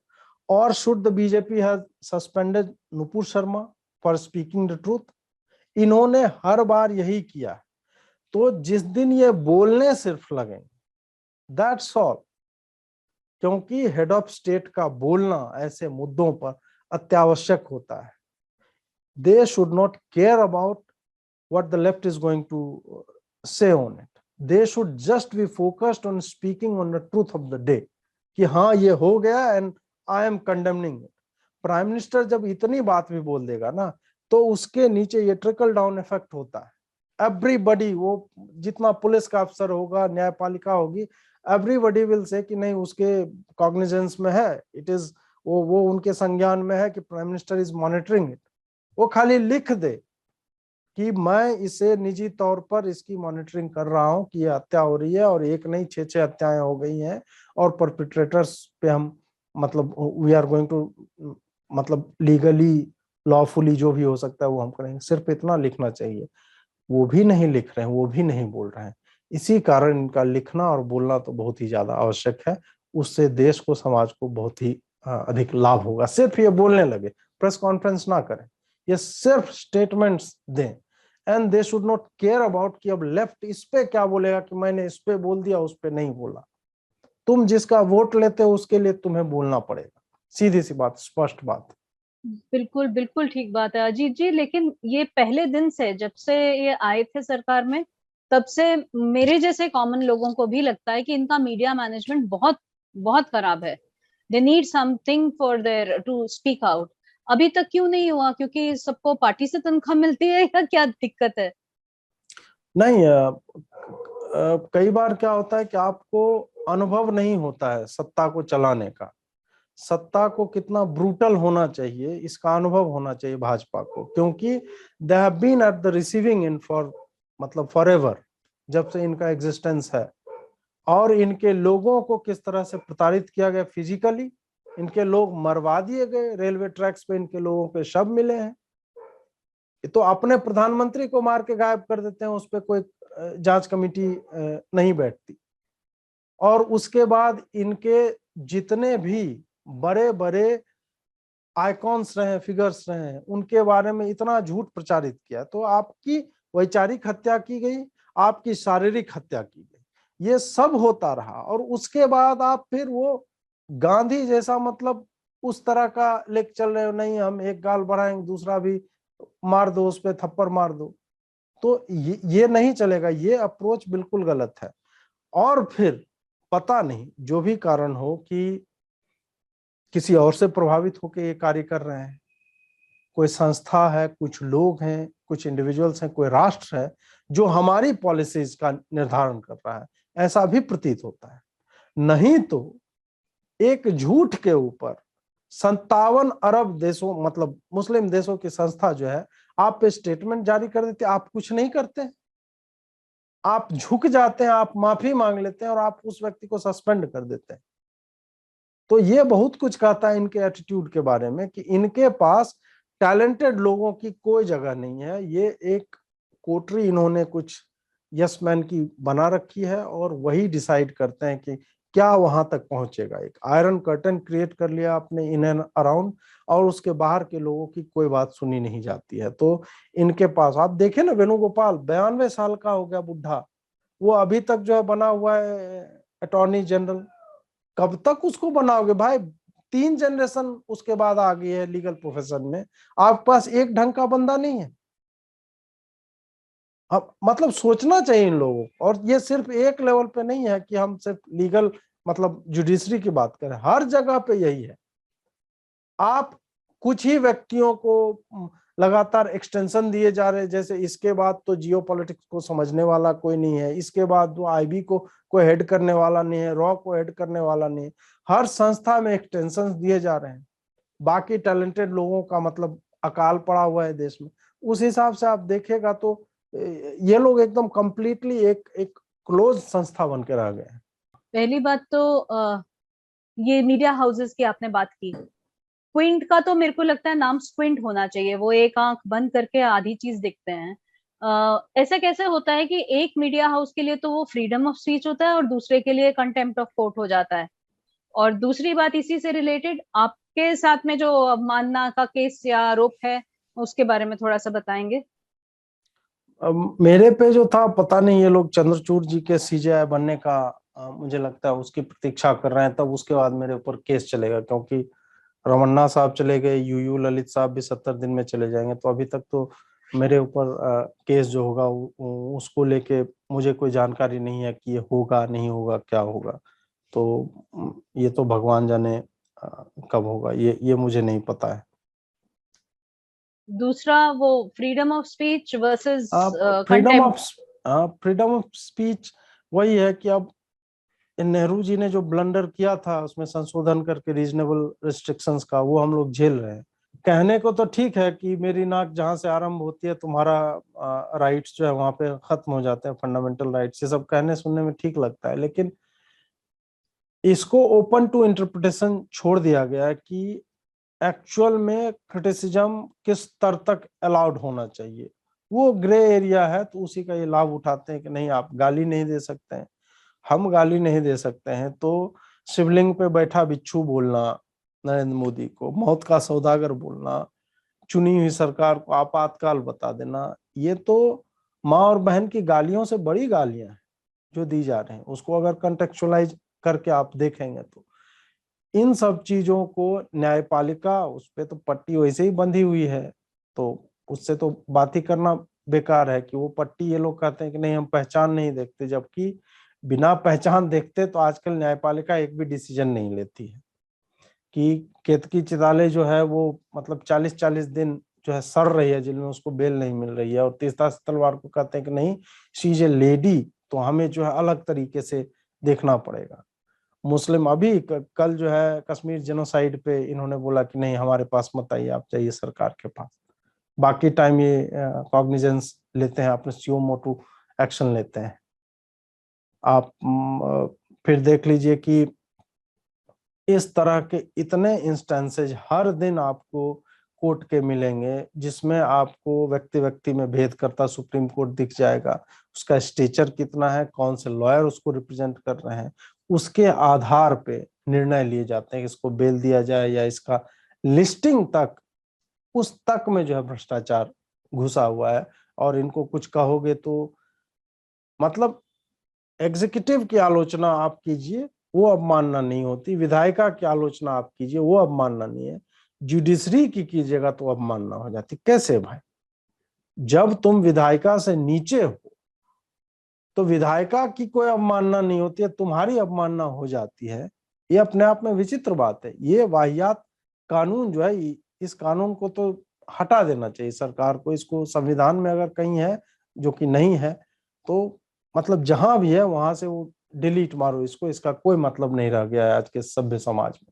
or should the BJP have suspended Nupur Sharma for speaking the truth? इन्होंने हर बार यही किया। तो जिस दिन ये बोलने सिर्फ लगेंगे, that's all, क्योंकि हेड ऑफ स्टेट का बोलना ऐसे मुद्दों पर अत्यावश्यक होता है। They should not care about what the left is going to say on it. They should just be focused on speaking on the truth of the day कि हाँ ये हो गया and I am condemning it. Prime minister जब इतनी बात भी बोल देगा ना तो उसके नीचे ये ट्रिकल डाउन इफेक्ट होता है। एवरीबडी, वो जितना पुलिस का अफसर होगा, न्यायपालिका होगी, एवरीबडी विल से कि नहीं उसके कॉग्निजेंस में है, इट इज वो उनके संज्ञान में है कि prime minister is monitoring it. वो खाली लिख दे कि मैं इसे निजी तौर पर इसकी मॉनिटरिंग कर रहा हूं कि यह हत्या हो रही है और एक नहीं 6 हत्याएं हो गई हैं और परपिट्रेटर्स पे हम मतलब वी आर गोइंग टू मतलब लीगली लॉफुली जो भी हो सकता है वो हम करेंगे। सिर्फ इतना लिखना चाहिए, वो भी नहीं लिख रहे हैं, वो भी नहीं बोल रहे हैं। इसी कारण इनका लिखना और बोलना तो बहुत ही ज्यादा आवश्यक है। उससे देश को, समाज को बहुत ही अधिक लाभ होगा। सिर्फ ये बोलने लगे, प्रेस कॉन्फ्रेंस ना करें, ये सिर्फ स्टेटमेंट्स दें and they should not care about कि अब लेफ्ट इस पे क्या बोलेगा कि मैंने इस पे बोल दिया उस पे नहीं बोला। तुम जिसका वोट लेते हो उसके लिए तुम्हें बोलना पड़ेगा, सीधी सी बात, स्पष्ट बात। बिल्कुल बिल्कुल ठीक बात है अजीत जी। लेकिन ये पहले दिन से, जब से ये आए थे सरकार में, तब से मेरे जैसे कॉमन लोगों को भी लगता है कि इनका मीडिया मैनेजमेंट बहुत बहुत खराब है। They need something for their to speak out. अभी तक क्यों नहीं हुआ? क्योंकि सबको पार्टी से तनख्वाह मिलती है या क्या दिक्कत है? नहीं, कई बार क्या होता है कि आपको अनुभव नहीं होता है सत्ता को चलाने का। सत्ता को कितना ब्रूटल होना चाहिए इसका अनुभव होना चाहिए भाजपा को, क्योंकि they have been at the receiving end for मतलब फॉरएवर, जब से इनका एग्जिस्टेंस है। और इनके लोगों को किस तरह से प्रताड़ित किया गया फिजिकली, इनके लोग मरवा दिए गए, रेलवे ट्रैक्स पे इनके लोगों के शव मिले हैं। तो अपने प्रधानमंत्री को मार के गायब कर देते हैं, उस पर कोई जांच कमेटी नहीं बैठती। और उसके बाद इनके जितने भी बड़े बड़े आइकॉन्स रहे, फिगर्स रहे, उनके बारे में इतना झूठ प्रचारित किया। तो आपकी वैचारिक हत्या की गई, आपकी शारीरिक हत्या की गई, ये सब होता रहा। और उसके बाद आप फिर वो गांधी जैसा मतलब उस तरह का लेक चल रहे हो, नहीं हम एक गाल बढ़ाएंगे दूसरा भी मार दो, उस पर थप्पड़ मार दो। तो ये नहीं चलेगा, ये अप्रोच बिल्कुल गलत है। और फिर पता नहीं जो भी कारण हो कि किसी और से प्रभावित होकर ये कार्य कर रहे हैं, कोई संस्था है, कुछ लोग हैं, कुछ इंडिविजुअल्स हैं, कोई राष्ट्र है जो हमारी पॉलिसीज का निर्धारण कर रहा है, ऐसा भी प्रतीत होता है। नहीं तो एक झूठ के ऊपर 57 अरब देशों मतलब मुस्लिम देशों की संस्था जो है आप पे स्टेटमेंट जारी कर देती है, आप कुछ नहीं करते, आप झुक जाते हैं, आप माफी मांग लेते हैं और आप उस व्यक्ति को सस्पेंड कर देते हैं। तो ये बहुत कुछ कहता है इनके एटीट्यूड के बारे में कि इनके पास टैलेंटेड लोगों की कोई जगह नहीं है। ये एक कोठरी इन्होंने कुछ यस मैन की बना रखी है और वही डिसाइड करते हैं कि क्या वहां तक पहुंचेगा। एक आयरन कर्टन क्रिएट कर लिया आपने इन एंड अराउंड, और उसके बाहर के लोगों की कोई बात सुनी नहीं जाती है। तो इनके पास आप देखें ना, वेणुगोपाल 92 साल का हो गया बुढ़ा, वो अभी तक जो है बना हुआ है अटॉर्नी जनरल। कब तक उसको बनाओगे भाई? 3 जनरेशन उसके बाद आ गई है लीगल प्रोफेशन में, आपके पास एक ढंग का बंदा नहीं है। अब मतलब सोचना चाहिए इन लोगों को। और ये सिर्फ एक लेवल पे नहीं है कि हम सिर्फ लीगल मतलब जुडिशरी की बात करें, हर जगह पे यही है। आप कुछ ही व्यक्तियों को लगातार एक्सटेंशन दिए जा रहे हैं, जैसे इसके बाद तो जियो पॉलिटिक्स को समझने वाला कोई नहीं है, इसके बाद तो आईबी को कोई हेड करने वाला नहीं है, रॉ को हेड करने वाला नहीं है। हर संस्था में एक्सटेंशन दिए जा रहे हैं, बाकी टैलेंटेड लोगों का मतलब अकाल पड़ा हुआ है देश में। उस हिसाब से आप देखेगा तो ये लोग एकदम कंप्लीटली एक एक क्लोज संस्था बन के रह गए हैं। पहली बात तो ये मीडिया हाउसेस की आपने बात की। स्क्विंट का तो मेरे को लगता है नाम स्क्विंट होना चाहिए, वो एक आंख बंद करके आधी चीज देखते हैं। ऐसा कैसे होता है कि एक मीडिया हाउस के लिए तो वो फ्रीडम ऑफ स्पीच होता है और दूसरे के लिए कंटेम्प्ट ऑफ कोर्ट हो जाता है? और दूसरी बात इसी से रिलेटेड, आपके साथ में जो अवमानना का केस या आरोप है उसके बारे में थोड़ा सा बताएंगे। मेरे पे जो था पता नहीं, ये लोग चंद्रचूड़ जी के सीजेआई बनने का मुझे लगता है उसकी प्रतीक्षा कर रहे हैं, तब उसके बाद मेरे ऊपर केस चलेगा। क्योंकि रमन्ना साहब चले गए, यूयू ललित साहब भी 70 दिन में चले जाएंगे, तो अभी तक तो मेरे ऊपर केस जो होगा उसको लेके मुझे कोई जानकारी नहीं है कि ये होगा नहीं होगा क्या होगा। तो ये तो भगवान जाने कब होगा, ये मुझे नहीं पता है। दूसरा वो freedom of speech versus freedom contempt. Of speech वही है कि अब नेहरू जी ने जो ब्लंडर किया था उसमें संशोधन करके रीजनेबल रिस्ट्रिक्शंस का, वो हम लोग झेल रहे हैं। कहने को तो ठीक है कि मेरी नाक जहां से आरंभ होती है तुम्हारा राइट्स जो है वहां पे खत्म हो जाते हैं, फंडामेंटल राइट्स, ये सब कहने सुनने में ठीक लगता है, लेकिन इसको ओपन टू इंटरप्रिटेशन छोड़ दिया गया है कि एक्चुअल में क्रिटिसिज्म किस स्तर तक अलाउड होना चाहिए। वो ग्रे एरिया है, तो उसी का ये लाभ उठाते हैं कि नहीं आप गाली नहीं दे सकते हैं, हम गाली नहीं दे सकते हैं, तो शिवलिंग पे बैठा बिच्छू बोलना, नरेंद्र मोदी को मौत का सौदागर बोलना, चुनी हुई सरकार को आपातकाल बता देना, ये तो माँ और बहन की गालियों से बड़ी गालियां हैं जो दी जा रहे हैं। उसको अगर कंटेक्चुअलाइज करके आप देखेंगे तो इन सब चीजों को न्यायपालिका, उस पे तो पट्टी वैसे ही बंधी हुई है, तो उससे तो बात ही करना बेकार है कि वो पट्टी, ये लोग कहते हैं कि नहीं हम पहचान नहीं देखते, जबकि बिना पहचान देखते तो आजकल न्यायपालिका एक भी डिसीजन नहीं लेती है। कि केतकी चिताले जो है वो मतलब 40-40 दिन जो है सड़ रही है जेल में, उसको बेल नहीं मिल रही है, और तीस्ता तलवार को कहते हैं कि नहीं शी इज ए लेडी, तो हमें जो है अलग तरीके से देखना पड़ेगा। मुस्लिम अभी कल जो है कश्मीर जेनोसाइड पे इन्होंने बोला कि नहीं हमारे पास मत आइए, आप जाइए सरकार के पास। बाकी टाइम ये कॉग्निजेंस लेते हैं, अपने सुओ मोटो एक्शन लेते हैं। आप फिर देख लीजिए कि इस तरह के इतने इंस्टेंसेज हर दिन आपको कोर्ट के मिलेंगे, जिसमें आपको व्यक्ति व्यक्ति में भेद करता सुप्रीम कोर्ट दिख जाएगा, उसका स्टेचर कितना है, कौन से लॉयर उसको रिप्रेजेंट कर रहे हैं, उसके आधार पे निर्णय लिए जाते हैं कि इसको बेल दिया जाए या इसका लिस्टिंग तक, उस तक में जो है भ्रष्टाचार घुसा हुआ है। और इनको कुछ कहोगे तो मतलब एग्जीक्यूटिव की आलोचना आप कीजिए वो अवमानना नहीं होती, विधायिका की आलोचना आप कीजिए वो अवमानना नहीं है, जुडिशरी की कीजिएगा तो अवमानना हो जाती। कैसे भाई? जब तुम विधायिका से नीचे हो तो विधायिका की कोई अवमानना नहीं होती है, तुम्हारी अवमानना हो जाती है। ये अपने आप में विचित्र बात है। ये वाहियात कानून जो है, इस कानून को तो हटा देना चाहिए सरकार को। इसको संविधान में अगर कहीं है, जो कि नहीं है, तो मतलब जहां भी है वहां से वो डिलीट मारो इसको, इसका कोई मतलब नहीं रह गया है आज के सभ्य समाज में।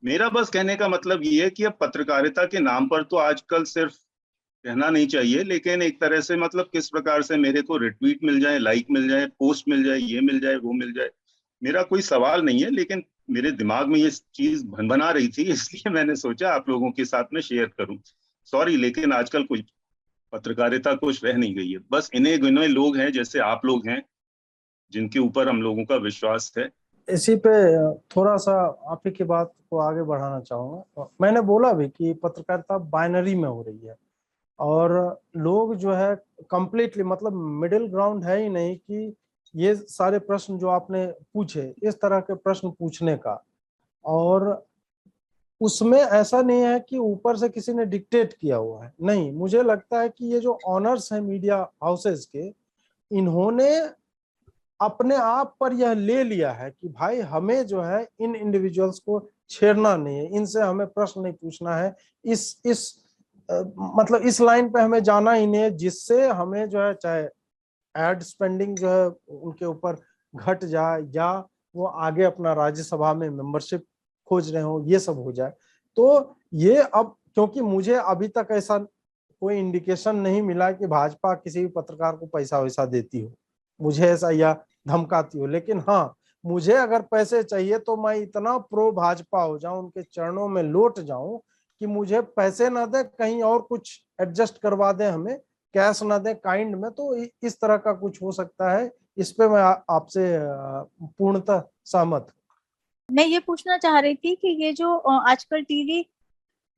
मेरा बस कहने का मतलब ये है कि अब पत्रकारिता के नाम पर तो आजकल सिर्फ कहना नहीं चाहिए, लेकिन एक तरह से मतलब किस प्रकार से मेरे को रिट्वीट मिल जाए, लाइक मिल जाए, पोस्ट मिल जाए, ये मिल जाए, वो मिल जाए, मेरा कोई सवाल नहीं है, लेकिन मेरे दिमाग में ये चीज भनभना रही थी, इसलिए मैंने सोचा आप लोगों के साथ में शेयर करूं। सॉरी, लेकिन आजकल कोई पत्रकारिता कुछ रह नहीं गई है। बस इन्हें गिने लोग हैं जैसे आप लोग हैं जिनके ऊपर हम लोगों का विश्वास है। इसी पे थोड़ा सा आप ही की बात को आगे बढ़ाना चाहूंगा। मैंने बोला भी कि पत्रकारिता बाइनरी में हो रही है, और लोग जो है कंप्लीटली मतलब मिडिल ग्राउंड है ही नहीं कि ये सारे प्रश्न जो आपने पूछे, इस तरह के प्रश्न पूछने का, और उसमें ऐसा नहीं है कि ऊपर से किसी ने डिक्टेट किया हुआ है। नहीं, मुझे लगता है कि ये जो ऑनर्स है मीडिया हाउसेस के, इन्होंने अपने आप पर यह ले लिया है कि भाई हमें जो है इन इंडिविजुअल्स को छेड़ना नहीं है, इनसे हमें प्रश्न नहीं पूछना है, इस मतलब इस लाइन पे हमें जाना ही नहीं है, जिससे हमें जो है चाहे एड स्पेंडिंग जो है उनके ऊपर घट जाए, या वो आगे अपना राज्यसभा में मेंबरशिप खोज रहे हो, ये सब हो जाए। तो ये अब क्योंकि मुझे अभी तक ऐसा कोई इंडिकेशन नहीं मिला कि भाजपा किसी भी पत्रकार को पैसा वैसा देती हो, मुझे ऐसा या धमकाती हो, लेकिन हाँ मुझे अगर पैसे चाहिए तो मैं इतना प्रो भाजपा हो जाऊं, उनके चरणों में लौट जाऊं कि मुझे पैसे ना दे, कहीं और कुछ एडजस्ट करवा दे, हमें कैश ना दे काइंड में, तो इस तरह का कुछ हो सकता है। इस पे मैं आपसे पूर्णतः सहमत। मैं ये पूछना चाह रही थी कि ये जो आजकल टीवी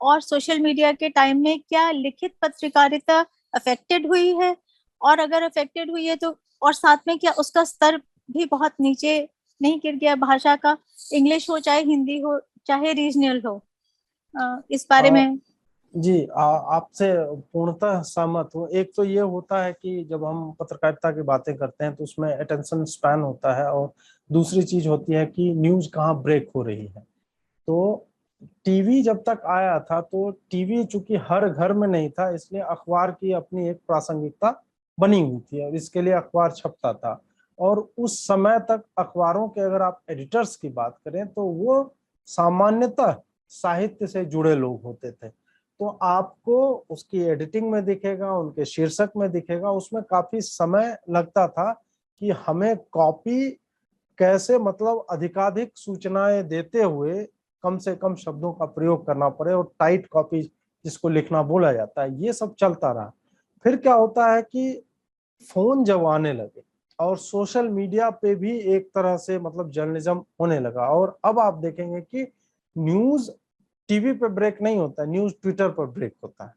और सोशल मीडिया के टाइम में क्या लिखित पत्रकारिता अफेक्टेड हुई है, और अगर अफेक्टेड हुई है तो और साथ में क्या उसका स्तर भी बहुत नीचे नहीं गिर गया भाषा का, इंग्लिश हो चाहे हिंदी हो चाहे रीजनल हो, इस बारे में। जी, आपसे पूर्णतः सहमत हूँ। एक तो ये होता है कि जब हम पत्रकारिता की बातें करते हैं तो उसमें अटेंशन स्पैन होता है, और दूसरी चीज होती है कि न्यूज कहाँ ब्रेक हो रही है। तो टीवी जब तक आया था तो टीवी चूंकि हर घर में नहीं था, इसलिए अखबार की अपनी एक प्रासंगिकता बनी हुई थी और इसके लिए अखबार छपता था। और उस समय तक अखबारों के अगर आप एडिटर्स की बात करें तो वो सामान्यतः साहित्य से जुड़े लोग होते थे। तो आपको उसकी एडिटिंग में दिखेगा, उनके शीर्षक में दिखेगा, उसमें काफी समय लगता था कि हमें कॉपी कैसे, मतलब अधिकाधिक सूचनाएं देते हुए कम से कम शब्दों का प्रयोग करना पड़े, और टाइट कॉपी जिसको लिखना बोला जाता है, ये सब चलता रहा। फिर क्या होता है कि फोन जब आने लगे और सोशल मीडिया पे भी एक तरह से मतलब जर्नलिज्म होने लगा, और अब आप देखेंगे कि न्यूज टीवी पे ब्रेक नहीं होता है, न्यूज ट्विटर पर ब्रेक होता है।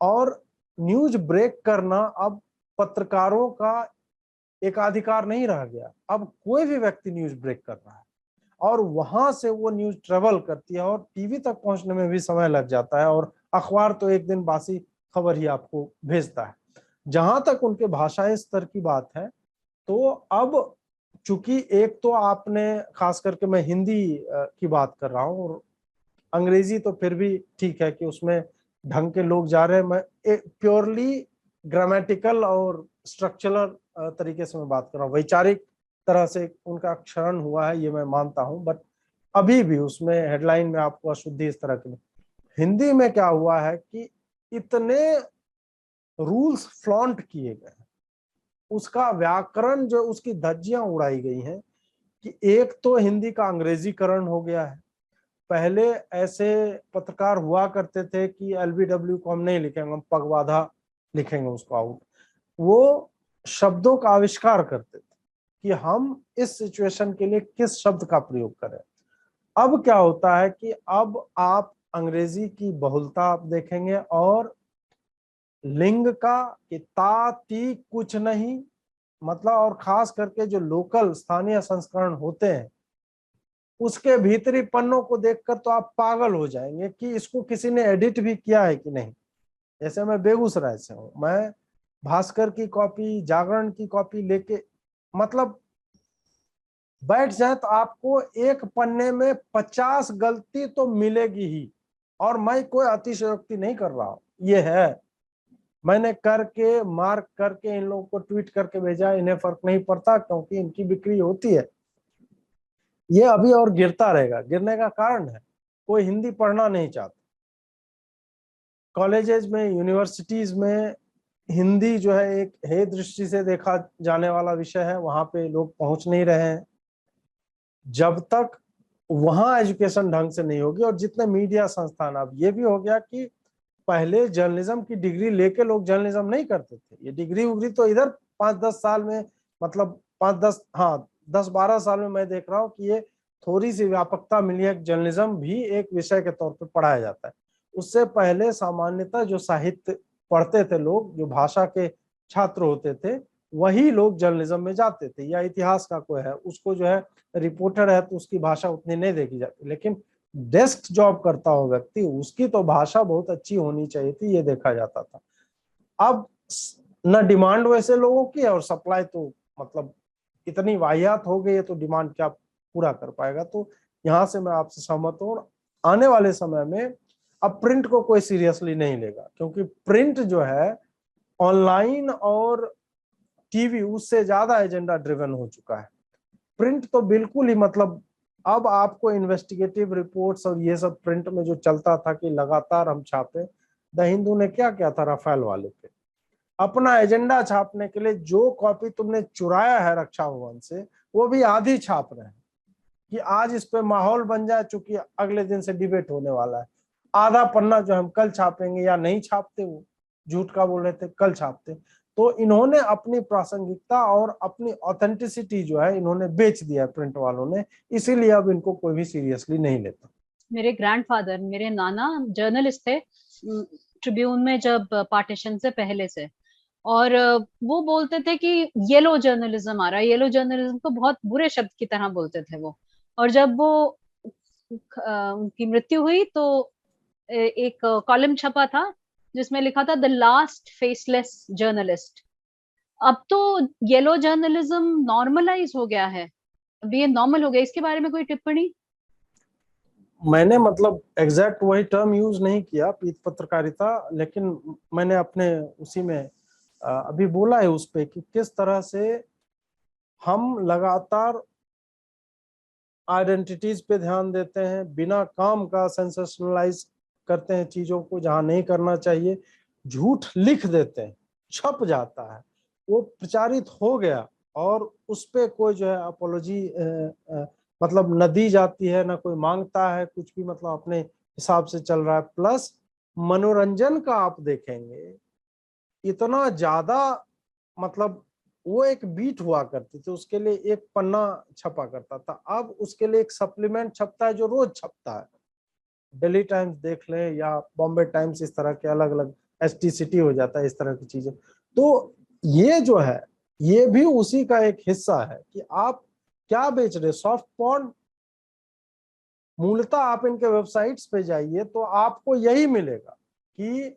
और न्यूज ब्रेक करना अब पत्रकारों का एकाधिकार नहीं रह गया, अब कोई भी व्यक्ति न्यूज ब्रेक कर रहा है और वहां से वो न्यूज ट्रेवल करती है और टीवी तक पहुंचने में भी समय लग जाता है, और अखबार तो एक दिन बासी खबर ही आपको भेजता है। जहां तक उनके भाषाई स्तर की बात है, तो अब चूंकि एक तो आपने, खास करके मैं हिंदी की बात कर रहा हूँ, और अंग्रेजी तो फिर भी ठीक है कि उसमें ढंग के लोग जा रहे हैं। मैं प्योरली ग्रामेटिकल और स्ट्रक्चरल तरीके से मैं बात कर रहा हूँ, वैचारिक तरह से उनका क्षरण हुआ है ये मैं मानता हूँ, बट अभी भी उसमें हेडलाइन में आपको अशुद्धि इस तरह की नहीं। हिंदी में क्या हुआ है कि इतने रूल्स फ्लॉन्ट किए गए, उसका व्याकरण जो, उसकी धज्जियां उड़ाई गई हैं कि एक तो हिंदी का अंग्रेजीकरण हो गया है। पहले ऐसे पत्रकार हुआ करते थे कि एलबीडब्ल्यू को हम नहीं लिखेंगे, हम पगवाधा लिखेंगे उसको आउट। वो शब्दों का आविष्कार करते थे कि हम इस सिचुएशन के लिए किस शब्द का प्रयोग करें। अब क्या होता है कि अब आप अंग्रेजी की बहुलता आप देखेंगे, और लिंग का कि ता ती कुछ नहीं, मतलब, और खास करके जो लोकल स्थानीय संस्करण होते हैं उसके भीतरी पन्नों को देखकर तो आप पागल हो जाएंगे कि इसको किसी ने एडिट भी किया है कि नहीं। जैसे मैं बेगूसराय से हूँ, मैं भास्कर की कॉपी, जागरण की कॉपी लेके, मतलब बैठ जाए तो आपको एक पन्ने में 50 गलती तो मिलेगी ही। और मैं कोई अतिशयोक्ति नहीं कर रहा हूँ, ये है, मैंने करके मार्क करके इन लोगों को ट्वीट करके भेजा, इन्हें फर्क नहीं पड़ता क्योंकि इनकी बिक्री होती है। ये अभी और गिरता रहेगा, गिरने का कारण है कोई हिंदी पढ़ना नहीं चाहता। कॉलेजेस में, यूनिवर्सिटीज में हिंदी जो है एक हे दृष्टि से देखा जाने वाला विषय है, वहां पे लोग पहुंच नहीं रहे हैं जब तक वहां एजुकेशन ढंग से नहीं होगी। और जितने मीडिया संस्थान, अब ये भी हो गया कि पहले जर्नलिज्म की डिग्री लेके लोग जर्नलिज्म नहीं करते थे, ये डिग्री उग्री तो इधर 5-10 साल में, मतलब 5-10, हाँ 10-12 साल में मैं देख रहा हूँ कि ये थोड़ी सी व्यापकता मिली है, जर्नलिज्म भी एक विषय के तौर पर पढ़ाया जाता है। उससे पहले सामान्यतः जो साहित्य पढ़ते थे लोग, जो भाषा के छात्र होते थे, वही लोग जर्नलिज्म में जाते थे। या इतिहास का कोई है, उसको जो है रिपोर्टर है तो उसकी भाषा उतनी नहीं देखी जाती, लेकिन डेस्क जॉब करता हो व्यक्ति, उसकी तो भाषा बहुत अच्छी होनी चाहिए थी, ये देखा जाता था। अब न डिमांड वैसे लोगों की है और सप्लाई तो मतलब इतनी वाहियात हो गई है, तो डिमांड क्या पूरा कर पाएगा। तो यहाँ से मैं आपसे सहमत हूँ। आने वाले समय में अब प्रिंट को कोई सीरियसली नहीं लेगा, क्योंकि प्रिंट जो है ऑनलाइन और टीवी उससे ज्यादा एजेंडा ड्रिवन हो चुका है। प्रिंट तो बिल्कुल ही, मतलब अब आपको इन्वेस्टिगेटिव रिपोर्ट्स और ये सब प्रिंट में जो चलता था कि लगातार हम छापे, द हिंदू ने क्या किया था राफेल वाले पे, अपना एजेंडा छापने के लिए जो कॉपी तुमने चुराया है रक्षा भवन से, वो भी आधी छाप रहे हैं कि आज इस पे माहौल बन जाए, चूंकि अगले दिन से डिबेट होने वाला है। आधा पन्ना जो हम कल छापेंगे, या नहीं छापते, वो झूठ का बोल रहे थे कल छापते। तो इन्होंने अपनी प्रासंगिकता और अपनी ऑथेंटिसिटी जो है इन्होंने बेच दिया है प्रिंट वालों ने, इसीलिए अब इनको कोई भी सीरियसली नहीं लेता। मेरे ग्रैंडफादर, मेरे नाना जर्नलिस्ट थे ट्रिब्यून में जब पार्टीशन से पहले से। और वो बोलते थे कि येलो जर्नलिज्म आ रहा है, येलो जर्नलिज्म को बहुत बुरे शब्द की तरह बोलते थे वो। और जब वो उनकी मृत्यु हुई तो एक कॉलम छपा था जिसमें लिखा था द लास्ट फेसलेस जर्नलिस्ट। अब तो येलो जर्नलिज्म नॉर्मलाइज हो गया है, अभी ये नॉर्मल हो गया, इसके बारे में कोई टिप्पणी? मैंने मतलब एग्जैक्ट वही टर्म यूज नहीं किया, पीत पत्रकारिता, लेकिन मैंने अपने उसी में अभी बोला है उस पे कि किस तरह से हम लगातार आइडेंटिटीज पे ध्यान देते हैं, बिना काम का सेंसेशनलाइज करते हैं चीजों को जहां नहीं करना चाहिए, झूठ लिख देते हैं, छप जाता है, वो प्रचारित हो गया और उस पे कोई जो है अपोलॉजी मतलब न दी जाती है, ना कोई मांगता है कुछ भी, मतलब अपने हिसाब से चल रहा है। प्लस मनोरंजन का आप देखेंगे इतना ज्यादा, मतलब वो एक बीट हुआ करती थी, उसके लिए एक पन्ना छपा करता था, अब उसके लिए एक सप्लीमेंट छपता है जो रोज छपता है। दिल्ली टाइम्स देख लें या बॉम्बे टाइम्स, इस तरह के अलग अलग, एसटी सिटी हो जाता है, इस तरह की चीजें। तो ये जो है ये भी उसी का एक हिस्सा है कि आप क्या बेच रहे, सॉफ्ट पॉर्न। मूलतः आप इनके वेबसाइट्स पे जाइए तो आपको यही मिलेगा कि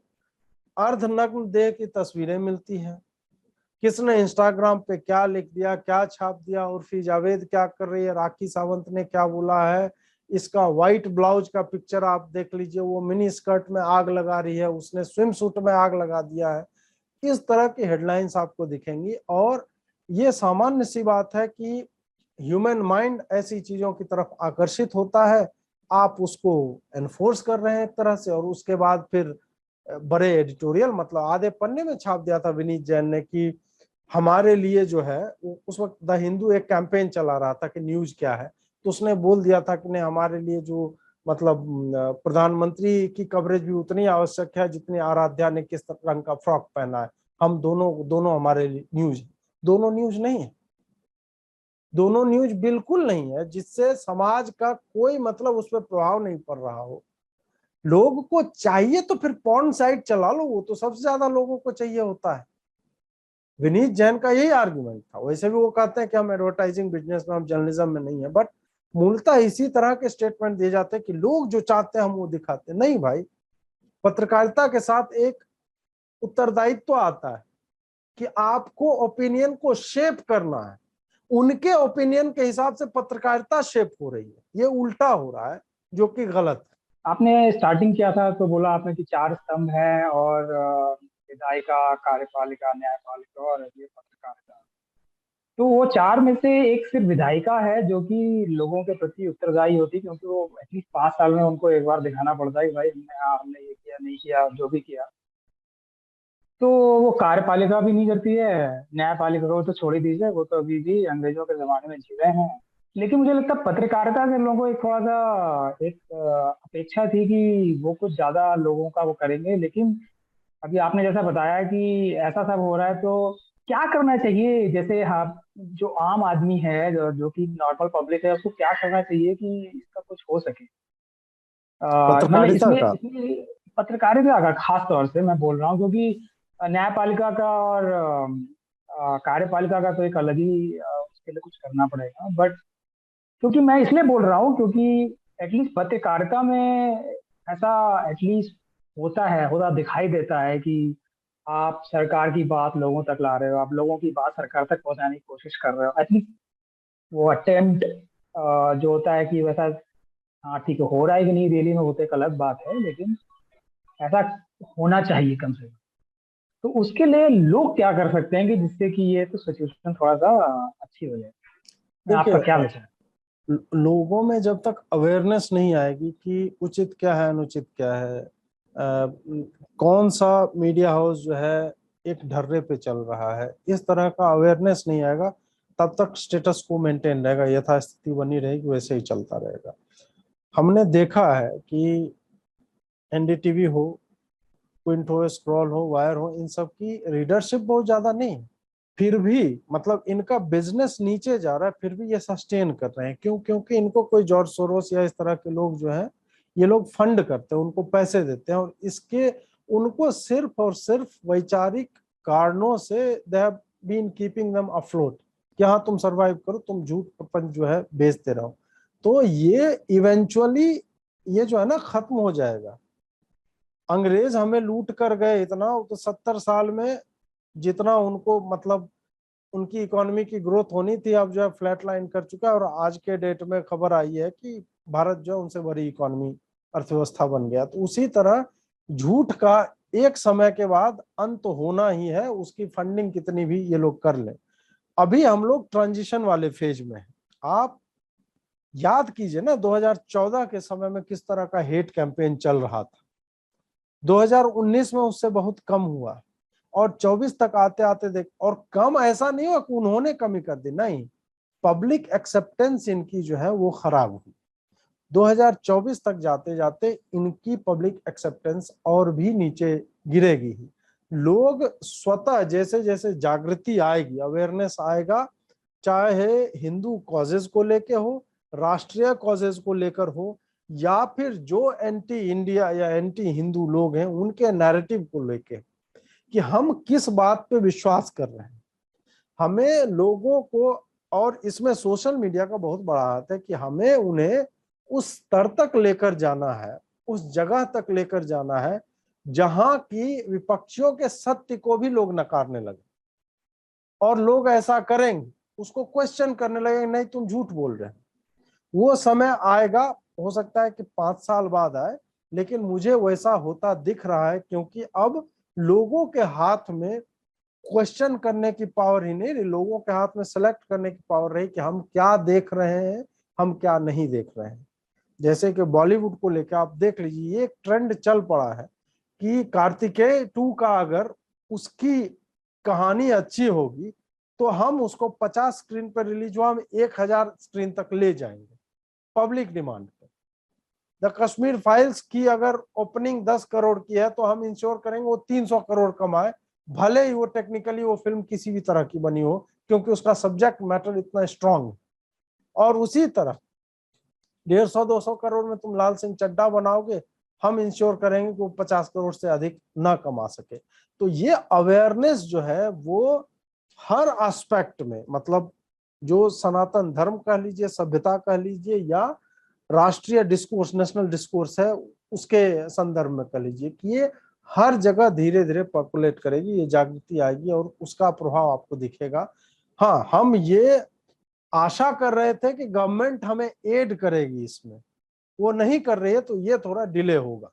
अर्धनग्न देह की तस्वीरें मिलती हैं, किसने इंस्टाग्राम पे क्या लिख दिया, क्या छाप दिया, उर्फी जावेद क्या कर रही है, राखी सावंत ने क्या बोला है, इसका व्हाइट ब्लाउज का पिक्चर आप देख लीजिए, वो मिनी स्कर्ट में आग लगा रही है, उसने स्विम सूट में आग लगा दिया है। इस तरह की हेडलाइंस आपको दिखेंगी और ये सामान्य सी बात है कि ह्यूमन माइंड ऐसी चीजों की तरफ आकर्षित होता है, आप उसको एनफोर्स कर रहे हैं एक तरह से, और उसके बाद फिर बड़े एडिटोरियल, मतलब आधे पन्ने में छाप दिया था विनीत जैन ने कि हमारे लिए जो है, उस वक्त द हिंदू एक कैंपेन चला रहा था कि न्यूज क्या है, तो उसने बोल दिया था कि नहीं, हमारे लिए जो मतलब प्रधानमंत्री की कवरेज भी उतनी आवश्यक है जितनी आराध्या ने किस रंग का फ्रॉक पहना है, हम दोनों हमारे लिए न्यूज है। दोनों न्यूज नहीं है, दोनों न्यूज बिल्कुल नहीं है, जिससे समाज का कोई मतलब उस पर प्रभाव नहीं पड़ रहा हो। लोगों को चाहिए तो फिर पॉर्न साइट चला लो, वो तो सबसे ज्यादा लोगों को चाहिए होता है। विनीत जैन का यही आर्गुमेंट था। वैसे भी वो कहते हैं कि हम एडवर्टाइजिंग बिजनेस में, हम जर्नलिज्म में नहीं है, बट मूलतः इसी तरह के स्टेटमेंट दिए जाते हैं कि लोग जो चाहते हैं हम वो दिखाते हैं। नहीं भाई, पत्रकारिता के साथ एक उत्तरदायित्व तो आता है कि आपको ओपिनियन को शेप करना है, उनके ओपिनियन के हिसाब से पत्रकारिता शेप हो रही है, ये उल्टा हो रहा है जो कि गलत है। आपने स्टार्टिंग किया था तो बोला आपने कि 4 स्तंभ हैं, और विधायिका, कार्यपालिका, न्यायपालिका और ये पत्रकारिता। तो वो 4 में से एक सिर्फ विधायिका है जो कि लोगों के प्रति उत्तरदायी होती है, क्योंकि वो एटलीस्ट 5 साल में उनको एक बार दिखाना पड़ता है कि भाई हमने ये किया, नहीं किया, जो भी किया। तो वो कार्यपालिका भी नहीं करती है, न्यायपालिका को तो छोड़ ही दीजिए, वो तो अभी भी अंग्रेजों के जमाने में जी रहे हैं। लेकिन मुझे लगता है पत्रकारिता के लोगों को एक थोड़ा सा एक अपेक्षा थी कि वो कुछ ज्यादा लोगों का वो करेंगे। लेकिन अभी आपने जैसा बताया कि ऐसा सब हो रहा है, तो क्या करना चाहिए? जैसे हाँ, जो आम आदमी है, जो कि नॉर्मल पब्लिक है, उसको क्या करना चाहिए कि इसका कुछ हो सके? मतलब पत्रकारिता इसमें का इसमें पत्रकारिता का खास तौर से मैं बोल रहा हूँ, क्योंकि न्यायपालिका का और कार्यपालिका का तो एक अलग ही उसके लिए कुछ करना पड़ेगा। बट क्योंकि मैं इसलिए बोल रहा हूँ क्योंकि एटलीस्ट पत्रकारिता में ऐसा एटलीस्ट होता दिखाई देता है कि आप सरकार की बात लोगों तक ला रहे हो, आप लोगों की बात सरकार तक पहुंचाने की कोशिश कर रहे हो। एटलीस्ट वो अटेम्प्ट जो होता है कि वैसा, हाँ ठीक है, हो रहा है कि नहीं रियली में, होते एक अलग बात है, लेकिन ऐसा होना चाहिए कम से कम। तो उसके लिए लोग क्या कर सकते हैं कि जिससे कि ये तो सिचुएशन थोड़ा सा अच्छी हो जाए? आपका क्या देखिए, विचार? लोगों में जब तक अवेयरनेस नहीं आएगी कि उचित क्या है, अनुचित क्या है, कौन सा मीडिया हाउस जो है एक ढर्रे पे चल रहा है, इस तरह का अवेयरनेस नहीं आएगा, तब तक स्टेटस को मेंटेन रहेगा, यथास्थिति बनी रहेगी, वैसे ही चलता रहेगा। हमने देखा है कि एनडीटीवी हो, क्विंट हो, स्क्रॉल हो, वायर हो, इन सब की रीडरशिप बहुत ज्यादा नहीं, फिर भी मतलब इनका बिजनेस नीचे जा रहा है, फिर भी ये सस्टेन कर रहे हैं। क्यों? क्योंकि इनको कोई जॉर्ज सोरोस या इस तरह के लोग जो हैं, ये लोग फंड करते हैं, उनको पैसे देते हैं, और इसके उनको सिर्फ और सिर्फ वैचारिक कारणों से they have been keeping them afloat, कि हाँ तुम सरवाइव करो, तुम झूठ प्रपंच जो है बेचते रहो। तो ये इवेंचुअली ये जो है ना खत्म हो जाएगा। अंग्रेज हमें लूट कर गए इतना, तो 70 साल में जितना उनको मतलब उनकी इकोनॉमी की ग्रोथ होनी थी, अब जो है फ्लैट लाइन कर चुका है। और आज के डेट में खबर आई है कि भारत जो है उनसे बड़ी इकोनॉमी अर्थव्यवस्था बन गया। तो उसी तरह झूठ का एक समय के बाद अंत होना ही है, उसकी फंडिंग कितनी भी ये लोग कर ले। अभी हम लोग ट्रांजिशन वाले फेज में हैं। आप याद कीजिए ना 2014 के समय में किस तरह का हेट कैंपेन चल रहा था। 2019 में उससे बहुत कम हुआ, और 24 तक आते आते देख, और कम ऐसा नहीं हुआ कि उन्होंने कमी कर दी, नहीं, पब्लिक एक्सेप्टेंस इनकी जो है वो खराब हुई। 2024 तक जाते जाते इनकी पब्लिक एक्सेप्टेंस और भी नीचे गिरेगी ही। लोग स्वतः जैसे जैसे जागृति आएगी, अवेयरनेस आएगा, चाहे हिंदू कॉजेज को लेके हो, राष्ट्रीय कॉजेज को लेकर हो, या फिर जो एंटी इंडिया या एंटी हिंदू लोग हैं उनके नैरेटिव को लेके, कि हम किस बात पे विश्वास कर रहे हैं। हमें लोगों को, और इसमें सोशल मीडिया का बहुत बड़ा हाथ है, कि हमें उन्हें उस स्तर तक लेकर जाना है, उस जगह तक लेकर जाना है जहां की विपक्षियों के सत्य को भी लोग नकारने लगे। और लोग ऐसा करेंगे, उसको क्वेश्चन करने लगेंगे, नहीं तुम झूठ बोल रहे हो। वो समय आएगा, हो सकता है कि 5 साल बाद आए, लेकिन मुझे वैसा होता दिख रहा है, क्योंकि अब लोगों के हाथ में क्वेश्चन करने की पावर ही नहीं रही, लोगों के हाथ में सेलेक्ट करने की पावर रही कि हम क्या देख रहे हैं, हम क्या नहीं देख रहे हैं। जैसे कि बॉलीवुड को लेकर आप देख लीजिए, ये एक ट्रेंड चल पड़ा है कि कार्तिकेय 2 का अगर उसकी कहानी अच्छी होगी तो हम उसको 50 स्क्रीन पर रिलीज हुआ, हम 1000 स्क्रीन तक ले जाएंगे, पब्लिक डिमांड पे। द कश्मीर फाइल्स की अगर ओपनिंग 10 करोड़ की है तो हम इंश्योर करेंगे वो 300 करोड़ कमाए, भले ही वो टेक्निकली वो फिल्म किसी भी तरह की बनी हो, क्योंकि उसका सब्जेक्ट मैटर इतना स्ट्रांग है। और उसी तरह 150-200 करोड़ में तुम लाल सिंह चड्ढा बनाओगे, हम इंश्योर करेंगे कि वो 50 करोड़ से अधिक ना कमा सके। तो ये अवेयरनेस जो है वो हर एस्पेक्ट में, मतलब जो सनातन धर्म कह लीजिए, सभ्यता कह लीजिए, या राष्ट्रीय डिस्कोर्स, नेशनल डिस्कोर्स है, उसके संदर्भ में कह लीजिए, कि ये हर जगह धीरे धीरे पॉपुलेट करेगी, ये जागृति आएगी और उसका प्रभाव आपको दिखेगा। हाँ, हम ये आशा कर रहे थे कि गवर्नमेंट हमें एड करेगी इसमें, वो नहीं कर रही है, तो ये थोड़ा डिले होगा।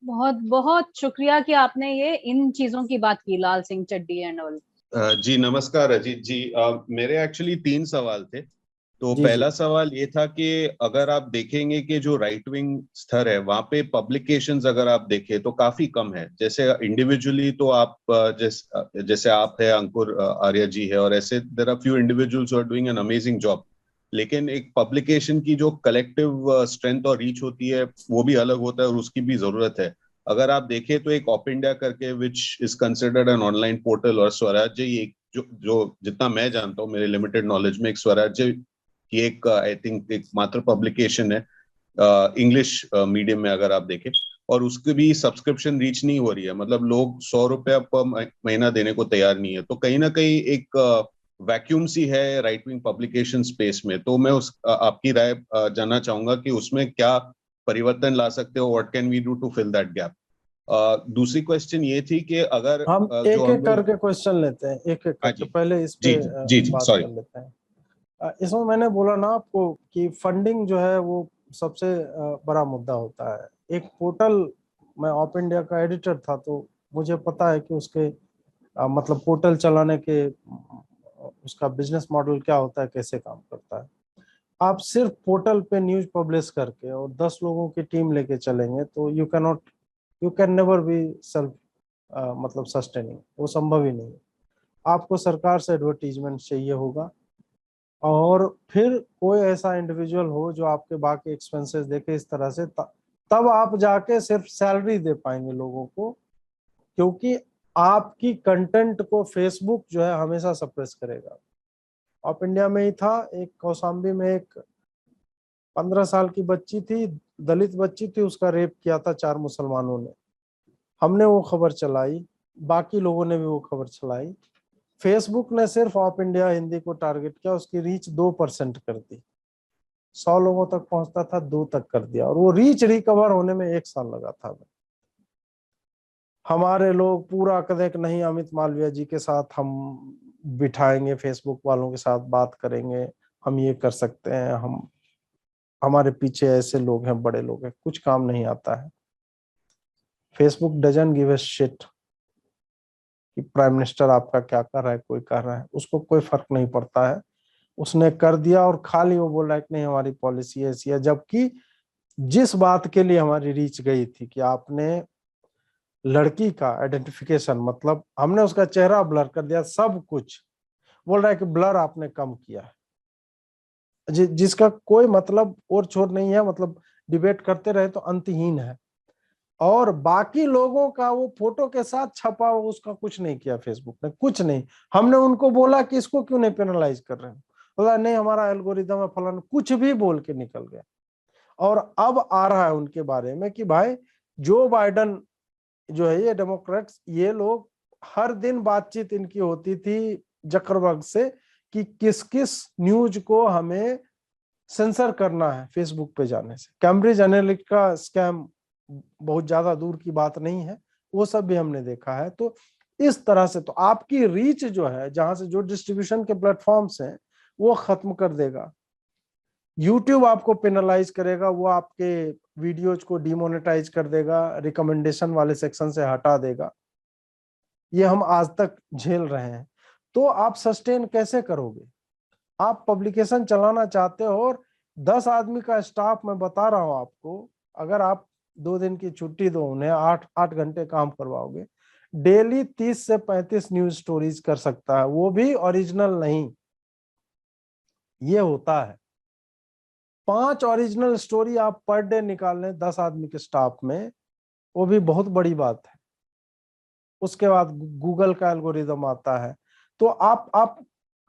बहुत बहुत शुक्रिया कि आपने ये इन चीजों की बात की, लाल सिंह चड्ढी एंड ऑल। जी नमस्कार अजीत जी। मेरे एक्चुअली 3 सवाल थे। तो जी, पहला सवाल ये था कि अगर आप देखेंगे कि जो राइट विंग स्तर है वहां पे पब्लिकेशंस अगर आप देखें तो काफी कम है। जैसे इंडिविजुअली तो आप जैसे आप है, अंकुर आर्य जी है, और ऐसे there are few individuals who are doing an amazing job. लेकिन एक पब्लिकेशन की जो कलेक्टिव स्ट्रेंथ और रीच होती है वो भी अलग होता है, और उसकी भी जरूरत है। अगर आप देखें तो एक ऑप इंडिया करके which is considered an online portal, और स्वराज्य एक जो जितना मैं जानता हूँ मेरे लिमिटेड नॉलेज में, एक स्वराज्य की एक आई थिंक एक मात्र पब्लिकेशन है इंग्लिश मीडियम में अगर आप देखें, और उसकी भी सब्सक्रिप्शन रीच नहीं हो रही है। मतलब लोग 100 रुपया पर महीना देने को तैयार नहीं है। तो कहीं ना कहीं एक वैक्यूम सी है राइट विंग पब्लिकेशन स्पेस में। तो मैं आपकी राय जानना चाहूंगा कि उसमें क्या परिवर्तन ला सकते हो, what can we do to fill that gap. दूसरी क्वेश्चन ये थी कि अगर हम जो एक हम एक करके क्वेश्चन लेते हैं, एक एक हाँ करके, जी पहले इस जी पे जी जी बात सॉरी। कर लेते हैं। इसमें मैंने बोला ना आपको कि फंडिंग जो है वो सबसे बड़ा मुद्दा होता है। एक पोर्टल, मैं ऑप इंडिया का एडिटर था, तो मुझे पता है कि उसके मतलब पोर्टल चलाने के उसका बिजनेस मॉडल क्या होता है, कैसे काम करता है। आप सिर्फ पोर्टल पे न्यूज पब्लिश करके और 10 लोगों की टीम लेके चलेंगे तो you can never be self मतलब सस्टेनिंग, वो संभव ही नहीं है। आपको सरकार से एडवर्टीजमेंट चाहिए होगा, और फिर कोई ऐसा इंडिविजुअल हो जो आपके बाकी एक्सपेंसेस देखे इस तरह से, तब आप जाके सिर्फ सैलरी दे पाएंगे लोगों को, क्योंकि आपकी कंटेंट को फेसबुक जो है हमेशा सप्रेस करेगा। ऑप इंडिया में ही था, एक कौशाम्बी में एक 15 साल की बच्ची थी, दलित बच्ची थी, उसका रेप किया था 4 मुसलमानों ने। हमने वो खबर चलाई, बाकी लोगों ने भी वो खबर चलाई। फेसबुक ने सिर्फ ऑप इंडिया हिंदी को टारगेट किया, उसकी रीच 2% कर दी। 100 लोगों तक पहुंचता था, 2 तक कर दिया, और वो रीच रिकवर होने में 1 साल लगा था। हमारे लोग पूरा कदे कि नहीं, अमित मालवीय जी के साथ हम बिठाएंगे, फेसबुक वालों के साथ बात करेंगे, हम ये कर सकते हैं, हम हमारे पीछे ऐसे लोग हैं, बड़े लोग हैं, कुछ काम नहीं आता है। Facebook doesn't give a shit कि प्राइम मिनिस्टर आपका क्या कर रहा है, कोई कर रहा है, उसको कोई फर्क नहीं पड़ता है। उसने कर दिया और खाली वो बोल रहा है कि नहीं हमारी पॉलिसी ऐसी है, जबकि जिस बात के लिए हमारी रीच गई थी कि आपने लड़की का आइडेंटिफिकेशन, मतलब हमने उसका चेहरा ब्लर कर दिया, सब कुछ बोल रहा है कि ब्लर आपने कम किया है, जिसका कोई मतलब और छोर नहीं है, मतलब डिबेट करते रहे तो अंतहीन है। और बाकी लोगों का वो फोटो के साथ छपा हुआ, उसका कुछ नहीं किया फेसबुक ने, कुछ नहीं। हमने उनको बोला कि इसको क्यों नहीं पेनलाइज कर रहे हैं, बोला नहीं हमारा एल्गोरिदम है फलाना, कुछ भी बोल के निकल गया। और अब आ रहा है उनके बारे में कि भाई जो बाइडन जो है, ये डेमोक्रेट्स, ये लोग हर दिन बातचीत इनकी होती थी जकरबर्ग से कि किस किस न्यूज को हमें सेंसर करना है फेसबुक पे जाने से। कैम्ब्रिज एनालिटिका स्कैम बहुत ज्यादा दूर की बात नहीं है, वो सब भी हमने देखा है। तो इस तरह से तो आपकी रीच जो है, जहां से जो डिस्ट्रीब्यूशन के प्लेटफॉर्म्स हैं वो खत्म कर देगा। यूट्यूब आपको पेनलाइज करेगा, वो आपके वीडियोज को डिमोनेटाइज कर देगा, रिकमेंडेशन वाले सेक्शन से हटा देगा। ये हम आज तक झेल रहे हैं। तो आप सस्टेन कैसे करोगे? आप पब्लिकेशन चलाना चाहते हो और 10 आदमी का स्टाफ, मैं बता रहा हूं आपको, अगर आप 2 दिन की छुट्टी दो उन्हें, 8 घंटे काम करवाओगे, डेली 30 से 35 न्यूज स्टोरीज कर सकता है, वो भी ओरिजिनल नहीं। ये होता है 5 ओरिजिनल स्टोरी आप पर डे निकाल लें 10 आदमी के स्टाफ में, वो भी बहुत बड़ी बात है। उसके बाद गूगल का एल्गोरिदम आता है। तो आप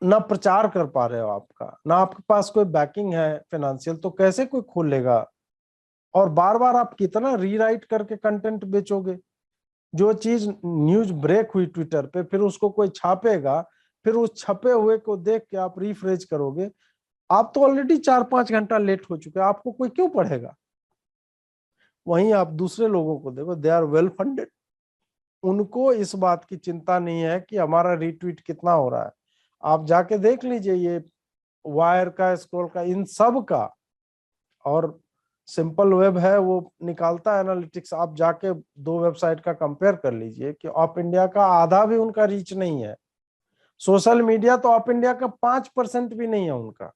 ना प्रचार कर पा रहे हो, आपका ना आपके पास कोई बैकिंग है फाइनेंशियल, तो कैसे कोई खोलेगा? और बार बार आप कितना रीराइट करके कंटेंट बेचोगे? जो चीज न्यूज ब्रेक हुई ट्विटर पे, फिर उसको कोई छापेगा, फिर उस छपे हुए को देख के आप रिफ्रेश करोगे, आप तो ऑलरेडी 4-5 घंटा लेट हो चुके हैं, आपको कोई क्यों पढ़ेगा? वहीं आप दूसरे लोगों को देखो, दे आर वेल फंडेड, उनको इस बात की चिंता नहीं है कि हमारा रीट्वीट कितना हो रहा है। आप जाके देख लीजिए, ये वायर का, स्क्रॉल का, इन सब का, और सिंपल वेब है वो निकालता है एनालिटिक्स। आप जाके 2 वेबसाइट का कंपेयर कर लीजिए कि ऑफ इंडिया का आधा भी उनका रीच नहीं है। सोशल मीडिया तो ऑफ इंडिया का 5% भी नहीं है उनका,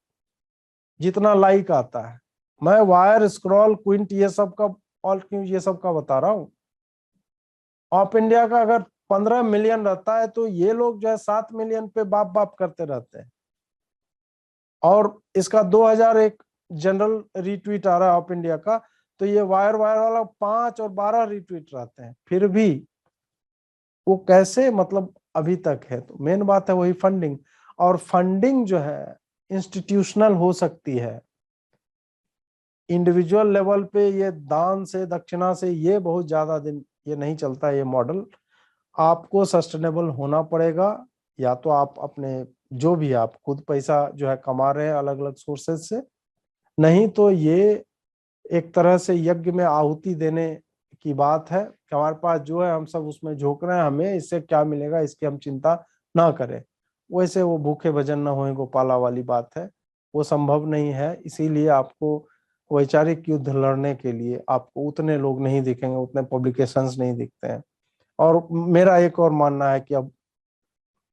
जितना लाइक आता है। मैं वायर, स्क्रॉल, क्विंट, ये सब का, ऑल्ट न्यूज, ये सब का बता रहा हूँ। ऑफ इंडिया का अगर 15 मिलियन रहता है, तो ये लोग जो है 7 मिलियन पे बाप बाप करते रहते हैं। और इसका 2001 जनरल रीट्वीट आ रहा है ऑफ इंडिया का, तो ये वायर वाला 5 और 12 रीट्वीट रहते हैं, फिर भी वो कैसे, मतलब अभी तक है। तो मेन बात है वही फंडिंग। और फंडिंग जो है इंस्टीट्यूशनल हो सकती है, इंडिविजुअल लेवल पे ये दान से, दक्षिणा से, ये बहुत ज्यादा दिन ये नहीं चलता ये मॉडल। आपको सस्टेनेबल होना पड़ेगा, या तो आप अपने जो भी आप खुद पैसा जो है कमा रहे हैं अलग अलग सोर्सेज से, नहीं तो ये एक तरह से यज्ञ में आहुति देने की बात है कि हमारे पास जो है हम सब उसमें झोंक रहे हैं, हमें इससे क्या मिलेगा इसकी हम चिंता ना करें। वैसे वो भूखे भजन न होए गोपाला वाली बात है, वो संभव नहीं है। इसीलिए आपको वैचारिक युद्ध लड़ने के लिए आपको उतने लोग नहीं दिखेंगे, उतने पब्लिकेशंस नहीं दिखते हैं। और मेरा एक और मानना है कि अब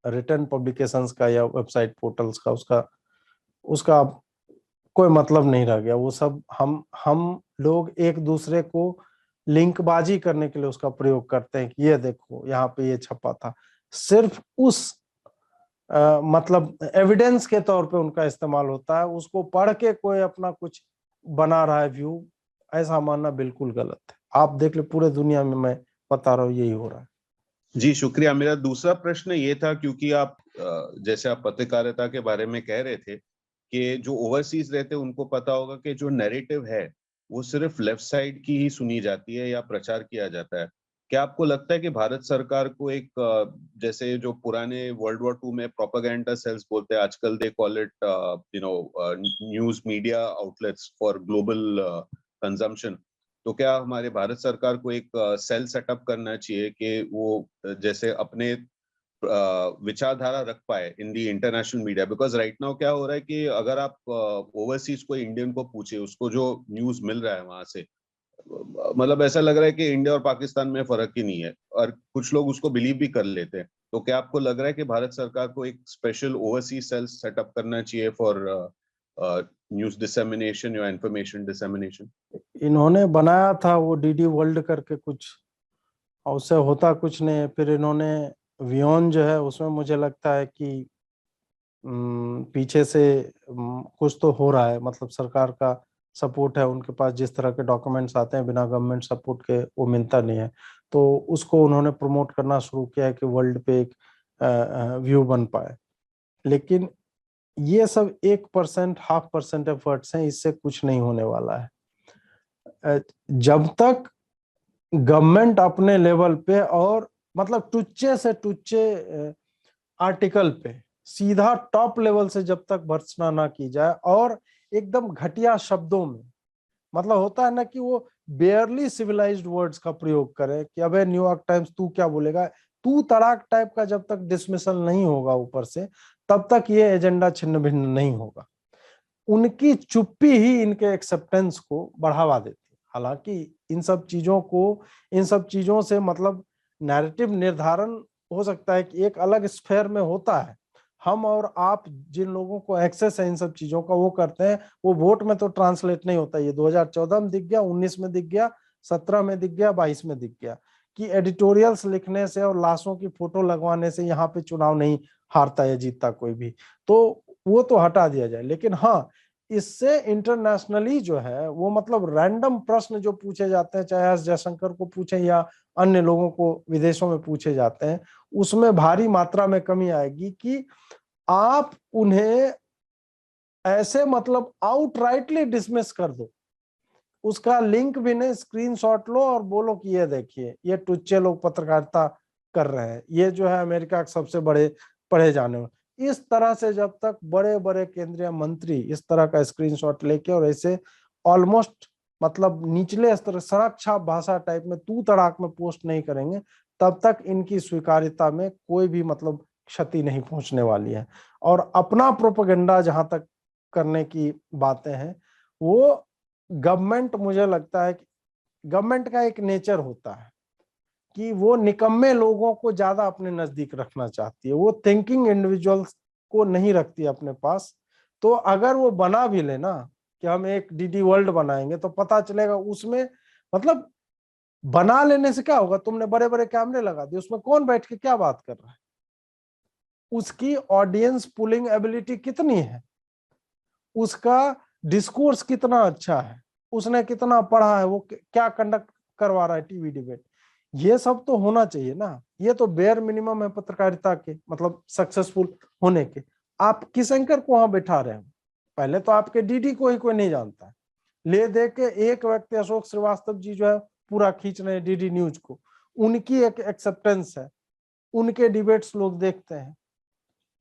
रिटर्न पब्लिकेशंस का या वेबसाइट पोर्टल्स का, उसका उसका कोई मतलब नहीं रह गया। वो सब हम लोग एक दूसरे को लिंकबाजी करने के लिए उसका प्रयोग करते हैं कि ये देखो यहाँ पे ये छपा था, सिर्फ उस मतलब एविडेंस के तौर पे उनका इस्तेमाल होता है। उसको पढ़ के कोई अपना कुछ बना रहा है व्यू, ऐसा मानना बिल्कुल गलत है। आप देख ले पूरे दुनिया में, मैं बता रहा हूँ यही हो रहा है। जी शुक्रिया। मेरा दूसरा प्रश्न ये था, क्योंकि आप जैसे आप पत्रकारिता के बारे में कह रहे थे कि जो ओवरसीज रहते हैं उनको पता होगा कि जो नैरेटिव है वो सिर्फ लेफ्ट साइड की ही सुनी जाती है या प्रचार किया जाता है। क्या आपको लगता है कि भारत सरकार को एक जैसे जो पुराने वर्ल्ड वॉर 2 में प्रोपेगेंडा सेल्स बोलते हैं, आजकल they call it news media outlets for global consumption, तो क्या हमारे भारत सरकार को एक सेल सेटअप करना चाहिए कि वो जैसे अपने विचारधारा रख पाए in the international media? Because right now क्या हो रहा है कि अगर आप ओवरसीज कोई इंडियन को पूछे, उसको जो न्यूज मिल रहा है वहां से, मतलब ऐसा लग रहा है कि इंडिया और पाकिस्तान में फर्क ही नहीं है, और कुछ लोग उसको बिलीव भी कर लेते हैं। तो क्या आपको लग रहा है कि भारत सरकार को एक स्पेशल ओवरसीज सेल सेटअप करना चाहिए फॉर न्यूज डिसेमिनेशन या इंफॉर्मेशन डिसेमिनेशन? इन्होंने बनाया था वो डीडी वर्ल्ड करके कुछ, और उससे होता कुछ नहीं। फिर इन्होंने वियोन जो है उसमें मुझे लगता है कि पीछे से कुछ तो हो रहा है, मतलब सरकार का सपोर्ट है उनके पास, जिस तरह के डॉक्यूमेंट्स आते हैं बिना गवर्नमेंट सपोर्ट के वो मिलता नहीं है। तो उसको उन्होंने प्रमोट करना शुरू किया है कि वर्ल्ड पे एक व्यू बन पाए। लेकिन ये सब 1%, 0.5% एफर्ट्स हैं, इससे कुछ नहीं होने वाला है। जब तक गवर्नमेंट अपने लेवल पे और मतलब टुच्चे से टुच्चे आर्टिकल पे सीधा टॉप लेवल से जब तक भर्त्सना ना की जाए और एकदम घटिया शब्दों में, मतलब होता है ना कि वो बेयरली सिविलाइज्ड वर्ड्स का प्रयोग करे कि अबे न्यूयॉर्क टाइम्स तू क्या बोलेगा, तू तड़ाक टाइप का जब तक डिसमिसल नहीं होगा ऊपर से, तब तक ये एजेंडा छिन्न भिन्न नहीं होगा। उनकी चुप्पी ही इनके एक्सेप्टेंस को बढ़ावा देती है। हालांकि इन सब चीजों से मतलब नैरेटिव निर्धारण हो सकता है कि एक अलग स्फेयर में होता है। हम और आप जिन लोगों को एक्सेस है इन सब चीजों का वो करते हैं, वो वोट में तो ट्रांसलेट नहीं होता। ये 2014 में दिख गया, 19 में दिख गया, 17 में दिख गया, 22 में दिख गया कि एडिटोरियल्स लिखने से और लाशों की फोटो लगवाने से यहाँ पे चुनाव नहीं हारता या जीतता कोई भी, तो वो तो हटा दिया जाए। लेकिन हाँ, इससे इंटरनेशनली जो है वो मतलब रैंडम प्रश्न जो पूछे जाते हैं, चाहे एस जयशंकर को पूछे या अन्य लोगों को विदेशों में पूछे जाते हैं, उसमें भारी मात्रा में कमी आएगी कि आप उन्हें ऐसे मतलब आउटराइटली डिसमिस कर दो, उसका लिंक भी नहीं, स्क्रीनशॉट लो और बोलो कि ये देखिए ये टुच्चे लोग पत्रकारिता कर रहे हैं, ये जो है अमेरिका के सबसे बड़े पढ़े जाने वाले। इस तरह से जब तक बड़े बड़े केंद्रीय मंत्री इस तरह का स्क्रीनशॉट लेके और ऐसे ऑलमोस्ट मतलब निचले स्तर सड़क छाप भाषा टाइप में तू तड़ाक में पोस्ट नहीं करेंगे, तब तक इनकी स्वीकार्यता में कोई भी मतलब क्षति नहीं पहुंचने वाली है। और अपना प्रोपेगेंडा जहां तक करने की बातें हैं, वो गवर्नमेंट, मुझे लगता है कि गवर्नमेंट का एक नेचर होता है कि वो निकम्मे लोगों को ज्यादा अपने नजदीक रखना चाहती है, वो थिंकिंग इंडिविजुअल्स को नहीं रखती अपने पास। तो अगर वो बना भी लेना कि हम एक डीडी वर्ल्ड बनाएंगे, तो पता चलेगा उसमें मतलब बना लेने से क्या होगा, तुमने बड़े बड़े कैमरे लगा दिए, उसमें कौन बैठ के क्या बात कर रहा है, उसकी ऑडियंस पुलिंग एबिलिटी कितनी है, उसका डिस्कोर्स कितना अच्छा है, उसने कितना पढ़ा है, वो क्या कंडक्ट करवा रहा है टीवी डिबेट, ये सब तो होना चाहिए ना। ये तो बेयर मिनिमम है पत्रकारिता के मतलब सक्सेसफुल होने के। आप किस एंकर को वहां बैठा रहे हो, पहले तो आपके डीडी को ही कोई नहीं जानता है, ले दे के एक व्यक्ति अशोक श्रीवास्तव जी जो है पूरा खींच रहे हैं डीडी न्यूज को, उनकी एक एक्सेप्टेंस है, उनके डिबेट्स लोग देखते हैं।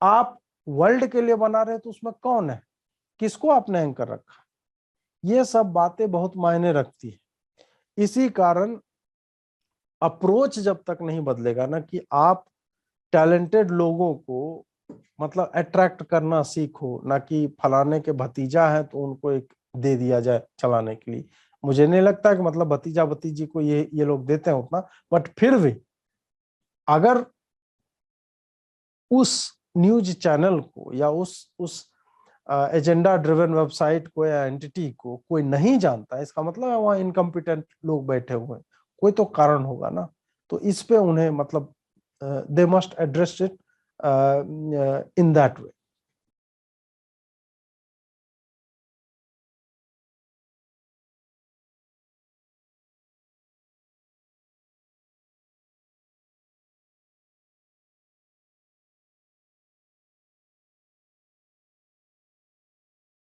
आप वर्ल्ड के लिए बना रहे तो उसमें कौन है, किसको आपने एंकर रखा, ये सब बातें बहुत मायने रखती है। इसी कारण अप्रोच जब तक नहीं बदलेगा ना कि आप टैलेंटेड लोगों को मतलब अट्रैक्ट करना सीखो, ना कि फलाने के भतीजा है तो उनको एक दे दिया जाए चलाने के लिए। मुझे नहीं लगता कि मतलब भतीजा भतीजी को ये लोग देते हैं उतना, बट फिर भी अगर उस न्यूज चैनल को या उस एजेंडा ड्रिवन वेबसाइट को या एंटिटी को कोई नहीं जानता, इसका मतलब है वहाँ इनकम्पिटेंट लोग बैठे हुए हैं, कोई तो कारण होगा ना। तो इस पे उन्हें मतलब they must address it in that way.